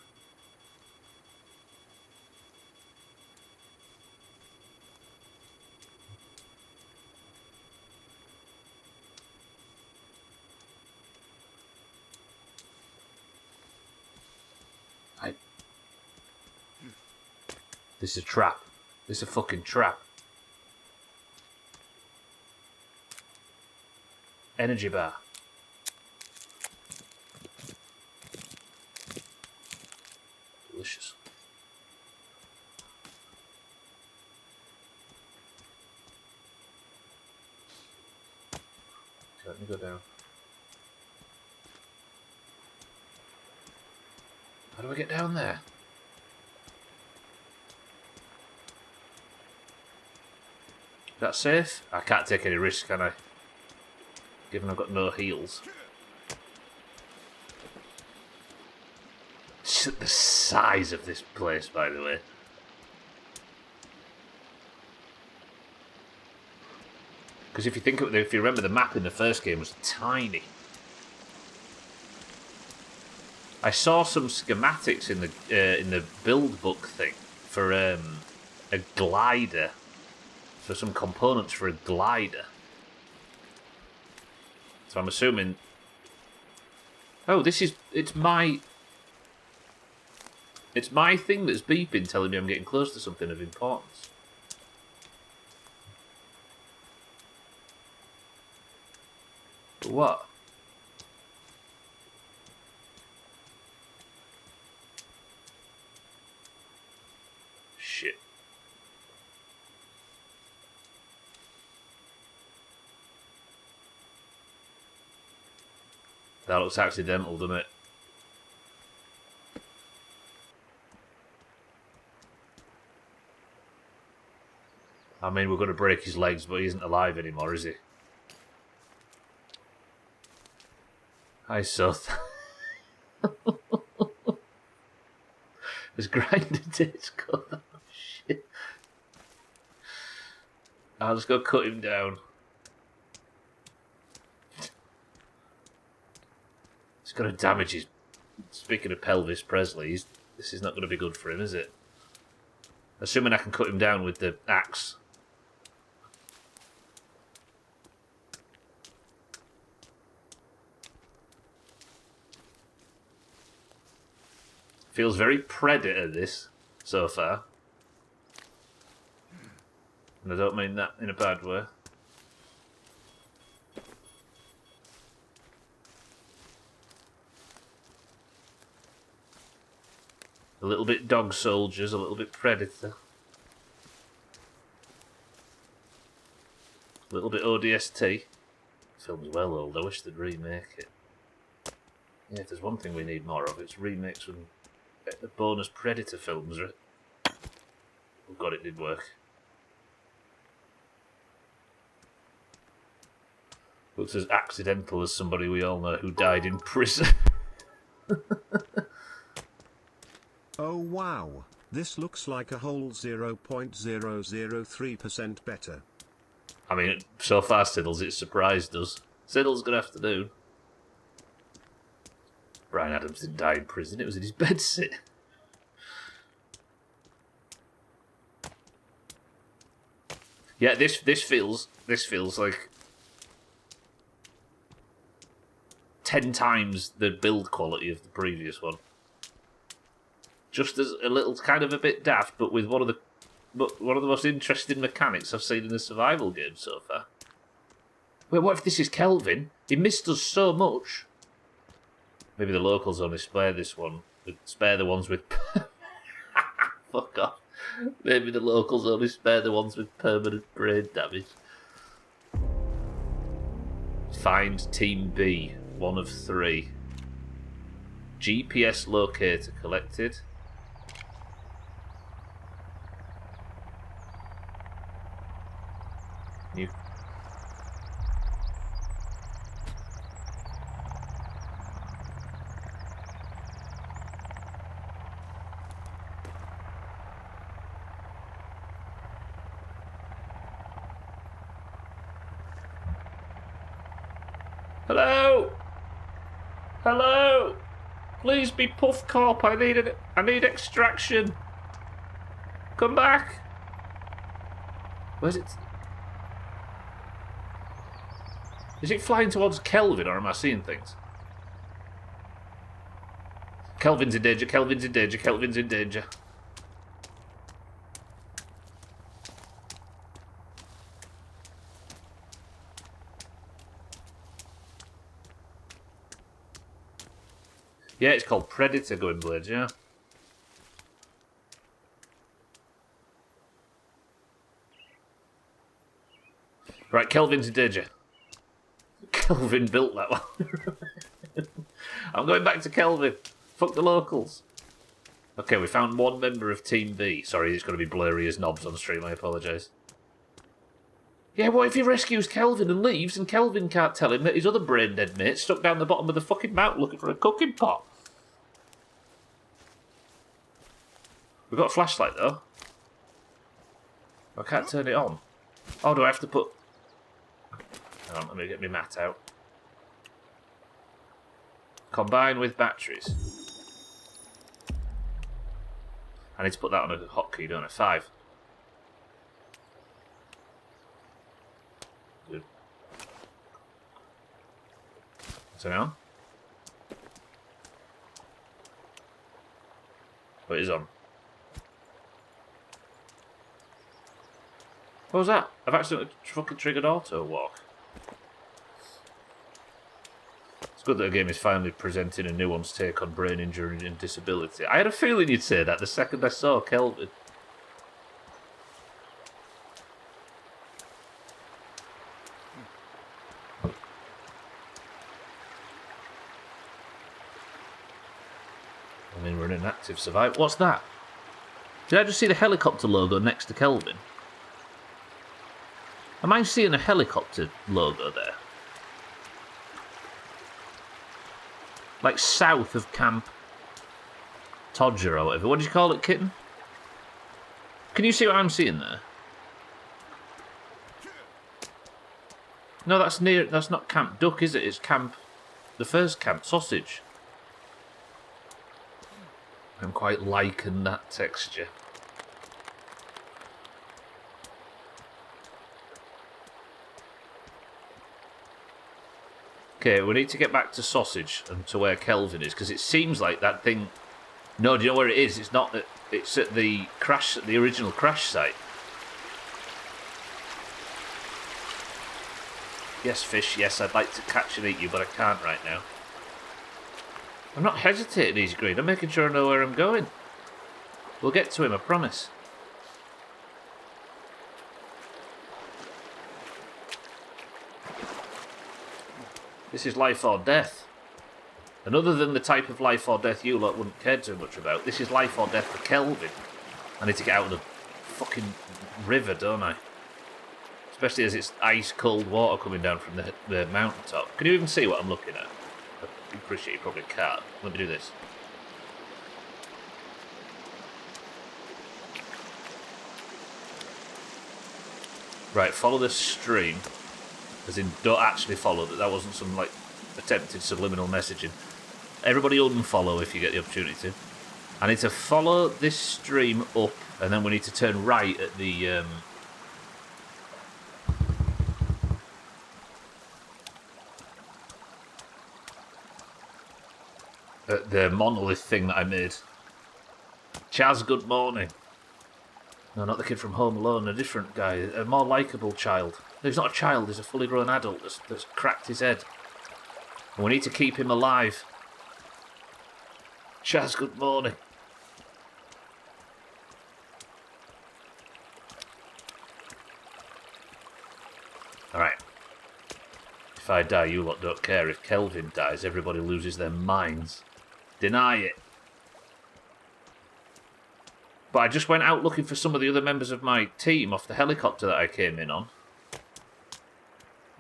This is a trap. This is a fucking trap. Energy bar. Delicious. Okay, let me go down. How do I get down there? Is that safe? I can't take any risk, can I? Given I've got no heals. The size of this place, by the way. Because if you remember, the map in the first game was tiny. I saw some schematics in the build book thing for a glider. For some components for a glider. So I'm assuming... Oh, it's my thing that's beeping telling me I'm getting close to something of importance. But what? That looks accidental, doesn't it? I mean, we're going to break his legs, but he isn't alive anymore, is he? Hi, Seth. There's grinder disc. Oh, shit. I'll just go cut him down. It's going to damage his... Speaking of pelvis Presley, this is not going to be good for him, is it? Assuming I can cut him down with the axe. Feels very Predator, this, so far. And I don't mean that in a bad way. A little bit Dog Soldiers, a little bit Predator. A little bit ODST. Film's well old, I wish they'd remake it. Yeah, if there's one thing we need more of, it's remakes from the bonus Predator films, right? Oh god, it did work. Looks as accidental as somebody we all know who died in prison. Oh wow, this looks like a whole 0.003% better. I mean, so far, Siddles, it's surprised us. Siddles gonna have to do. Brian Adams didn't die in prison, it was in his bedsit. Yeah, this feels like 10 times the build quality of the previous one. Just as a little kind of a bit daft, but with one of the most interesting mechanics I've seen in a survival game so far. Wait, what if this is Kelvin? He missed us so much. Maybe the locals only spare this one. Spare the ones with... Fuck off. Maybe the locals only spare the ones with permanent brain damage. Find Team B, 1 of 3. GPS locator collected. You... Hello? Hello? Please be Puff Corp. I need extraction. Come back. Where's it? Is it flying towards Kelvin, or am I seeing things? Kelvin's in danger, Kelvin's in danger, Kelvin's in danger. Yeah, it's called Predator going blades, yeah. Right, Kelvin's in danger. Kelvin built that one. I'm going back to Kelvin. Fuck the locals. Okay, we found one member of Team B. Sorry, it's going to be blurry as knobs on stream, I apologise. Yeah, what if he rescues Kelvin and leaves and Kelvin can't tell him that his other brain-dead mate's stuck down the bottom of the fucking mountain looking for a cooking pot? We've got a flashlight, though. I can't turn it on. Oh, do I have to put... Hang on, let me get my mat out. Combine with batteries. I need to put that on a hotkey, don't I? 5. Good. So now? Oh, it is on. What was that? I've accidentally fucking triggered auto walk. It's good that a game is finally presenting a nuanced take on brain injury and disability. I had a feeling you'd say that the second I saw Kelvin. I mean, we're in an active survival. What's that? Did I just see the helicopter logo next to Kelvin? Am I seeing a helicopter logo there? Like south of Camp Todger or whatever. What did you call it, kitten? Can you see what I'm seeing there? No, that's near. That's not Camp Duck, is it? It's Camp. The first Camp Sausage. I'm quite liking that texture. Okay, we need to get back to Sausage and to where Kelvin is, because it seems like that thing... No, do you know where it is? It's not... It's at the crash, at the original crash site. Yes, fish, yes, I'd like to catch and eat you, but I can't right now. I'm not hesitating, Easy Green. I'm making sure I know where I'm going. We'll get to him, I promise. This is life or death. And other than the type of life or death you lot wouldn't care too much about, this is life or death for Kelvin. I need to get out of the fucking river, don't I? Especially as it's ice cold water coming down from the mountaintop. Can you even see what I'm looking at? I appreciate you probably can't. Let me do this. Right, follow the stream. As in, don't actually follow. That wasn't some, like, attempted subliminal messaging. Everybody unfollow if you get the opportunity to. I need to follow this stream up, and then we need to turn right at the... at the monolith thing that I made. Chaz, good morning. No, not the kid from Home Alone, a different guy, a more likeable child. No, he's not a child, he's a fully grown adult that's cracked his head. And we need to keep him alive. Chaz, good morning. Alright. If I die, you lot don't care. If Kelvin dies, everybody loses their minds. Deny it. But I just went out looking for some of the other members of my team off the helicopter that I came in on.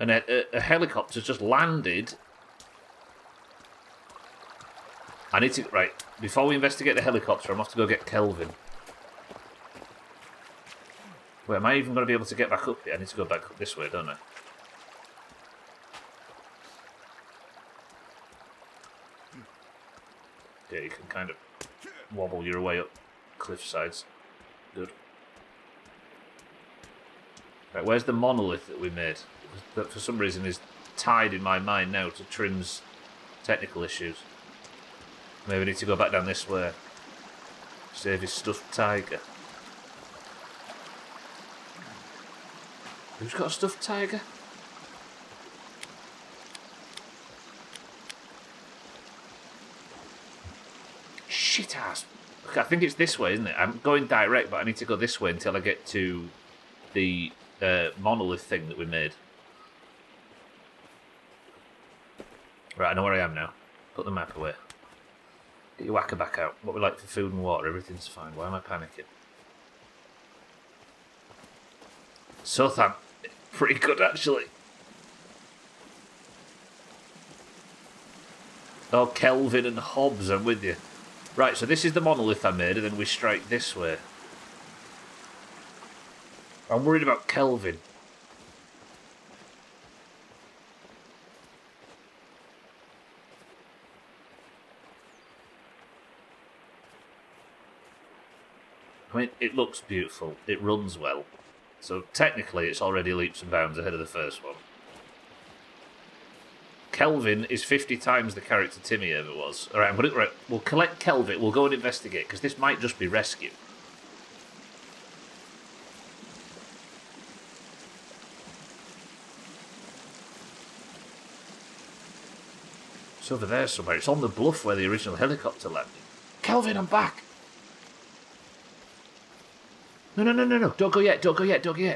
And a helicopter just landed. I need to... Right, before we investigate the helicopter, I'm off to go get Kelvin. Wait, am I even going to be able to get back up here? I need to go back up this way, don't I? Yeah, you can kind of wobble your way up cliff sides. Good. Right, where's the monolith that we made? That for some reason is tied in my mind now to Trim's technical issues. Maybe we need to go back down this way. Save his stuffed tiger. Who's got a stuffed tiger? Shit ass. Okay, I think it's this way, isn't it? I'm going direct, but I need to go this way until I get to the monolith thing that we made. Right, I know where I am now. Put the map away. Get your whacker back out. What we like for food and water, everything's fine. Why am I panicking? Sothan, pretty good actually. Oh, Kelvin and Hobbs, I'm with you. Right, so this is the monolith I made, and then we strike this way. I'm worried about Kelvin. I mean, it looks beautiful. It runs well. So technically, it's already leaps and bounds ahead of the first one. Kelvin is 50 times the character Timmy ever was. All right, right, we'll collect Kelvin. We'll go and investigate, because this might just be rescue. It's over there somewhere. It's on the bluff where the original helicopter landed. Kelvin, I'm back! No. Don't go yet.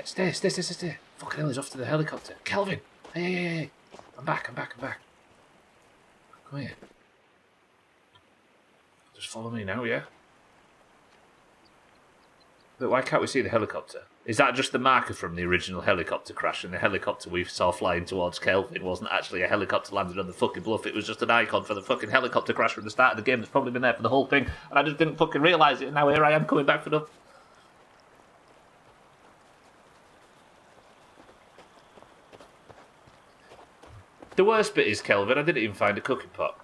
Stay. Fucking hell, he's off to the helicopter. Kelvin! Hey. I'm back. Come here. Just follow me now, yeah? But why can't we see the helicopter? Is that just the marker from the original helicopter crash, and the helicopter we saw flying towards Kelvin wasn't actually a helicopter landed on the fucking bluff? It was just an icon for the fucking helicopter crash from the start of the game that's probably been there for the whole thing, and I just didn't fucking realise it, and now here I am coming back for the... The worst bit is, Kelvin, I didn't even find a cooking pot.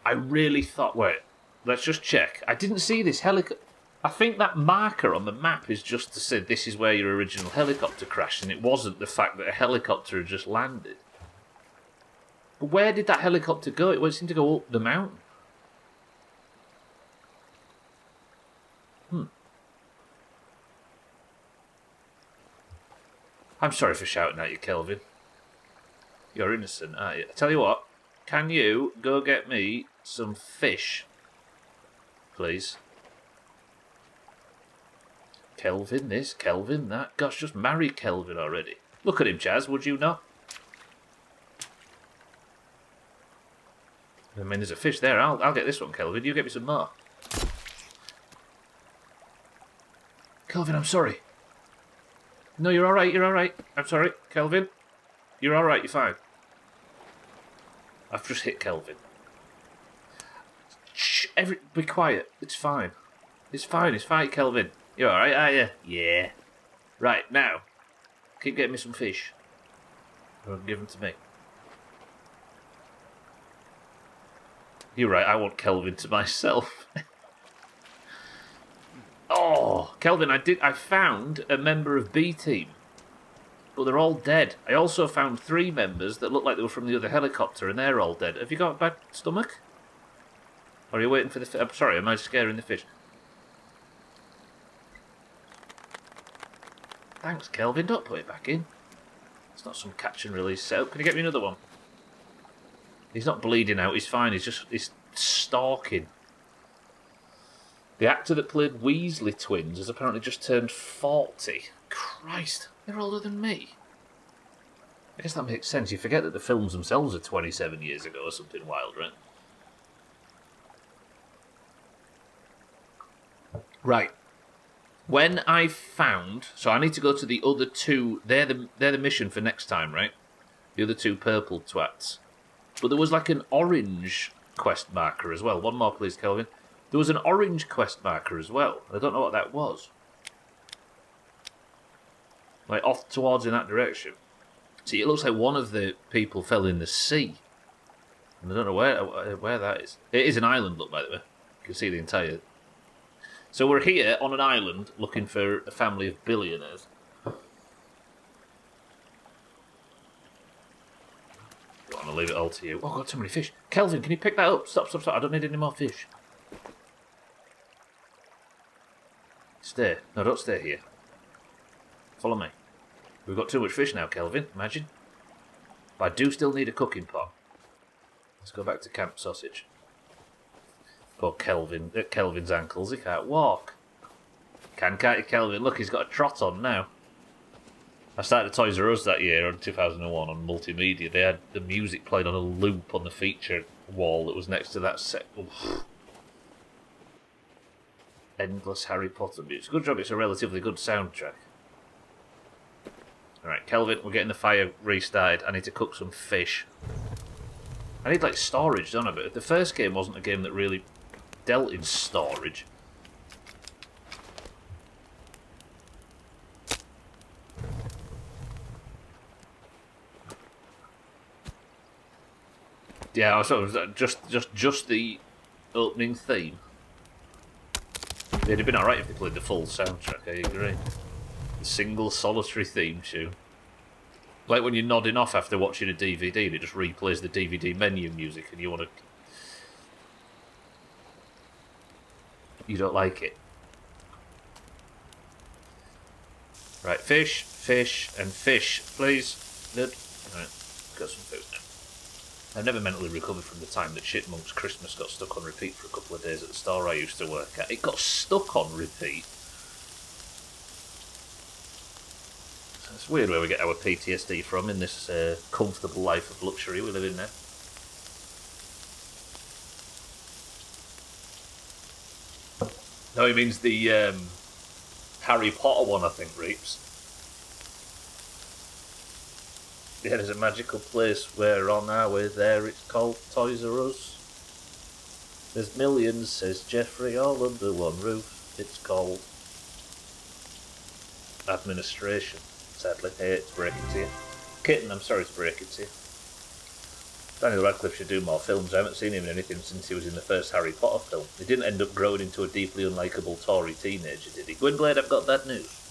I really thought... Wait, let's just check. I didn't see this helicopter... I think that marker on the map is just to say this is where your original helicopter crashed, and it wasn't the fact that a helicopter had just landed. But where did that helicopter go? It seemed to go up the mountain. I'm sorry for shouting at you, Kelvin. You're innocent, aren't you? I tell you what, can you go get me some fish, please? Kelvin this, Kelvin that. Gosh, just marry Kelvin already. Look at him, Chaz, would you not? I mean, there's a fish there. I'll get this one, Kelvin. You get me some more. Kelvin, I'm sorry. No, you're alright, you're alright. I'm sorry, Kelvin. You're alright, you're fine. I've just hit Kelvin. Shh, be quiet. It's fine. It's fine, Kelvin. You're alright, are you? Yeah. Right, now, keep getting me some fish. Or give them to me. You're right, I want Kelvin to myself. Oh, Kelvin, I found a member of B Team, but they're all dead. I also found 3 members that look like they were from the other helicopter, and they're all dead. Have you got a bad stomach? Or are you waiting for the fish? I'm sorry, am I scaring the fish? Thanks, Kelvin. Don't put it back in. It's not some catch and release setup. Can you get me another one? He's not bleeding out. He's fine. He's stalking. The actor that played Weasley twins has apparently just turned 40. Christ, they're older than me. I guess that makes sense. You forget that the films themselves are 27 years ago or something wild, right? Right. When I found... So I need to go to the other 2... They're the mission for next time, right? The other 2 purple twats. But there was like an orange quest marker as well. One more, please, Kelvin. There was an orange quest marker as well. I don't know what that was. Like off towards in that direction. See, it looks like one of the people fell in the sea. And I don't know where that is. It is an island, look, by the way. You can see the entire... So we're here on an island looking for a family of billionaires. I want to leave it all to you. Oh, I've got too many fish. Kelvin, can you pick that up? Stop. I don't need any more fish. Stay. No, don't stay here. Follow me. We've got too much fish now, Kelvin. Imagine. But I do still need a cooking pot. Let's go back to Camp Sausage. Poor Kelvin. At Kelvin's ankles, he can't walk. Can't you, Kelvin? Look, he's got a trot on now. I started Toys R Us that year, in 2001, on multimedia. They had the music played on a loop on the feature wall that was next to that set. Oof. Endless Harry Potter music. Good job, it's a relatively good soundtrack. Alright, Kelvin, we're getting the fire restarted. I need to cook some fish. I need, like, storage, don't I? But the first game wasn't a game that really dealt in storage. Yeah, so it was just the opening theme. It'd have been alright if they played the full soundtrack, I agree. The single solitary theme tune. Like when you're nodding off after watching a DVD and it just replays the DVD menu music and you want to... You don't like it. Right, fish, and fish, please. Good. Right, got some food now. I've never mentally recovered from the time that Chipmunk's Christmas got stuck on repeat for a couple of days at the store I used to work at. It got stuck on repeat. It's weird where we get our PTSD from in this comfortable life of luxury we live in now. No, he means the Harry Potter one, I think, Reaps. Yeah, there's a magical place where on our way there it's called Toys R Us. There's millions, says Jeffrey, all under one roof. It's called administration, sadly. Hey, to break it to you. Kitten, I'm sorry to break it to you. Daniel Radcliffe should do more films. I haven't seen him in anything since he was in the first Harry Potter film. He didn't end up growing into a deeply unlikable Tory teenager, did he? Gwynblade, I've got bad news.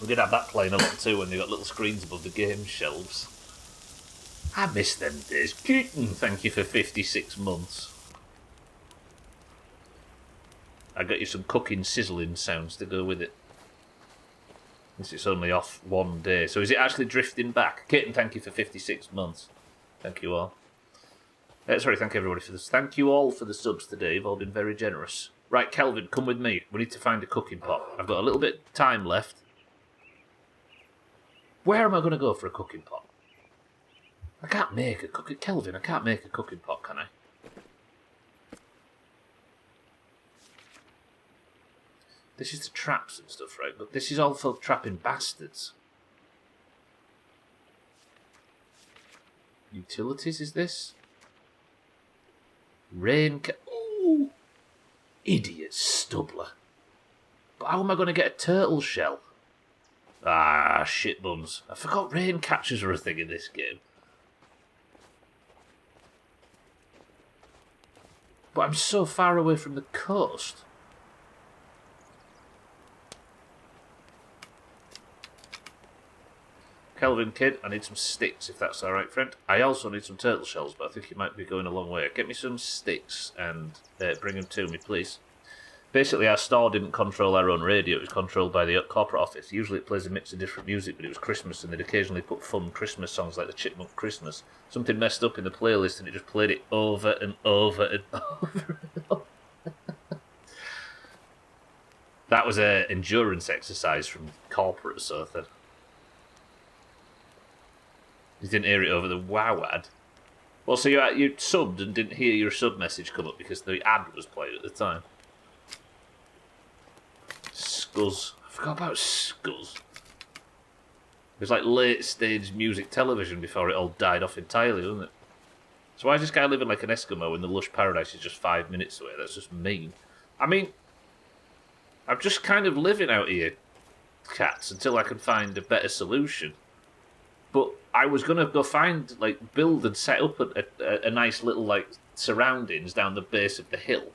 We did have that playing a lot too when they got little screens above the game shelves. I miss them days. Kitten, thank you for 56 months. I got you some cooking, sizzling sounds to go with it. Since it's only off one day. So is it actually drifting back? Kitten, thank you for 56 months. Thank you all. Sorry, thank everybody for this. Thank you all for the subs today. You've all been very generous. Right, Kelvin, come with me. We need to find a cooking pot. I've got a little bit of time left. Where am I going to go for a cooking pot? I can't make a cooking... Kelvin, I can't make a cooking pot, can I? This is the traps and stuff, right? But this is all for trapping bastards. Utilities, is this? Ooh! Idiot stubbler. But how am I going to get a turtle shell? Ah, shit buns. I forgot rain catchers are a thing in this game. But I'm so far away from the coast. Kelvin Kid, I need some sticks if that's alright, friend. I also need some turtle shells, but I think you might be going a long way. Get me some sticks and bring them to me, please. Basically, our store didn't control our own radio. It was controlled by the corporate office. Usually it plays a mix of different music, but it was Christmas, and they'd occasionally put fun Christmas songs like the Chipmunk Christmas. Something messed up in the playlist, and it just played it over and over and over and over. That was an endurance exercise from corporate, so that you didn't hear it over the WoW ad. Well, so you subbed and didn't hear your sub message come up because the ad was played at the time. Scuzz. I forgot about Scuzz. It was like late stage music television before it all died off entirely, wasn't it? So why is this guy living like an Eskimo when the lush paradise is just 5 minutes away? That's just mean. I mean, I'm just kind of living out here, cats, until I can find a better solution. But I was going to go find, build and set up a nice little, surroundings down the base of the hill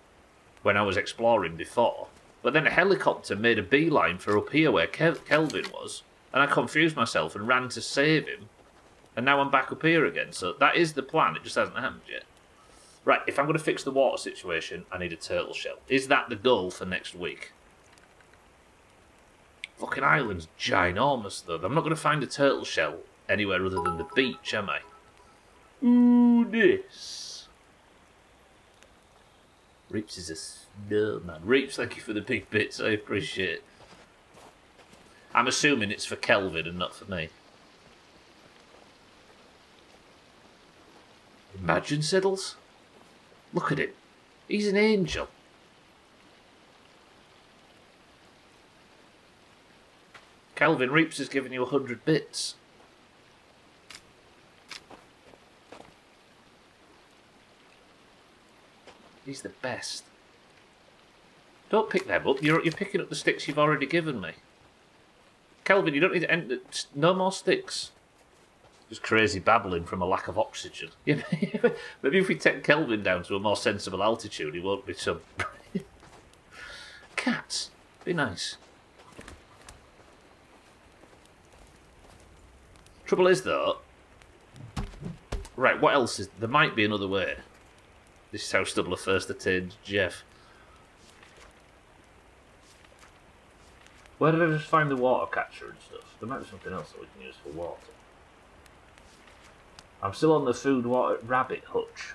when I was exploring before. But then a helicopter made a beeline for up here where Kelvin was, and I confused myself and ran to save him, and now I'm back up here again. So that is the plan, it just hasn't happened yet. Right, if I'm going to fix the water situation, I need a turtle shell. Is that the goal for next week? Fucking island's ginormous, though. I'm not going to find a turtle shell anywhere other than the beach, am I? Ooh, this. Reeps is a snowman. Reeps, thank you for the big bits. I appreciate it. I'm assuming it's for Kelvin and not for me. Imagine Siddles. Look at him. He's an angel. Kelvin, Reeps has given you 100 bits. He's the best. Don't pick them up. You're picking up the sticks you've already given me. Kelvin, you don't need to enter. No more sticks. Just crazy babbling from a lack of oxygen. Yeah, maybe if we take Kelvin down to a more sensible altitude, he won't be so... Cats, be nice. Trouble is, though... Right, what else is... There might be another way. This is how Stubbler first attained Jeff. Where did I just find the water catcher and stuff? There might be something else that we can use for water. I'm still on the food water rabbit hutch.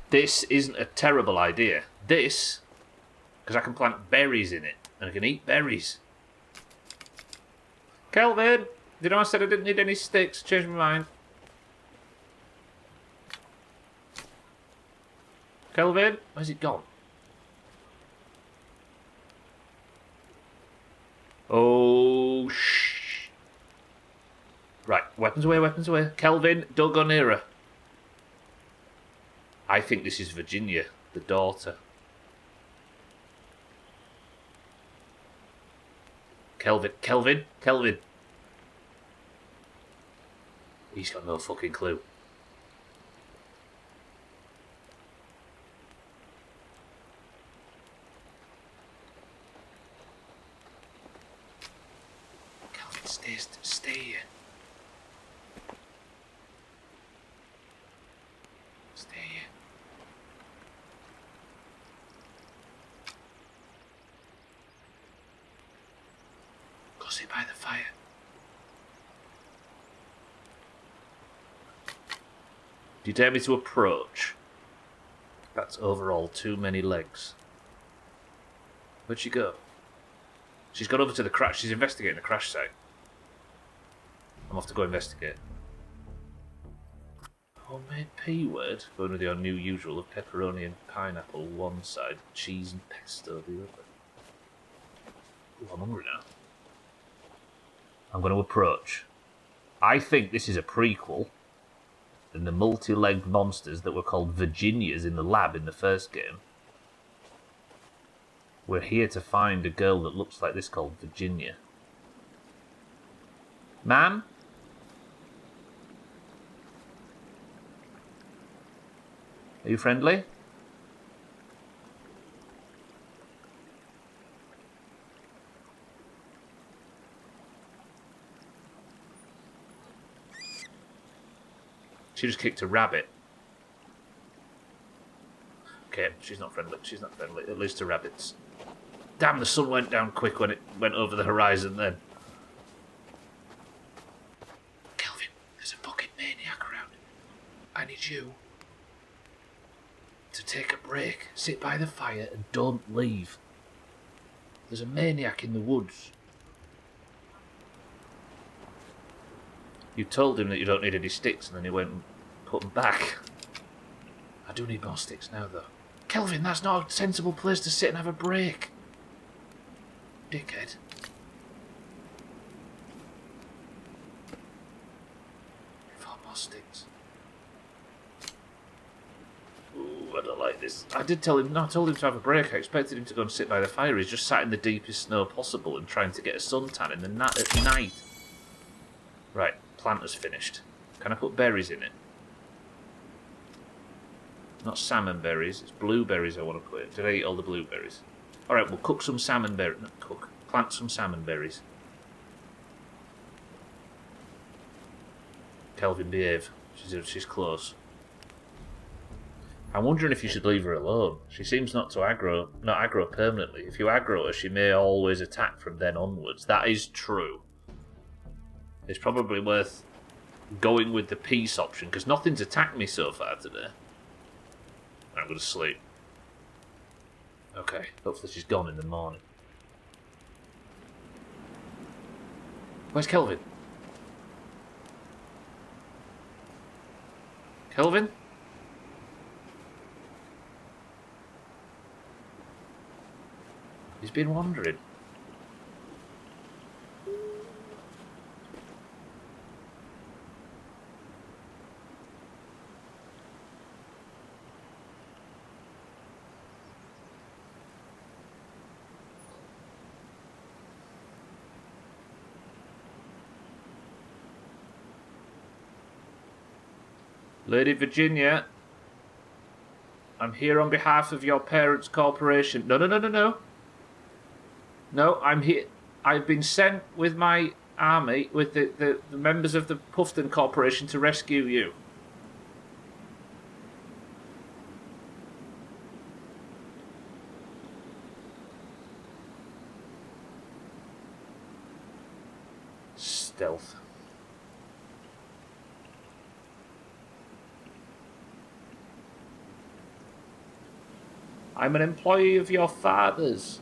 This isn't a terrible idea. This, because I can plant berries in it, and I can eat berries. Kelvin, did you know I said I didn't need any sticks? Changed my mind. Kelvin, where's it gone? Oh, shh. Right, weapons away, weapons away. Kelvin, don't go near her. I think this is Virginia, the daughter. Kelvin, Kelvin, Kelvin. He's got no fucking clue. Kelvin, stay here. Stay here. Go sit by the fire. Do you dare me to approach? That's overall too many legs. Where'd she go? She's gone over to the crash. She's investigating the crash site. I'm off to go investigate. Homemade P word. Going with your new usual of pepperoni and pineapple one side, cheese and pesto the other. Ooh, I'm hungry now. I'm going to approach. I think this is a prequel. And the multi-legged monsters that were called Virginias in the lab in the first game. We're here to find a girl that looks like this called Virginia. Ma'am? Are you friendly? She just kicked a rabbit. Okay, she's not friendly. She's not friendly. At least to rabbits. Damn, the sun went down quick when it went over the horizon then. Kelvin, there's a fucking maniac around. I need you to take a break, sit by the fire and don't leave. There's a maniac in the woods. You told him that you don't need any sticks and then he went and put them back. I do need more sticks now though. Kelvin, that's not a sensible place to sit and have a break. Dickhead. Four more sticks. Ooh, I don't like this. I did tell him, no, I told him to have a break. I expected him to go and sit by the fire. He's just sat in the deepest snow possible and trying to get a suntan in the at night. Right, planter's finished. Can I put berries in it? Not salmon berries, it's blueberries I want to put in. Did I eat all the blueberries? Alright, we'll cook some salmon berries. Not cook, plant some salmon berries. Kelvin, behave. She's close. I'm wondering if you should leave her alone. She seems not aggro permanently. If you aggro her, she may always attack from then onwards. That is true. It's probably worth going with the peace option, because nothing's attacked me so far today. I'm going to sleep. Okay, hopefully she's gone in the morning. Where's Kelvin? Kelvin? He's been wandering. Lady Virginia, I'm here on behalf of your parents' corporation. No. No, I'm here. I've been sent with my army, with the members of the Puffton Corporation to rescue you. Stealth. I'm an employee of your father's.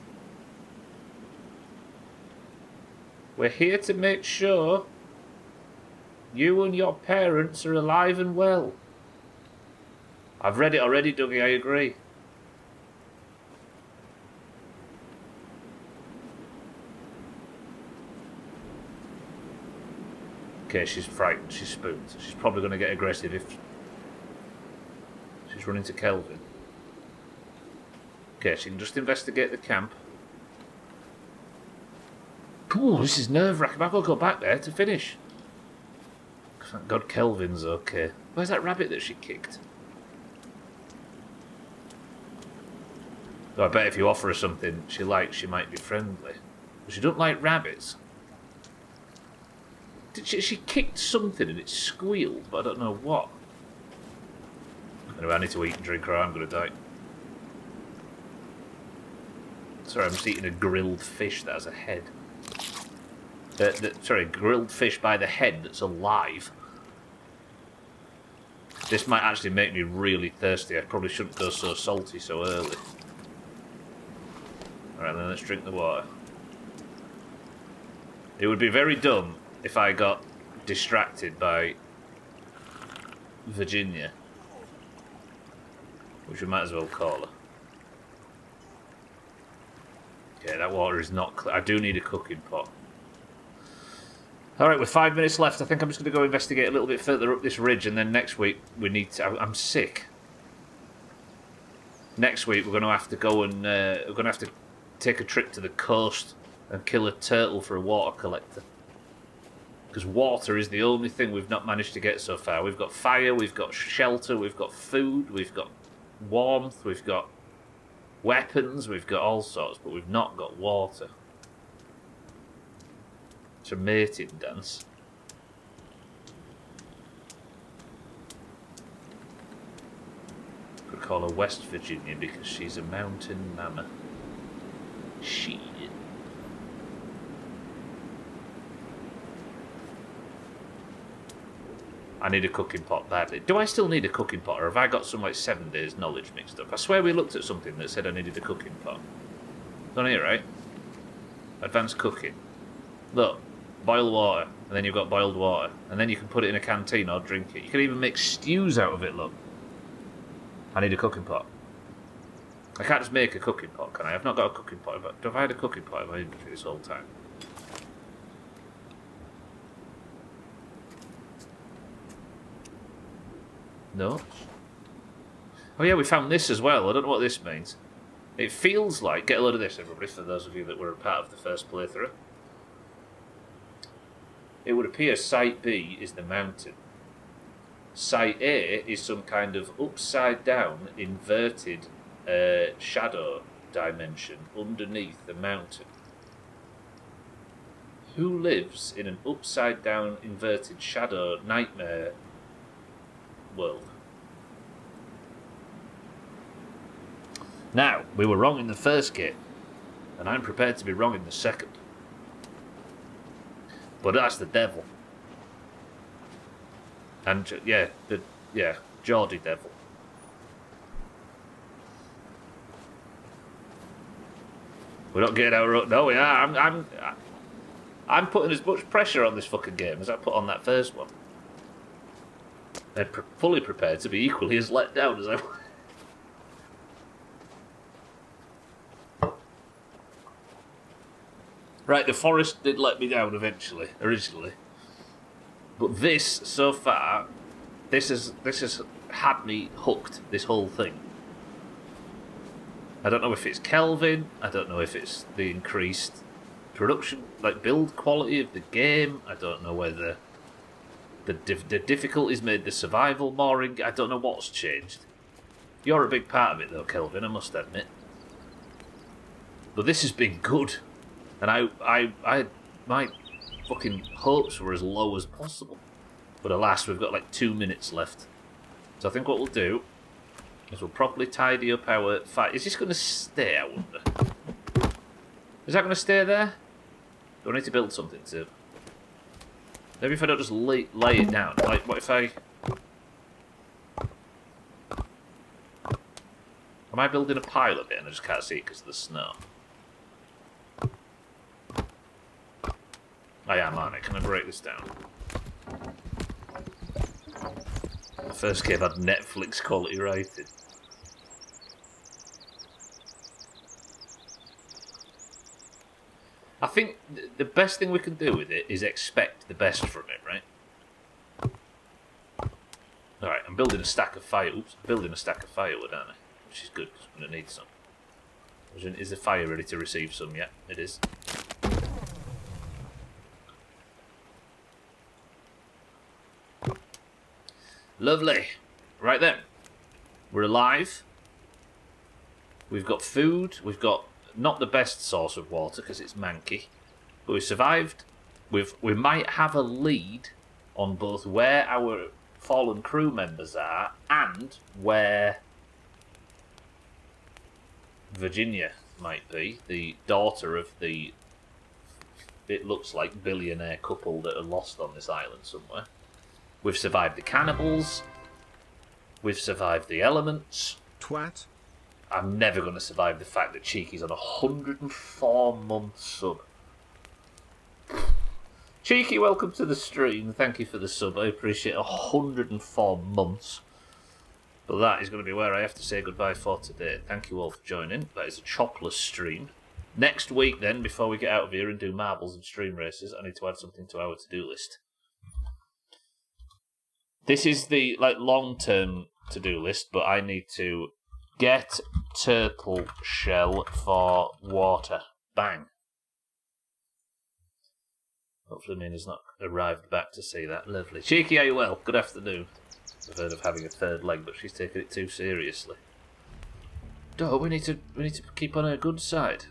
We're here to make sure you and your parents are alive and well. I've read it already, Dougie, I agree. Okay, she's frightened, she's spooked. She's probably going to get aggressive if she's running to Kelvin. Okay, she can just investigate the camp. Ooh, this is nerve-wracking. I've got to go back there to finish. Thank God Kelvin's okay. Where's that rabbit that she kicked? Oh, I bet if you offer her something she likes, she might be friendly. But she don't like rabbits. She kicked something and it squealed, but I don't know what. Anyway, I need to eat and drink or I'm going to die. Sorry, I'm just eating a grilled fish that has a head. Sorry, grilled fish by the head that's alive. This might actually make me really thirsty. I probably shouldn't go so salty so early. Alright then, let's drink the water. It would be very dumb if I got distracted by Virginia. Which we might as well call her. Okay, that water is not clear. I do need a cooking pot. Alright, with 5 minutes left, I think I'm just going to go investigate a little bit further up this ridge, and then next week we need to... I'm sick. Next week we're going to have to go and... we're going to have to take a trip to the coast and kill a turtle for a water collector. Because water is the only thing we've not managed to get so far. We've got fire, we've got shelter, we've got food, we've got warmth, we've got weapons, we've got all sorts, but we've not got water. It's a mating dance. Could call her West Virginia because she's a mountain mama. Shit. I need a cooking pot badly. Do I still need a cooking pot, or have I got some like 7 days knowledge mixed up? I swear we looked at something that said I needed a cooking pot. It's on here, right? Advanced cooking. Look, boil water, and then you've got boiled water, and then you can put it in a canteen or drink it. You can even make stews out of it, look. I need a cooking pot. I can't just make a cooking pot, can I? I've not got a cooking pot. Have I had a cooking pot in my inventory this whole time? No? Oh yeah, we found this as well. I don't know what this means. It feels like... Get a load of this, everybody, for those of you that were a part of the first playthrough. It would appear Site B is the mountain. Site A is some kind of upside-down, inverted shadow dimension underneath the mountain. Who lives in an upside-down, inverted shadow nightmare world? Now, we were wrong in the first game, and I'm prepared to be wrong in the second. But that's the devil. And, Geordie devil. We're not getting our... No, we are. I'm putting as much pressure on this fucking game as I put on that first one. I'm fully prepared to be equally as let down as I was. Right, the forest did let me down originally. But this, so far, this has had me hooked, this whole thing. I don't know if it's Kelvin, I don't know if it's the increased production, like build quality of the game, I don't know whether the difficulties made the survival more, I don't know what's changed. You're a big part of it though, Kelvin, I must admit. But this has been good. And my fucking hopes were as low as possible. But alas, we've got like 2 minutes left. So I think what we'll do is we'll properly tidy up our fight. Is this going to stay, I wonder? Is that going to stay there? Do I need to build something to... Maybe if I don't just lay it down. Like, what if I Am I building a pile of it and I just can't see it because of the snow? I am, aren't I? Can I break this down? The first game had Netflix quality rating. I think the best thing we can do with it is expect the best from it, right? Alright, I'm building a stack of fire. Oops, I'm building a stack of firewood, aren't I? Which is good, because I'm going to need some. Is the fire ready to receive some yet? It is. Lovely. Right then. We're alive. We've got food. We've got not the best source of water because it's manky. But we survived. We might have a lead on both where our fallen crew members are and where Virginia might be, the daughter of the, it looks like, billionaire couple that are lost on this island somewhere. We've survived the cannibals. We've survived the elements. Twat. I'm never going to survive the fact that Cheeky's on a 104-month sub. Cheeky, welcome to the stream. Thank you for the sub. I appreciate 104 months. But that is going to be where I have to say goodbye for today. Thank you all for joining. That is a chopless stream. Next week, then, before we get out of here and do marbles and stream races, I need to add something to our to-do list. This is the long-term to-do list, but I need to get turtle shell for water. Bang. Hopefully Mina's not arrived back to see that. Lovely. Cheeky, are you well? Good afternoon. I've heard of having a third leg, but she's taking it too seriously. No, we need to keep on her good side.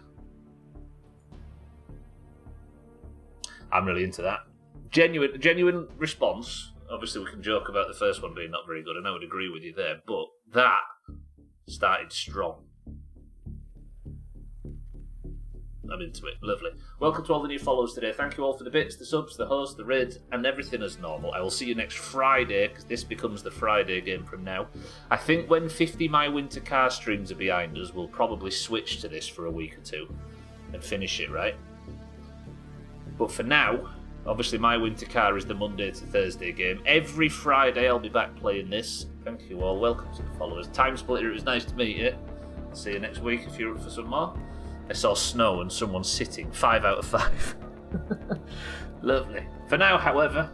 I'm really into that. Genuine response. Obviously, we can joke about the first one being not very good, and I would agree with you there, but that started strong. I'm into it. Lovely. Welcome to all the new followers today. Thank you all for the bits, the subs, the hosts, the raids, and everything as normal. I will see you next Friday, because this becomes the Friday game from now. I think when 50 My Winter Car streams are behind us, we'll probably switch to this for a week or two and finish it, right? But for now, obviously My Winter Car is the Monday to Thursday game. Every Friday I'll be back playing this. Thank you all. Welcome to the followers. Time Splitter, it was nice to meet you. See you next week if you're up for some more. I saw snow and someone sitting. 5 out of 5. Lovely. For now, however,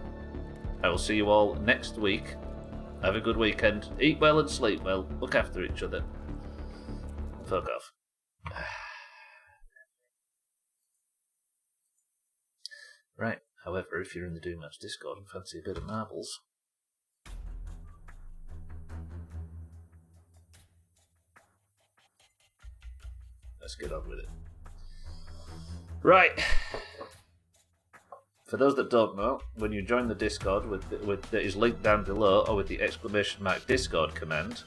I will see you all next week. Have a good weekend. Eat well and sleep well. Look after each other. Fuck off. Right. However, if you're in the Doomhaus Discord and fancy a bit of marbles, let's get on with it. Right. For those that don't know, when you join the Discord that is linked down below, or with the !Discord command,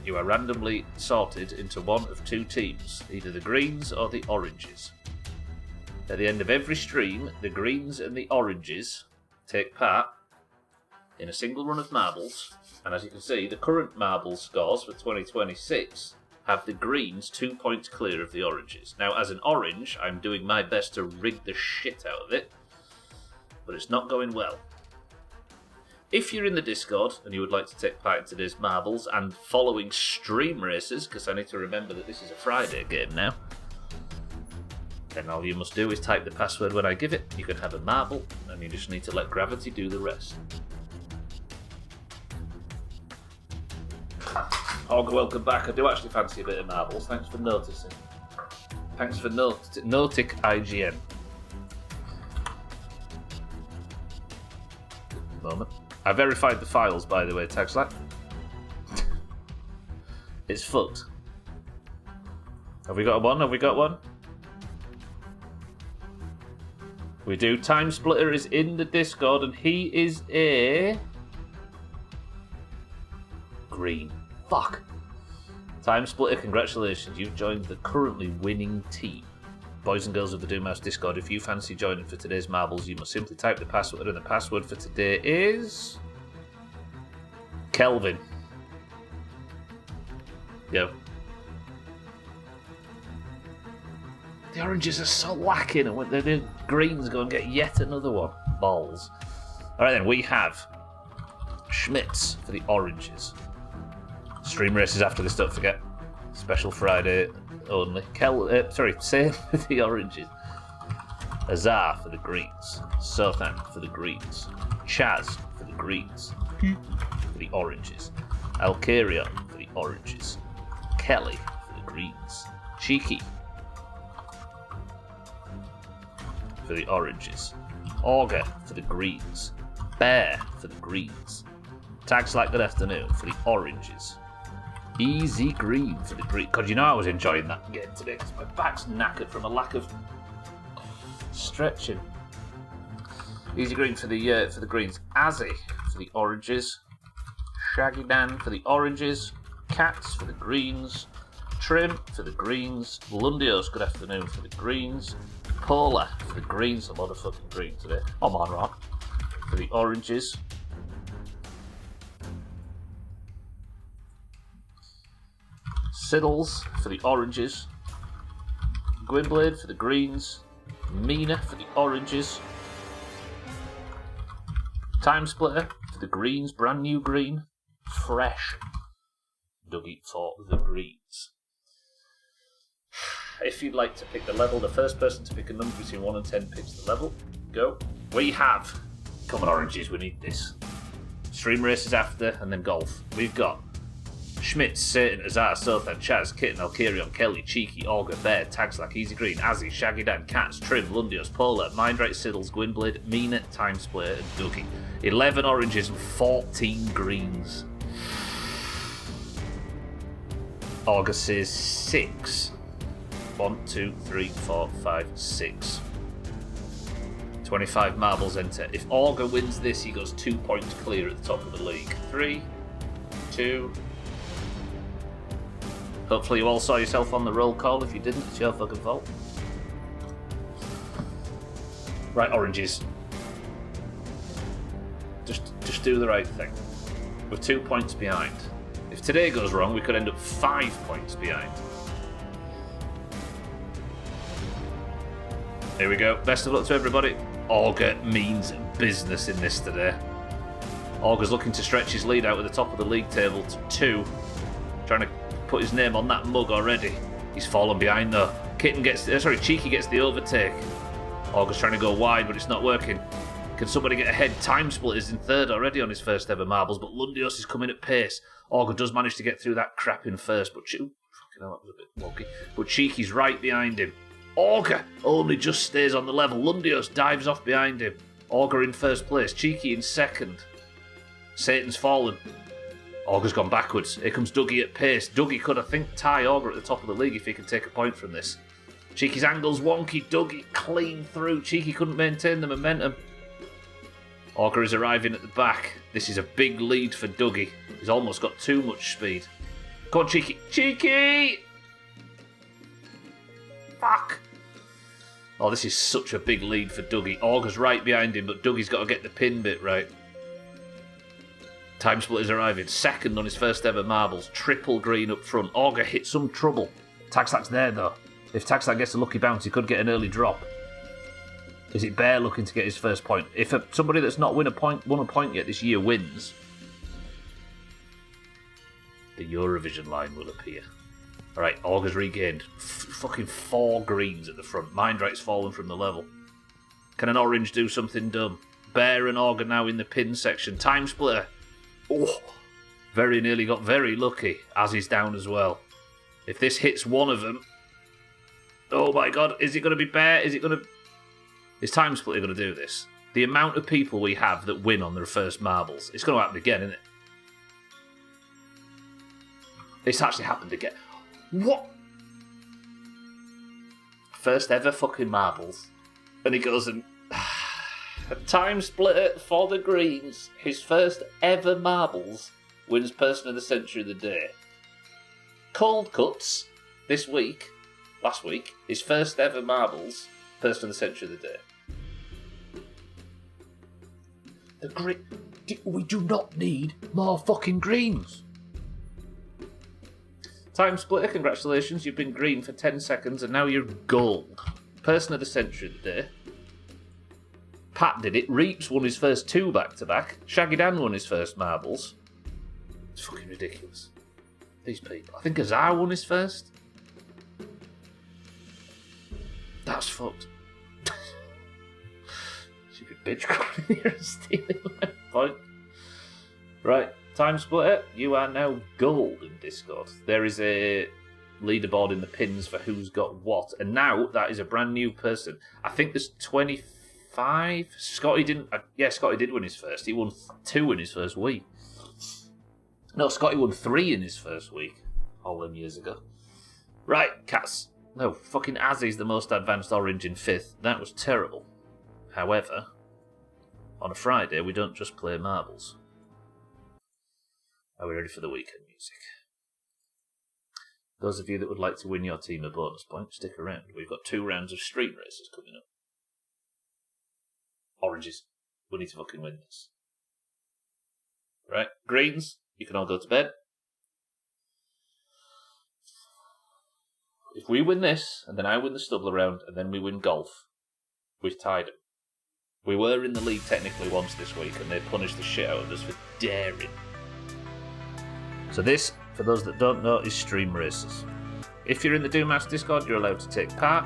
you are randomly sorted into one of two teams, either the greens or the oranges. At the end of every stream, the greens and the oranges take part in a single run of marbles, and as you can see, the current marble scores for 2026 have the greens 2 points clear of the oranges. Now, as an orange, I'm doing my best to rig the shit out of it, but it's not going well. If you're in the Discord and you would like to take part in today's marbles and following stream races, because I need to remember that this is a Friday game now, then all you must do is type the password when I give it. You can have a marble, and you just need to let gravity do the rest. Hog, welcome back. I do actually fancy a bit of marbles. Thanks for noticing. Thanks for notic IGN. Moment. I verified the files, by the way, Tagslack. It's fucked. Have we got one? Have we got one? We do. Time Splitter is in the Discord, and he is a green. Fuck. Time Splitter, congratulations. You've joined the currently winning team. Boys and girls of the Doomhaus Discord, if you fancy joining for today's marbles, you must simply type the password, and the password for today is Kelvin. Go. The oranges are so lacking, and when the greens go and get yet another one. Balls. Alright then, we have Schmitz for the oranges. Stream races after this, don't forget. Special Friday only. Same for the oranges. Azar for the greens. Sothan for the greens. Chaz for the greens. For the oranges. Alcarion for the oranges. Kelly for the greens. Cheeky for the oranges. Auger for the greens. Bear for the greens. Tags like good afternoon for the oranges. Easy green for the green. God, you know I was enjoying that game today because my back's knackered from a lack of stretching. Easy green for the greens. Azzy for the oranges. Shaggy Dan for the oranges. Cats for the greens. Trim for the greens. Lundios, good afternoon for the greens. Polar for the greens. A lot of fucking green today. I'm on rock for the oranges. Siddles for the oranges. Gwynblade for the greens. Mina for the oranges. Time Splitter for the greens. Brand new green. Fresh. Dougie for the greens. If you'd like to pick the level, the first person to pick a number between 1 and 10 picks the level. Go. We have. Come on, oranges, we need this. Stream races after, and then golf. We've got Schmitz, Satan, Azar, Sothan, Chaz, Kitten, Alcarion, Kelly, Cheeky, Auger, Bear, Tags like Easy Green, Azzy, Shaggy Dan, Cats, Trim, Lundios, Polar, Mindrake, Siddles, Gwynblade, Mina, Time Splitter, and Dougie. 11 oranges and 14 greens. Auger says 6. 1, 2, 3, 4, 5, 6. 25 marbles enter. If Auger wins this, he goes 2 points clear at the top of the league. 3, 2. Hopefully you all saw yourself on the roll call. If you didn't, it's your fucking fault. Right, oranges. Just do the right thing. We're 2 points behind. If today goes wrong, we could end up 5 points behind. Here we go. Best of luck to everybody. Auger means business in this today. Auger's looking to stretch his lead out at the top of the league table to 2. Trying to put his name on that mug already. He's fallen behind though. Cheeky gets the overtake. Auger's trying to go wide, but it's not working. Can somebody get ahead? Time Splitter's in 3rd already on his first ever marbles, but Lundios is coming at pace. Auger does manage to get through that crap in first, but fucking hell, that was a bit wonky. But Cheeky's right behind him. Auger only just stays on the level. Lundios dives off behind him. Auger in 1st place. Cheeky in 2nd. Satan's fallen. Auger's gone backwards. Here comes Dougie at pace. Dougie could, I think, tie Auger at the top of the league if he can take a point from this. Cheeky's angle's wonky. Dougie clean through. Cheeky couldn't maintain the momentum. Auger is arriving at the back. This is a big lead for Dougie. He's almost got too much speed. Come on, Cheeky. Cheeky! Fuck! Oh, this is such a big lead for Dougie. Auger's right behind him, but Dougie's got to get the pin bit right. Time Splitter's arriving. 2nd on his first ever marbles. Triple green up front. Auger hit some trouble. Tagslack's there, though. If Tagslack gets a lucky bounce, he could get an early drop. Is it Bear looking to get his first point? If somebody that's not won a point yet this year wins, the Eurovision line will appear. Alright, Auger's regained fucking 4 greens at the front. Mindrake's fallen from the level. Can an orange do something dumb? Bear and Auger now in the pin section. Time Splitter. Oh, very nearly got very lucky. As he's down as well. If this hits one of them... Oh my god, is it going to be Bear? Is Time Splitter going to do this? The amount of people we have that win on their first marbles. It's going to happen again, isn't it? It's actually happened again. What? First ever fucking marbles. And he goes and... Time Splitter for the greens. His first ever marbles wins Person of the Century of the Day. Cold Cuts this week. Last week. His first ever marbles. Person of the Century of the Day. We do not need more fucking greens. Time Splitter, congratulations. You've been green for 10 seconds and now you're gold. Person of the century today. Pat did it. Reaps won his first 2 back-to-back. Shaggy Dan won his first marbles. It's fucking ridiculous. These people. I think Azar won his first. That's fucked. Stupid bitch coming in here and stealing my point. Right, Time Splitter, you are now gold in Discord. There is a leaderboard in the pins for who's got what, and now that is a brand new person. I think there's 25. Scotty didn't. Scotty did win his first. He won 2 in his first week. No, Scotty won 3 in his first week. All them years ago. Right, Cats. No, fucking Azzy's the most advanced orange in 5th. That was terrible. However, on a Friday, we don't just play marbles. Are we ready for the weekend music? Those of you that would like to win your team a bonus point, stick around. We've got 2 rounds of street races coming up. Oranges. We need to fucking win this. Right, greens, you can all go to bed. If we win this, and then I win the stubble round, and then we win golf, we've tied them. We were in the league technically once this week, and they punished the shit out of us for daring. So this, for those that don't know, is stream races. If you're in the Doomhaus Discord, you're allowed to take part.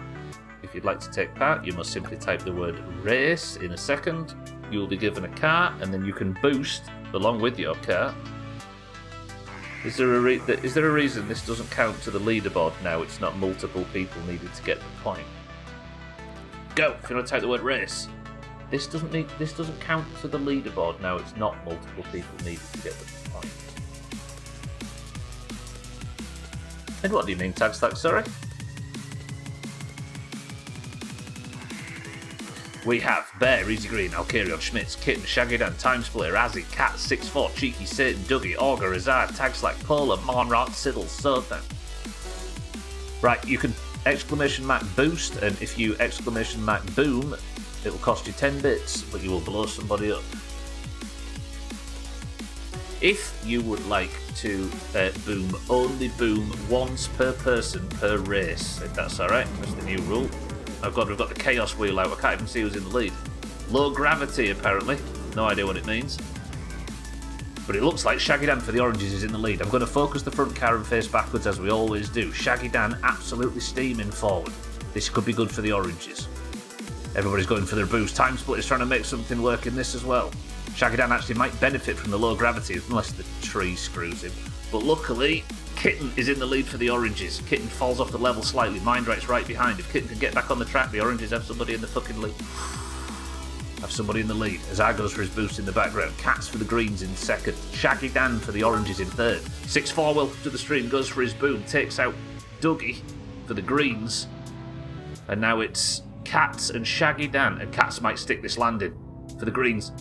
If you'd like to take part, you must simply type the word race in a second. You'll be given a car, and then you can boost along with your car. Is there a reason this doesn't count to the leaderboard now? It's not multiple people needed to get the point. Go! If you want to type the word race. This doesn't count to the leaderboard now. It's not multiple people needed to get the point. And what do you mean, Tag Stack? Sorry. We have Bear, Easy Green, Alkarion, Schmitz, Kitten, Shaggy Dan, Time Splitter, Azzy, Cat, 6'4", Cheeky, Satan, Dougie, Augur, Azar, Tagslack, Polar, Monrot, Siddle, Sodan. Right, you can exclamation mark boost, and if you exclamation mark boom, it will cost you 10 bits, but you will blow somebody up. If you would like to boom, only boom once per person per race, if that's alright, that's the new rule. Oh god, we've got the chaos wheel out. I can't even see who's in the lead. Low gravity, apparently. No idea what it means. But it looks like Shaggy Dan for the oranges is in the lead. I'm going to focus the front car and face backwards as we always do. Shaggy Dan absolutely steaming forward. This could be good for the oranges. Everybody's going for their boost. Time Split is trying to make something work in this as well. Shaggy Dan actually might benefit from the low gravity unless the tree screws him. But luckily, Kitten is in the lead for the oranges. Kitten falls off the level slightly. Mindright's right behind. If Kitten can get back on the track, the oranges have somebody in the fucking lead. Have somebody in the lead. Azar goes for his boost in the background. Cats for the greens in second. Shaggy Dan for the oranges in third. 6'4", welcome to the stream, goes for his boom. Takes out Dougie for the greens. And now it's Cats and Shaggy Dan. And Cats might stick this landing for the greens.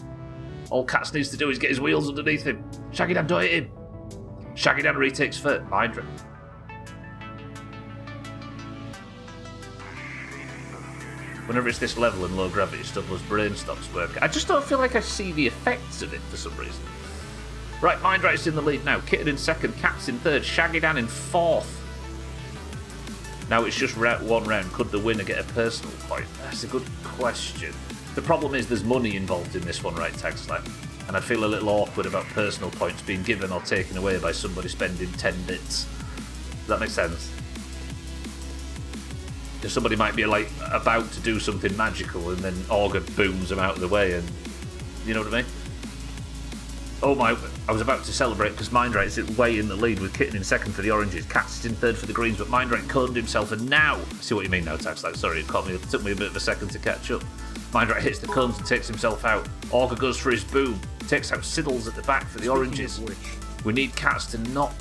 All Cats needs to do is get his wheels underneath him. Shaggy Dan, don't hit him. Shaggy Dan retakes third. Hydra. Whenever it's this level and low gravity stuff, those brain stops work. I just don't feel like I see the effects of it for some reason. Right, Mindright's in the lead now. Kitten in second, Cats in third, Shaggy Dan in fourth. Now it's just one round. Could the winner get a personal point? That's a good question. The problem is there's money involved in this one, right, Tag Slap? And I'd feel a little awkward about personal points being given or taken away by somebody spending 10 bits. Does that make sense? If somebody might be like about to do something magical and then Augur booms them out of the way, and you know what I mean? Oh my, I was about to celebrate because Mindright's way in the lead with Kitten in second for the oranges, Cats is in third for the greens, but Mindright coned himself, and now, I see what you mean now, Tax, like, sorry, it took me a bit of a second to catch up. Mindright hits the cones and takes himself out. Augur goes for his boom, takes out Siddles at the back for the oranges. We need Cats to not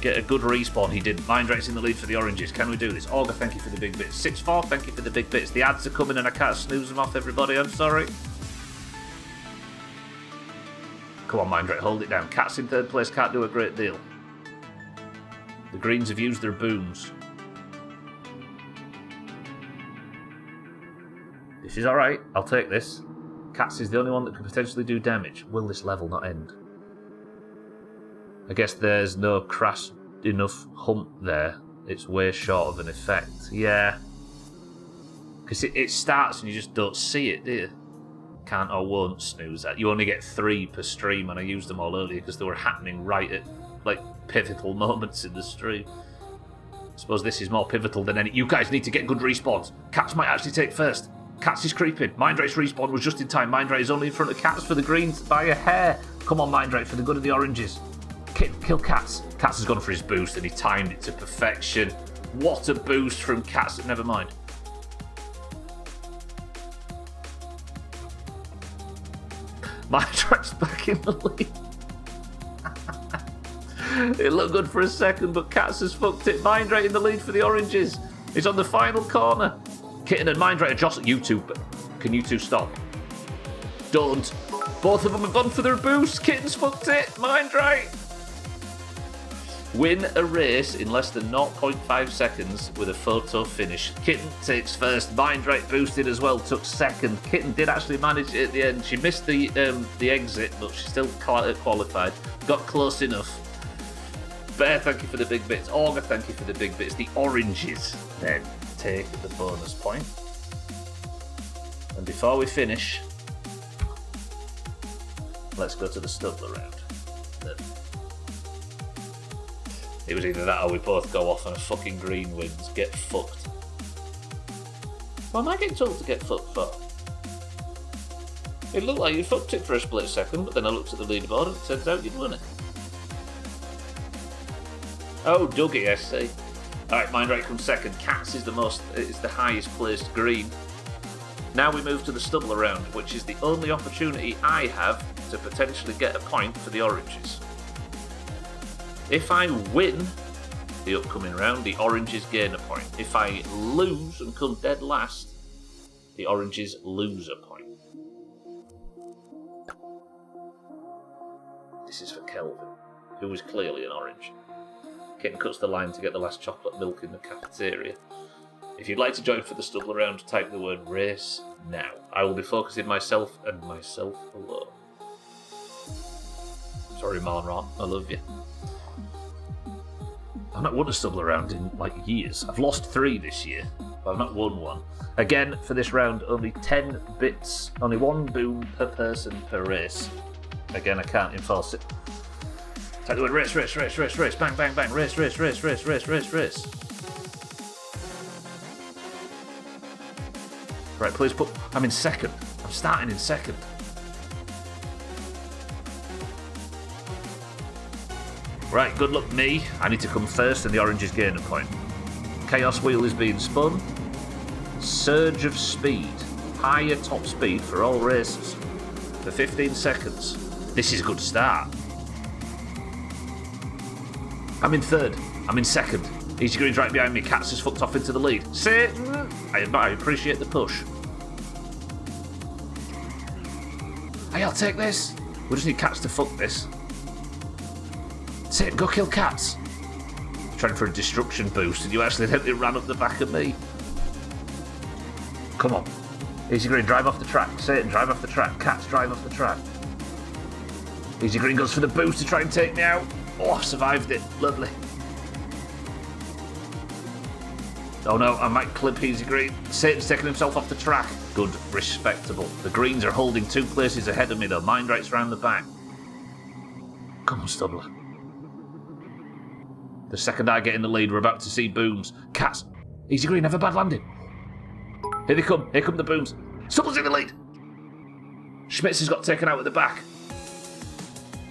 get a good respawn. He did. Mindright's in the lead for the oranges. Can we do this? Augur, thank you for the big bits. 6'4", thank you for the big bits. The ads are coming and I can't snooze them off, everybody. I'm sorry. Come on, Mindright, hold it down. Cats in third place can't do a great deal. The greens have used their booms. This is alright. I'll take this. Cats is the only one that can potentially do damage. Will this level not end? I guess there's no crass enough hump there. It's way short of an effect. Yeah. Because it starts and you just don't see it, do you? Can't or won't snooze that. You only get 3 per stream, and I used them all earlier because they were happening right at, like, pivotal moments in the stream. I suppose this is more pivotal than any... You guys need to get good respawns. Cats might actually take first. Cats is creeping. Mindrate's respawn was just in time. Mindrate is only in front of Cats for the greens by a hair. Come on, Mindrate, for the good of the oranges. Kill Cats. Cats has gone for his boost, and he timed it to perfection. What a boost from Cats. Never mind. Mindrate's back in the lead. It looked good for a second, but Cats has fucked it. Mindrate in the lead for the oranges. He's on the final corner. Kitten and Mindrate are jostling. You two, can you two stop? Don't. Both of them have gone for their boost. Kitten's fucked it. Mindrate. Win a race in less than 0.5 seconds with a photo finish. Kitten takes first. Mindrate boosted as well, took second. Kitten did actually manage it at the end. She missed the exit, but she still qualified. Got close enough. Bear, thank you for the big bits. Augur, thank you for the big bits. The oranges then take the bonus point. And before we finish, let's go to the stubble round. It was either that or we both go off and a fucking green wins. Get fucked. What am I getting told to get fucked for? It looked like you fucked it for a split second, but then I looked at the leaderboard and it turns out you'd won it. Oh, Dougie, I see. Alright, Mindrate comes second. Cats is the highest placed green. Now we move to the stubble round, which is the only opportunity I have to potentially get a point for the oranges. If I win the upcoming round, the oranges gain a point. If I lose and come dead last, the oranges lose a point. This is for Kelvin, who is clearly an orange. Kitten cuts the line to get the last chocolate milk in the cafeteria. If you'd like to join for the stubble round, type the word race now. I will be focusing myself and myself alone. Sorry, Monron, I love you. I've not won a stubble round in, like, years. I've lost 3 this year, but I've not won one. Again, for this round, only 10 bits, only 1 boom per person per race. Again, I can't enforce it. Type the word race, race, race, race, race, bang, bang, bang, race, race, race, race, race, race, race. Right, please put... I'm in second. I'm starting in second. Right, good luck me. I need to come first and the oranges gain a point. Chaos wheel is being spun. Surge of speed. Higher top speed for all races. For 15 seconds. This is a good start. I'm in third. I'm in second. Easy Green's right behind me. Cats has fucked off into the lead. Satan! I appreciate the push. Hey, I'll take this. We just need Cats to fuck this. Satan, go kill Cats. Trying for a destruction boost and you accidentally ran up the back of me. Come on. Easy Green, drive off the track. Satan, drive off the track. Cats, drive off the track. Easy Green goes for the boost to try and take me out. Oh, I survived it. Lovely. Oh no, I might clip Easy Green. Satan's taking himself off the track. Good, respectable. The Greens are holding 2 places ahead of me though. Mindrate's round the back. Come on, Stubbler. The second I get in the lead, we're about to see booms. Cats. Easy Green, have a bad landing. Here they come. Here come the booms. Stubbler's in the lead. Schmitz has got taken out at the back.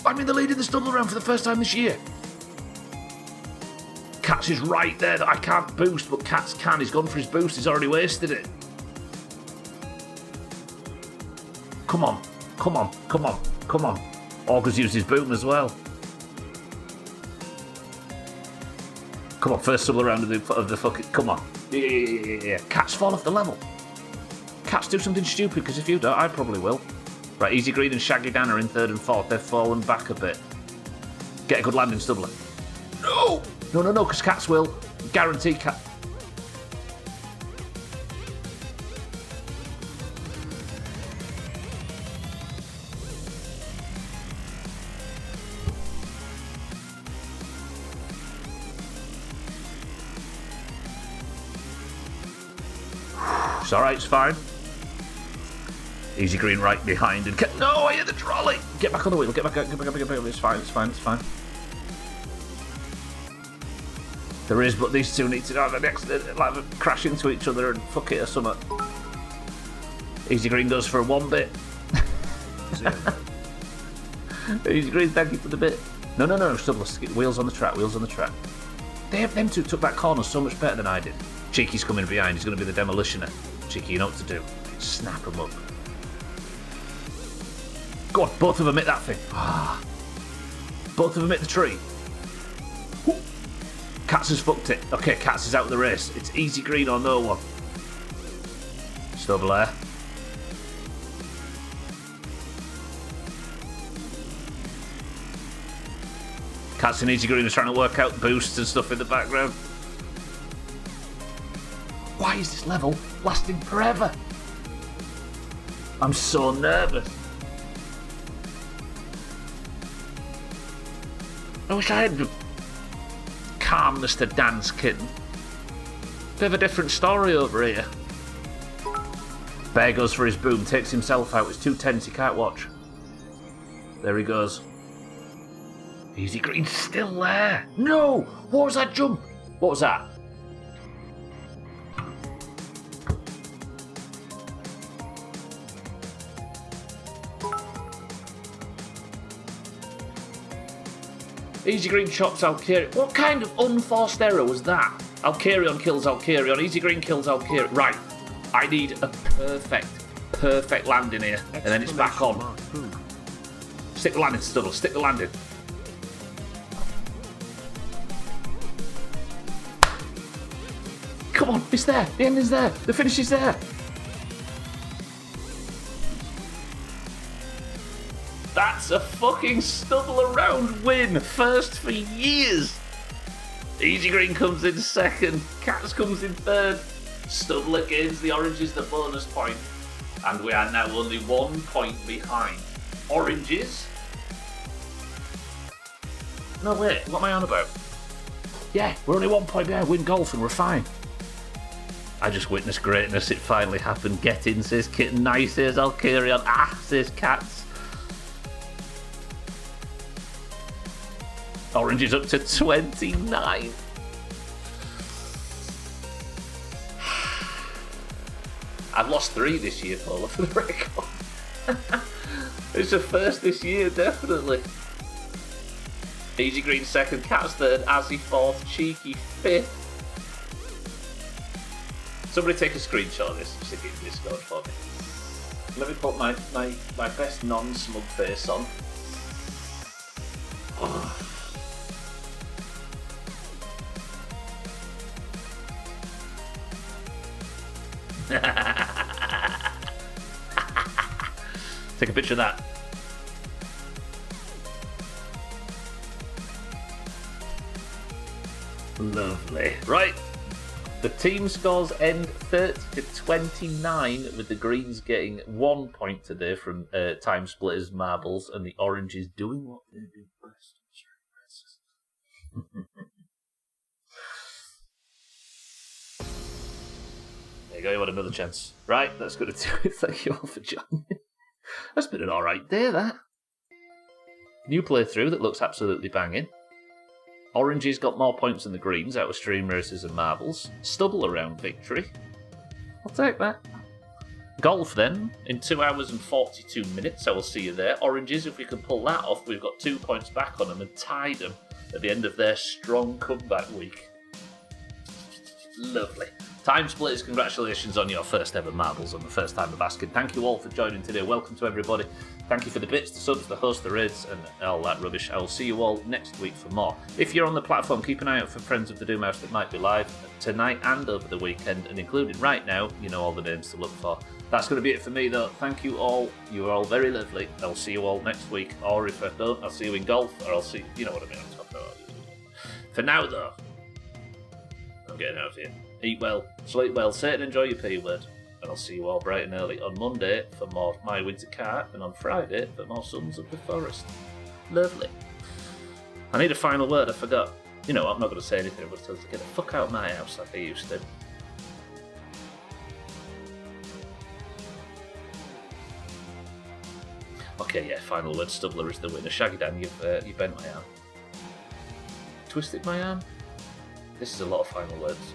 I'm in the lead in the stubble round for the first time this year. Cats is right there. I can't boost, but Cats can. He's gone for his boost. He's already wasted it. Come on. Come on. Come on. Come on. Augur's used his boom as well. Come on, first stubble round of the fucking... Come on. Yeah. Cats fall off the level. Cats do something stupid, because if you don't, I probably will. Right, Easy Green and Shaggy Dan are in third and fourth. They've fallen back a bit. Get a good landing, Stubbler. No! No, because Cats will. Guarantee Cat... It's alright, it's fine. Easy green right behind and no, I hit the trolley! Get back on the wheel, get back, it's fine, it's fine, it's fine. There is, but these two need to have an accident, like crash into each other and fuck it or something. Easy green goes for a 1 bit. Easy green, thank you for the bit. No, stubble, wheels on the track, wheels on the track. Them two took that corner so much better than I did. Cheeky's coming behind, he's going to be the demolitioner. Cheeky, you know what to do. Snap him up. Go on, both of them hit that thing. Both of them hit the tree. Cats has fucked it. Okay, Cats is out of the race. It's easy green or no one. Stubble there. Cats and easy green are trying to work out boosts and stuff in the background. Why is this level lasting forever? I'm so nervous. I wish I had calmness to dance, kitten. Bit of a different story over here. Bear goes for his boom, takes himself out. It's too tense, he can't watch. There he goes. Easy green still there. No! What was that jump? What was that? Easy green chops Alkarion. What kind of unforced error was that? Alkarion kills Alkarion. Easy green kills Alkarion. Right. I need a perfect landing here. And then it's back on. Stick the landing, Stubble. Stick the landing. Come on, it's there. The ending's there. The finish is there. That's a fucking Stubble around win. First for years. Easy green comes in second. Cats comes in third. Stubble gains the oranges the bonus point. And we are now only 1 point behind. Oranges. No, wait. What am I on about? Yeah, we're only 1 point behind. Win golf and we're fine. I just witnessed greatness. It finally happened. Get in, says Kitten. Nice, says Alkarion. Ah, says Cats. Orange is up to 29. I've lost 3 this year, Paula, for the record. It's a first this year, definitely. Easy green second, Cats third, Azzy fourth, Cheeky fifth. Somebody take a screenshot of this, stick it in Discord for me. Let me put my best non-smug face on. Take a picture of that. Lovely. Right. The team scores end 30 to 29, with the Greens getting 1 point today from Time Splitters Marbles, and the Oranges doing what they do best. There you go, you had another chance. Right, that's going to do it. Thank you all for joining. That's been an alright day, that. New playthrough that looks absolutely banging. Oranges got more points than the Greens out of stream races and marbles. Stubble around victory. I'll take that. Golf then, in 2 hours and 42 minutes. I will see you there. Oranges, if we can pull that off, we've got 2 points back on them and tied them at the end of their strong comeback week. Lovely. Time Splitters, congratulations on your first ever marbles on the first time of asking. Thank you all for joining today. Welcome to everybody. Thank you for the bits, the subs, the hosts, the raids, and all that rubbish. I will see you all next week for more. If you're on the platform, keep an eye out for friends of the Doomhaus that might be live tonight and over the weekend, and including right now, you know all the names to look for. That's going to be it for me, though. Thank you all. You are all very lovely. I'll see you all next week, or if I don't, I'll see you in golf, or I'll see, you know what I mean. I'm talking about. For now, though, I'm getting out of here. Eat well, sleep well, sit and enjoy your P word. And I'll see you all bright and early on Monday for more My Winter Cart, and on Friday for more Sons of the Forest. Lovely. I need a final word, I forgot. You know what, I'm not going to say anything, I'm going to tell you to get the fuck out of my house like I used to. Okay, yeah, final word. Stubbler is the winner. Shaggy Dan, you've bent my arm. Twisted my arm? This is a lot of final words.